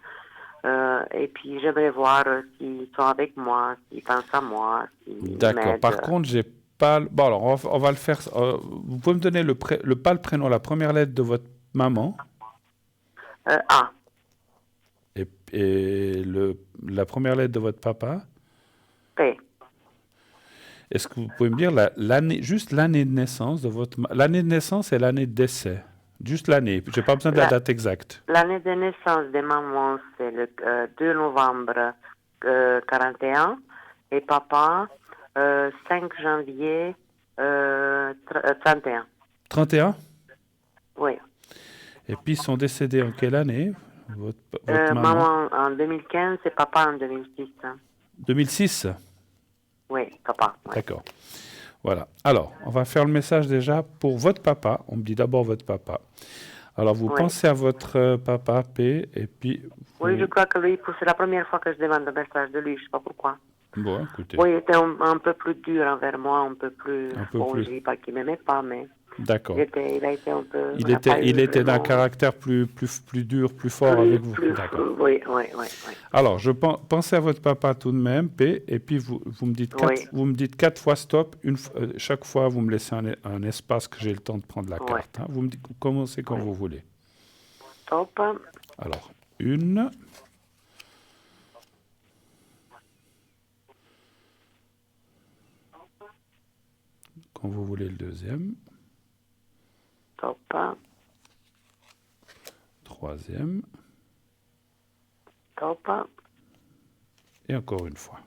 Speaker 5: et puis j'aimerais voir s'ils sont avec moi, s'ils pensent à moi, s'ils
Speaker 1: D'accord. Par contre, j'ai pas. Bon, alors on va le faire. Vous pouvez me donner le prénom, la première lettre de votre maman.
Speaker 5: A.
Speaker 1: Et la première lettre de votre papa.
Speaker 5: P.
Speaker 1: Est-ce que vous pouvez me dire juste l'année de naissance de votre... L'année de naissance et l'année de décès. Juste l'année. Je n'ai pas besoin de la date exacte.
Speaker 5: L'année de naissance de maman, c'est le 2 novembre 41. Et papa, 5 janvier 31.
Speaker 1: 31?
Speaker 5: Oui.
Speaker 1: Et puis, ils sont décédés en quelle année, votre maman?
Speaker 5: En 2015 et papa en 2006.
Speaker 1: 2006?
Speaker 5: Oui, papa. Ouais.
Speaker 1: D'accord. Voilà. Alors, on va faire le message déjà pour votre papa. On me dit d'abord votre papa. Alors, vous pensez à votre papa, P, et puis...
Speaker 5: Oui, je crois que lui, c'est la première fois que je demande un message de lui, je ne sais pas pourquoi.
Speaker 1: Bon, écoutez.
Speaker 5: Oui, il était un peu plus dur envers moi, un peu plus... je ne dis pas qu'il ne m'aimait pas, mais...
Speaker 1: D'accord.
Speaker 5: Il a été un peu...
Speaker 1: Il était d'un caractère plus dur, plus fort avec vous.
Speaker 5: D'accord. Oui.
Speaker 1: Alors, pensez à votre papa tout de même, P, et puis vous me dites 4 fois stop. Chaque fois, vous me laissez un espace que j'ai le temps de prendre la carte. Hein. Vous me dites, commencez quand vous voulez.
Speaker 5: Stop.
Speaker 1: Alors, 1. Quand vous voulez le deuxième.
Speaker 5: Stop.
Speaker 1: 3e.
Speaker 5: Stop.
Speaker 1: Et encore une fois.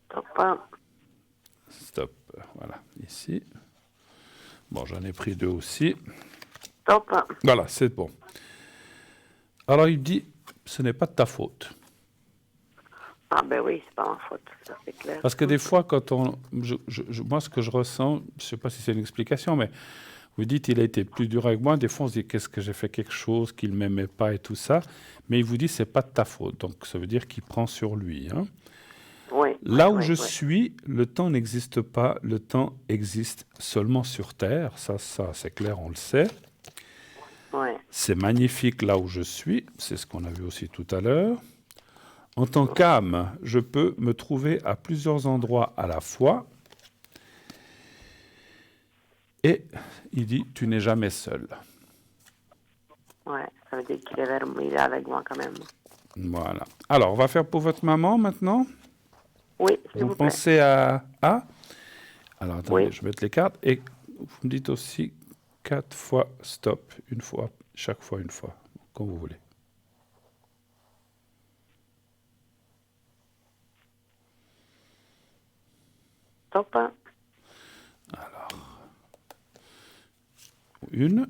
Speaker 5: Stop.
Speaker 1: Stop. Voilà, ici. Bon, j'en ai pris 2 aussi.
Speaker 5: Stop.
Speaker 1: Voilà, c'est bon. Alors, il dit, ce n'est pas de ta faute.
Speaker 5: Ah ben oui, c'est pas ma faute, ça c'est clair.
Speaker 1: Parce que des fois, quand moi, ce que je ressens, je ne sais pas si c'est une explication, mais vous dites, il a été plus dur avec moi. Des fois, on se dit, qu'est-ce que j'ai fait quelque chose qu'il ne m'aimait pas et tout ça. Mais il vous dit, c'est pas de ta faute. Donc, ça veut dire qu'il prend sur lui. Hein.
Speaker 5: Oui.
Speaker 1: Là où je suis, le temps n'existe pas. Le temps existe seulement sur Terre. Ça c'est clair, on le sait.
Speaker 5: Ouais.
Speaker 1: C'est magnifique là où je suis. C'est ce qu'on a vu aussi tout à l'heure. En tant qu'âme, je peux me trouver à plusieurs endroits à la fois. Et il dit, tu n'es jamais seul.
Speaker 5: Ouais, ça veut dire qu'il est avec moi quand même.
Speaker 1: Voilà. Alors, on va faire pour votre maman maintenant.
Speaker 5: Oui, s'il vous
Speaker 1: Vous
Speaker 5: plaît.
Speaker 1: pensez à A. Alors, attendez, je vais mettre les cartes. Et vous me dites aussi 4 fois stop. Une fois, chaque fois une fois, quand vous voulez.
Speaker 5: Stop.
Speaker 1: Alors, 1.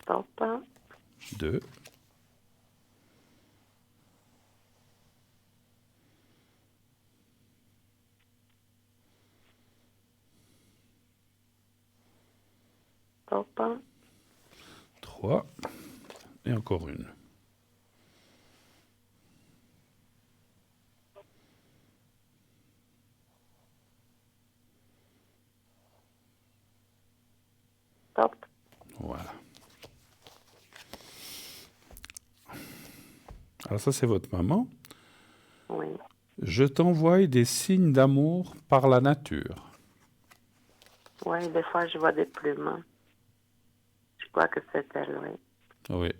Speaker 5: Stop.
Speaker 1: 2.
Speaker 5: Stop.
Speaker 1: 3. Et encore une.
Speaker 5: Stop.
Speaker 1: Voilà. Alors ça, c'est votre maman.
Speaker 5: Oui.
Speaker 1: Je t'envoie des signes d'amour par la nature.
Speaker 5: Oui, des fois, je vois des plumes. Je crois que c'est elle, oui.
Speaker 1: Oui.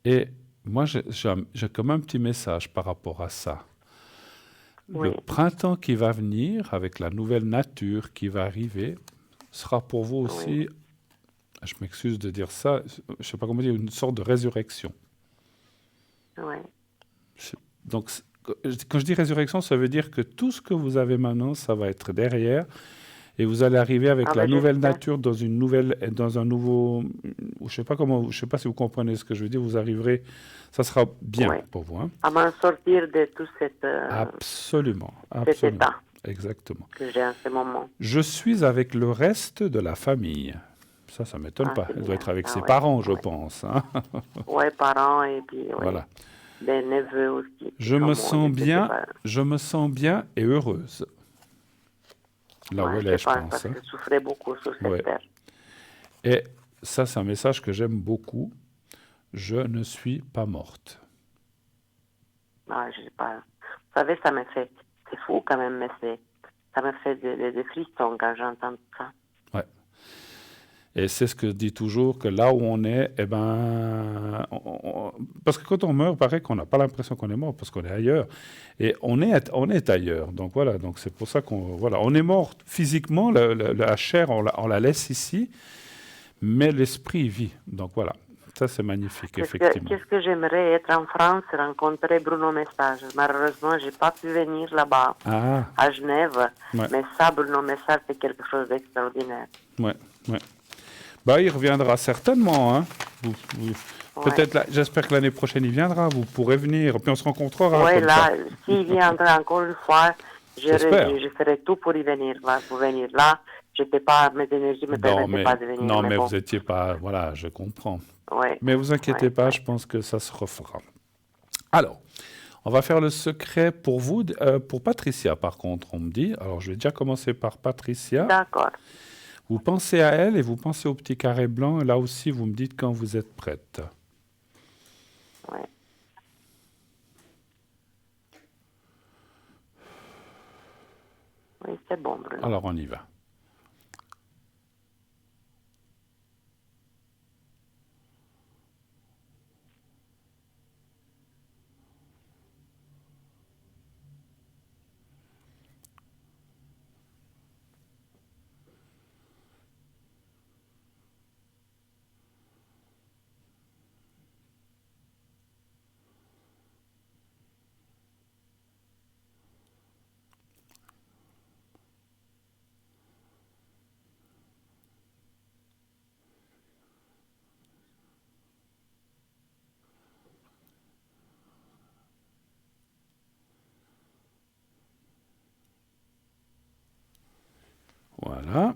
Speaker 1: Et moi, j'ai comme un petit message par rapport à ça.
Speaker 5: Oui.
Speaker 1: Le printemps qui va venir, avec la nouvelle nature qui va arriver, sera pour vous aussi,
Speaker 5: Oui.
Speaker 1: je m'excuse de dire ça, je ne sais pas comment dire, une sorte de résurrection.
Speaker 5: Oui.
Speaker 1: Donc, quand je dis résurrection, ça veut dire que tout ce que vous avez maintenant, ça va être derrière, et vous allez arriver avec la nouvelle nature dans un nouveau, je sais pas comment, je sais pas si vous comprenez ce que je veux dire. Vous arriverez, ça sera bien pour vous. Hein.
Speaker 5: À m'en sortir de tout cet
Speaker 1: absolument,
Speaker 5: cet état
Speaker 1: exactement
Speaker 5: que j'ai en ce moment.
Speaker 1: Je suis avec le reste de la famille. Ça m'étonne pas. Elle doit être avec ses parents, je pense. Hein.
Speaker 5: Oui, parents et puis
Speaker 1: voilà.
Speaker 5: Des neveux aussi.
Speaker 1: Je me sens bien et heureuse. Là où elle est, je pense.
Speaker 5: Parce que je souffrais beaucoup sur cette terre.
Speaker 1: Et ça, c'est un message que j'aime beaucoup. Je ne suis pas morte.
Speaker 5: Ah, je sais pas. Vous savez, ça me fait... C'est fou quand même, mais ça me fait des frissons quand j'entends ça.
Speaker 1: Ouais. Et c'est ce que je dis toujours, que là où on est, eh ben, parce que quand on meurt, paraît qu'on n'a pas l'impression qu'on est mort, parce qu'on est ailleurs. Et on est ailleurs. Donc voilà, donc c'est pour ça on est mort physiquement, la chair, on la laisse ici, mais l'esprit vit. Donc voilà, ça c'est magnifique, effectivement.
Speaker 5: Qu'est-ce que j'aimerais être en France, rencontrer Bruno Message. Malheureusement, je n'ai pas pu venir là-bas, à Genève, mais ça, Bruno Message, c'est quelque chose d'extraordinaire.
Speaker 1: Ouais. Bah, il reviendra certainement. Hein. Peut-être, j'espère que l'année prochaine, il viendra. Vous pourrez venir, puis on se rencontrera.
Speaker 5: Oui, là, s'il viendra encore une fois, je ferai tout pour y venir. Pour venir là, mes énergies ne me permettaient pas de venir.
Speaker 1: Non, mais vous n'étiez pas... Voilà, je comprends.
Speaker 5: Ouais,
Speaker 1: mais vous inquiétez pas, je pense que ça se refera. Alors, on va faire le secret pour vous, pour Patricia, par contre, on me dit. Alors, je vais déjà commencer par Patricia.
Speaker 5: D'accord.
Speaker 1: Vous pensez à elle et vous pensez au petit carré blanc. Et là aussi, vous me dites quand vous êtes prête.
Speaker 5: Oui. Oui, c'est bon, Bruno.
Speaker 1: Alors, on y va. Voilà.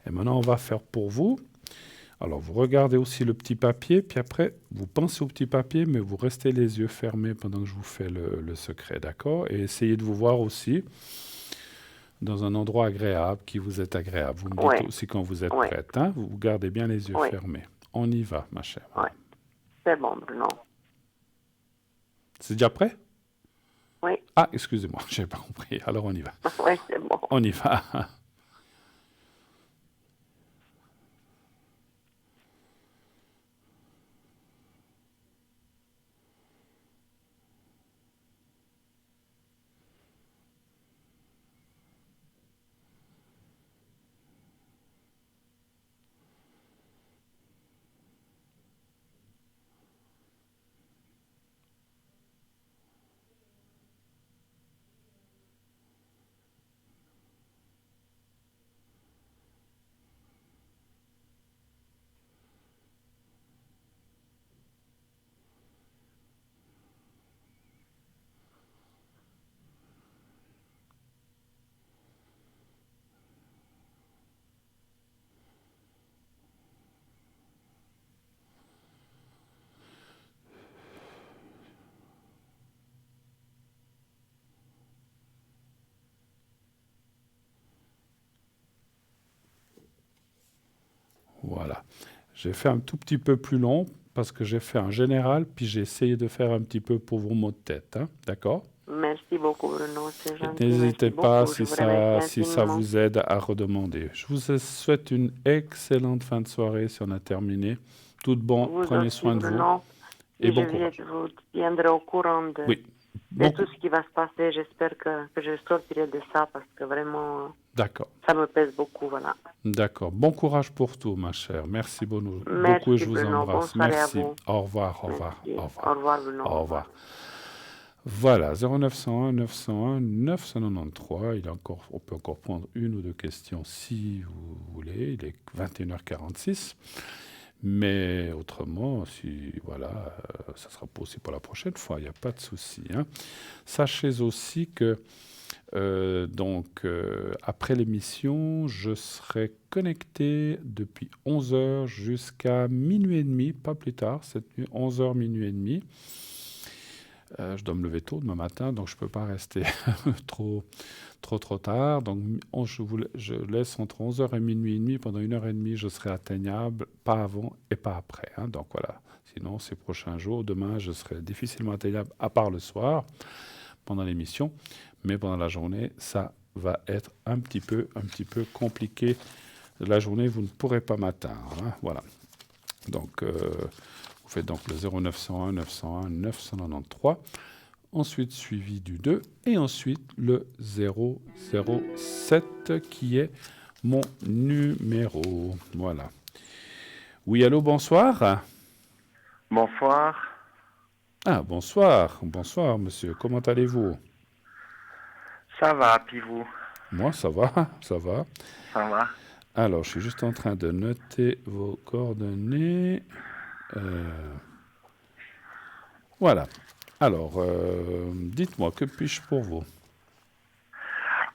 Speaker 1: Et maintenant, on va faire pour vous. Alors, vous regardez aussi le petit papier, puis après, vous pensez au petit papier, mais vous restez les yeux fermés pendant que je vous fais le secret, d'accord? Et essayez de vous voir aussi dans un endroit agréable, qui vous est agréable. Vous me dites aussi quand vous êtes prête. Hein? Vous gardez bien les yeux fermés. On y va, ma chère.
Speaker 5: Oui, c'est bon, Bruno.
Speaker 1: C'est déjà prêt?
Speaker 5: Oui.
Speaker 1: Ah, excusez-moi, je n'avais pas compris. Alors, on y va.
Speaker 5: Oui, c'est bon.
Speaker 1: On y va. J'ai fait un tout petit peu plus long parce que j'ai fait un général, puis j'ai essayé de faire un petit peu pour vos maux de tête. Hein, d'accord?
Speaker 5: Merci beaucoup, Bruno. C'est gentil.
Speaker 1: N'hésitez
Speaker 5: Merci
Speaker 1: pas
Speaker 5: beaucoup. Je vous remercie
Speaker 1: si ça
Speaker 5: infiniment.
Speaker 1: vous aide à redemander. Je vous souhaite une excellente fin de soirée si on a terminé. Tout de bon,
Speaker 5: Vous
Speaker 1: prenez
Speaker 5: aussi,
Speaker 1: soin de vous
Speaker 5: Bruno.
Speaker 1: et
Speaker 5: Et
Speaker 1: bon courage.
Speaker 5: je vous tiendrai au courant de,
Speaker 1: Oui,
Speaker 5: de
Speaker 1: bon,
Speaker 5: tout ce qui va se passer. J'espère que je sortirai de ça parce que vraiment,
Speaker 1: d'accord.
Speaker 5: ça me pèse beaucoup. Voilà.
Speaker 1: D'accord. Bon courage pour tout, ma chère. Merci beaucoup
Speaker 5: Merci,
Speaker 1: et je vous
Speaker 5: Bruno. Bonne
Speaker 1: embrasse.
Speaker 5: soirée à
Speaker 1: Merci.
Speaker 5: vous.
Speaker 1: Au revoir, au revoir,
Speaker 5: Merci.
Speaker 1: au
Speaker 5: Au
Speaker 1: revoir,
Speaker 5: revoir, Bruno.
Speaker 1: au revoir. Voilà, 0901 901 993. On peut encore prendre une ou deux questions si vous voulez. Il est 21h46. Mais autrement, ça sera aussi pour la prochaine fois. Il n'y a pas de souci. Hein. Sachez aussi que après l'émission, je serai connecté depuis 11h jusqu'à minuit et demi, pas plus tard, cette nuit, 11h, minuit et demi. Je dois me lever tôt demain matin, donc je ne peux pas rester trop tard. Donc je laisse entre 11h et minuit et demi. Pendant 1h30, je serai atteignable, pas avant et pas après. Hein. Donc voilà. Sinon, ces prochains jours, demain, je serai difficilement atteignable, à part le soir, pendant l'émission. Mais pendant la journée, ça va être un petit peu compliqué. La journée, vous ne pourrez pas m'atteindre. Hein. Voilà. Donc, vous faites donc le 0901 901 993. Ensuite, suivi du 2. Et ensuite, le 007 qui est mon numéro. Voilà. Oui, allô, bonsoir.
Speaker 6: Bonsoir.
Speaker 1: Ah, bonsoir. Bonsoir, monsieur. Comment allez-vous?
Speaker 6: Ça va, puis vous?
Speaker 1: Moi, ça va, ça va.
Speaker 6: Ça va.
Speaker 1: Alors, je suis juste en train de noter vos coordonnées. Voilà. Alors, dites-moi, que puis-je pour vous?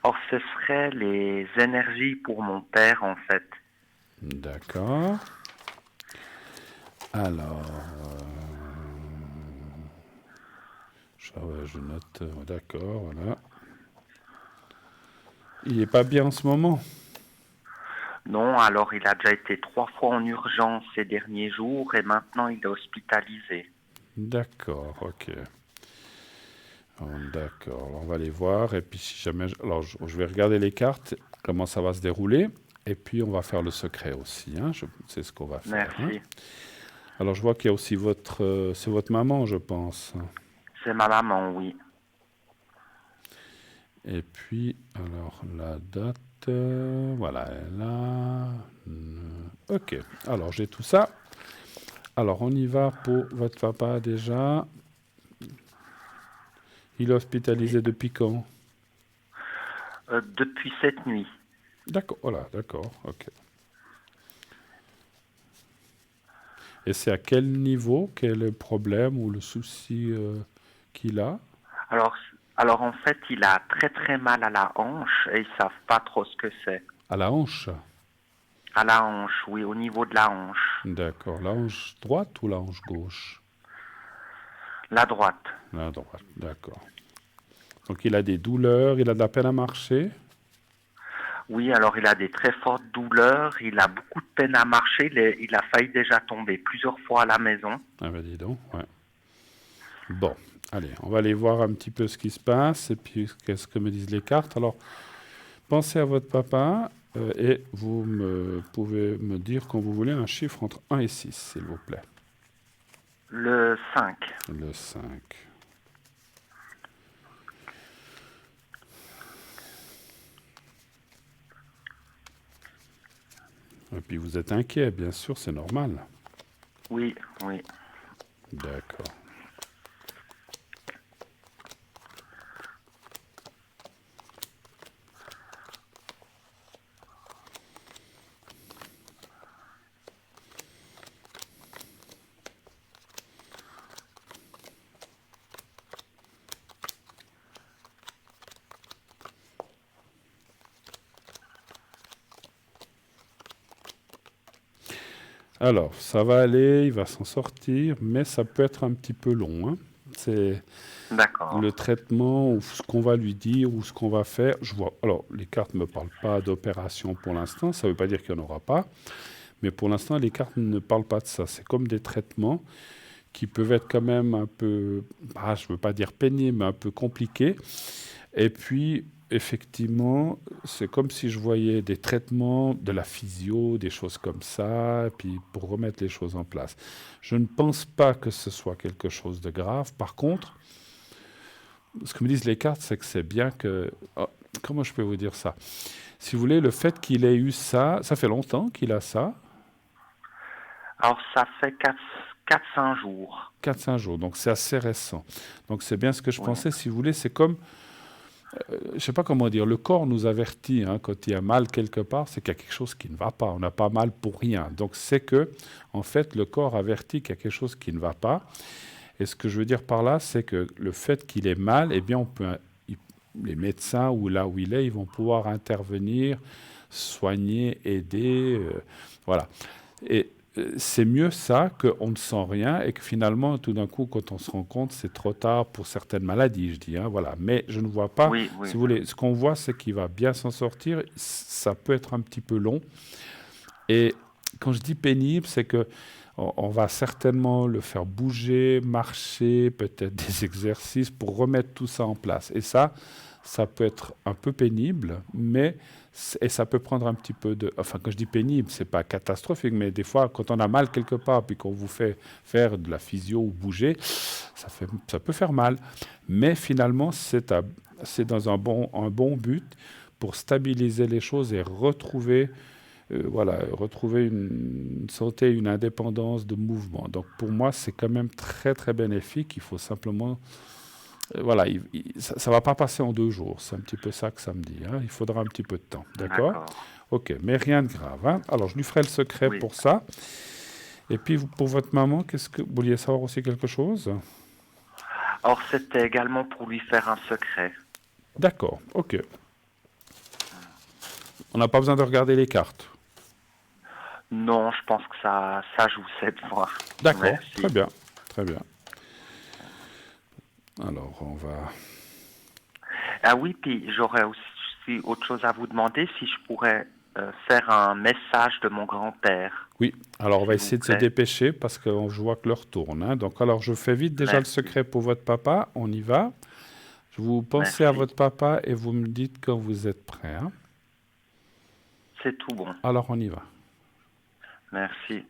Speaker 6: Alors, ce serait les énergies pour mon père, en fait.
Speaker 1: D'accord. Alors, je note, d'accord, voilà. Il n'est pas bien en ce moment?
Speaker 6: Non, alors il a déjà été 3 fois en urgence ces derniers jours et maintenant il est hospitalisé.
Speaker 1: D'accord, ok. D'accord, on va aller voir et puis si jamais... Alors, je vais regarder les cartes, comment ça va se dérouler et puis on va faire le secret aussi, hein. C'est ce qu'on va faire.
Speaker 6: Merci.
Speaker 1: Hein. Alors, je vois qu'il y a aussi c'est votre maman, je pense.
Speaker 6: C'est ma maman, oui.
Speaker 1: Et puis, alors, la date, voilà, elle a... Ok, alors j'ai tout ça. Alors, on y va pour votre papa déjà. Il est hospitalisé depuis quand?
Speaker 6: Depuis cette nuit.
Speaker 1: D'accord, voilà, d'accord, ok. Et c'est à quel niveau, quel est le problème ou le souci qu'il a?
Speaker 6: Alors en fait, il a très très mal à la hanche et ils savent pas trop ce que c'est.
Speaker 1: À la hanche?
Speaker 6: À la hanche, oui, au niveau de la hanche.
Speaker 1: D'accord, la hanche droite ou la hanche gauche?
Speaker 6: La droite.
Speaker 1: La droite, d'accord. Donc il a des douleurs, il a de la peine à marcher?
Speaker 6: Oui, alors il a des très fortes douleurs, il a beaucoup de peine à marcher, il a failli déjà tomber plusieurs fois à la maison.
Speaker 1: Ah ben dis donc, ouais. Bon, allez, on va aller voir un petit peu ce qui se passe et puis qu'est-ce que me disent les cartes. Alors, pensez à votre papa et vous pouvez me dire quand vous voulez un chiffre entre 1 et 6, s'il vous plaît.
Speaker 6: Le 5.
Speaker 1: Le 5. Et puis vous êtes inquiet, bien sûr, c'est normal.
Speaker 6: Oui, oui.
Speaker 1: D'accord. Alors, ça va aller, il va s'en sortir, mais ça peut être un petit peu long. Hein. C'est le traitement, ou ce qu'on va lui dire, ou ce qu'on va faire. Alors, les cartes ne me parlent pas d'opération pour l'instant, ça ne veut pas dire qu'il n'y en aura pas, Mais pour l'instant, les cartes ne parlent pas de ça. C'est comme des traitements qui peuvent être quand même un peu, je ne veux pas dire pénibles, mais un peu compliqués. Et puis, effectivement, c'est comme si je voyais des traitements, de la physio, des choses comme ça, puis pour remettre les choses en place. Je ne pense pas que ce soit quelque chose de grave. Par contre, ce que me disent les cartes, c'est que c'est bien que... comment je peux vous dire ça? Si vous voulez, le fait qu'il ait eu ça, ça fait longtemps qu'il a ça?
Speaker 6: Alors, ça fait 4-5 jours.
Speaker 1: 4-5 jours, donc c'est assez récent. Donc c'est bien ce que je pensais, si vous voulez, c'est comme... je ne sais pas comment dire, le corps nous avertit quand il y a mal quelque part, c'est qu'il y a quelque chose qui ne va pas. On n'a pas mal pour rien. Donc c'est que, en fait, le corps avertit qu'il y a quelque chose qui ne va pas. Et ce que je veux dire par là, c'est que le fait qu'il ait mal, eh bien, les médecins ou là où il est, ils vont pouvoir intervenir, soigner, aider, voilà. Et c'est mieux ça qu'on ne sent rien et que finalement, tout d'un coup, quand on se rend compte, c'est trop tard pour certaines maladies, je dis. Voilà. Mais je ne vois pas, si vous voulez, ce qu'on voit, c'est qu'il va bien s'en sortir. Ça peut être un petit peu long. Et quand je dis pénible, c'est que on va certainement le faire bouger, marcher, peut-être des exercices pour remettre tout ça en place. Et ça peut être un peu pénible, et ça peut prendre un petit peu de... Enfin, quand je dis pénible, c'est pas catastrophique, mais des fois, quand on a mal quelque part, puis qu'on vous fait faire de la physio ou bouger, ça peut faire mal. Mais finalement, c'est dans un bon but pour stabiliser les choses et retrouver une santé, une indépendance de mouvement. Donc pour moi, c'est quand même très très bénéfique. Il faut simplement... ça ne va pas passer en 2 jours. C'est un petit peu ça que ça me dit. Il faudra un petit peu de temps. D'accord. Ok, mais rien de grave. Alors je lui ferai le secret pour ça. Et puis pour votre maman, qu'est-ce que vous vouliez savoir aussi quelque chose?
Speaker 6: Alors c'était également pour lui faire un secret.
Speaker 1: D'accord, ok. On n'a pas besoin de regarder les cartes.
Speaker 6: Non, je pense que ça joue cette fois.
Speaker 1: D'accord,
Speaker 6: Merci.
Speaker 1: très bien, très bien. Alors, on va...
Speaker 6: Ah oui, puis j'aurais aussi autre chose à vous demander, si je pourrais faire un message de mon grand-père.
Speaker 1: Oui, alors on va essayer de se dépêcher parce que je vois que l'heure tourne. Donc, alors, je fais vite déjà le secret pour votre papa. On y va. Vous pensez à votre papa et vous me dites quand vous êtes prêt.
Speaker 6: C'est tout bon.
Speaker 1: Alors, on y va.
Speaker 6: Merci.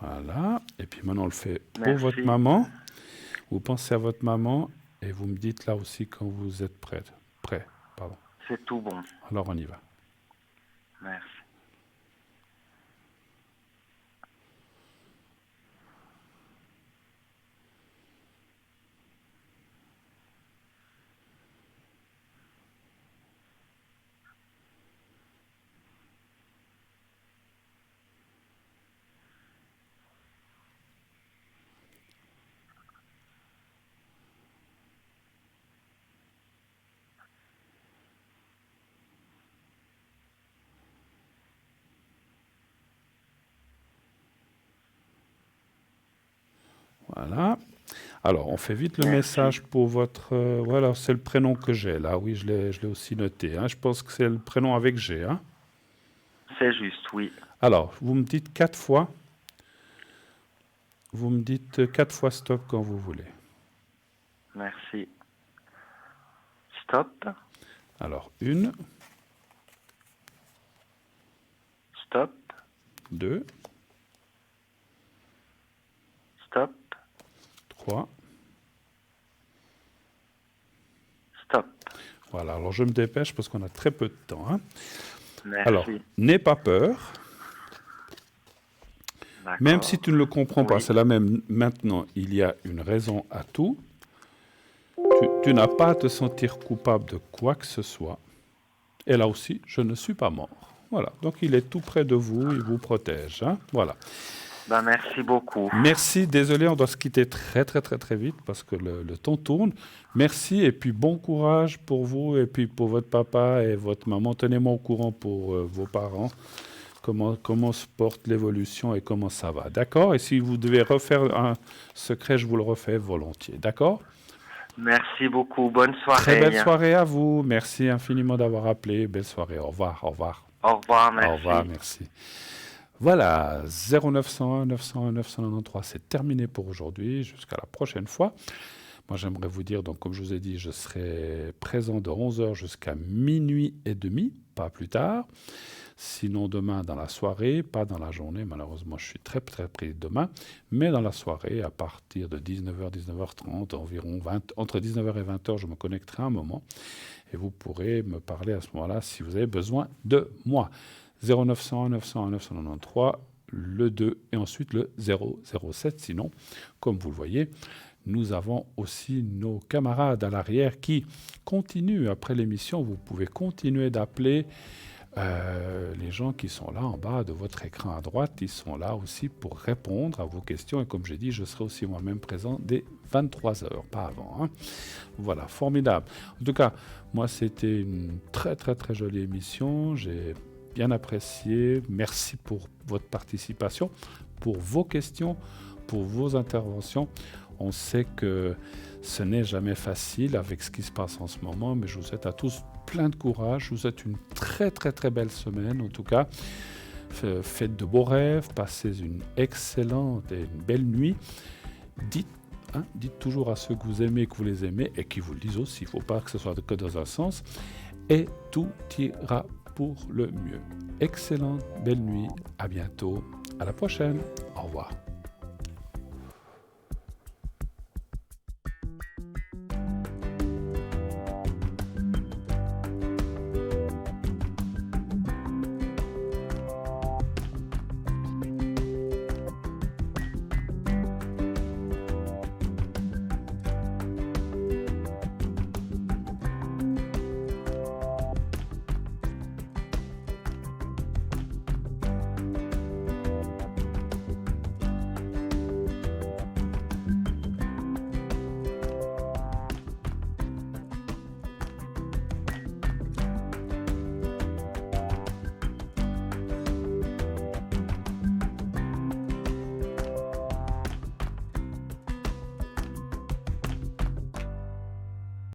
Speaker 1: Voilà. Et puis maintenant, on le fait pour votre maman. Vous pensez à votre maman et vous me dites là aussi quand vous êtes prêt. Pardon.
Speaker 6: C'est tout bon.
Speaker 1: Alors, on y va.
Speaker 6: Merci.
Speaker 1: Voilà. Alors, on fait vite le message pour votre... voilà, c'est le prénom que j'ai là. Oui, je l'ai aussi noté. Je pense que c'est le prénom avec G.
Speaker 6: C'est juste, oui.
Speaker 1: Alors, vous me dites 4 fois. Vous me dites 4 fois stop quand vous voulez.
Speaker 6: Merci. Stop.
Speaker 1: Alors, 1.
Speaker 6: Stop.
Speaker 1: 2.
Speaker 6: Stop.
Speaker 1: 3.
Speaker 6: Stop.
Speaker 1: Voilà, alors je me dépêche parce qu'on a très peu de temps.
Speaker 6: Merci.
Speaker 1: Alors, n'aie pas peur. Même si tu ne le comprends pas, c'est la même. Maintenant, il y a une raison à tout. Tu n'as pas à te sentir coupable de quoi que ce soit. Et là aussi, je ne suis pas mort. Voilà, donc il est tout près de vous, il vous protège. Voilà.
Speaker 6: Merci beaucoup.
Speaker 1: Merci, désolé, on doit se quitter très très très très vite parce que le temps tourne. Merci et puis bon courage pour vous et puis pour votre papa et votre maman. Tenez-moi au courant pour vos parents, comment se porte l'évolution et comment ça va. D'accord? Et si vous devez refaire un secret, je vous le refais volontiers. D'accord?
Speaker 6: Merci beaucoup. Bonne soirée.
Speaker 1: Très belle soirée à vous. Merci infiniment d'avoir appelé. Belle soirée. Au revoir. Au revoir.
Speaker 6: Au revoir, merci.
Speaker 1: Au revoir, merci. Voilà, 0901 901 993, c'est terminé pour aujourd'hui. Jusqu'à la prochaine fois. Moi, j'aimerais vous dire, donc, comme je vous ai dit, je serai présent de 11h jusqu'à minuit et demi, pas plus tard. Sinon, demain, dans la soirée, pas dans la journée, malheureusement, je suis très, très pris demain, mais dans la soirée, à partir de 19h, 19h30, environ entre 19h et 20h, je me connecterai un moment et vous pourrez me parler à ce moment-là si vous avez besoin de moi. 0901 901 993, le 2 et ensuite le 007. Sinon, comme vous le voyez, nous avons aussi nos camarades à l'arrière qui continuent après l'émission. Vous pouvez continuer d'appeler les gens qui sont là en bas de votre écran à droite. Ils sont là aussi pour répondre à vos questions. Et comme j'ai dit, je serai aussi moi-même présent dès 23h, pas avant. Hein. Voilà, formidable. En tout cas, moi, c'était une très, très, très jolie émission. J'ai bien apprécié. Merci pour votre participation, pour vos questions, pour vos interventions. On sait que ce n'est jamais facile avec ce qui se passe en ce moment, mais je vous souhaite à tous plein de courage. Je vous souhaite une très très très belle semaine en tout cas. Faites de beaux rêves, passez une excellente et une belle nuit. Dites toujours à ceux que vous aimez que vous les aimez et qui vous le disent aussi. Il ne faut pas que ce soit que dans un sens. Et tout ira pour le mieux. Excellente belle nuit. À bientôt. À la prochaine. Au revoir.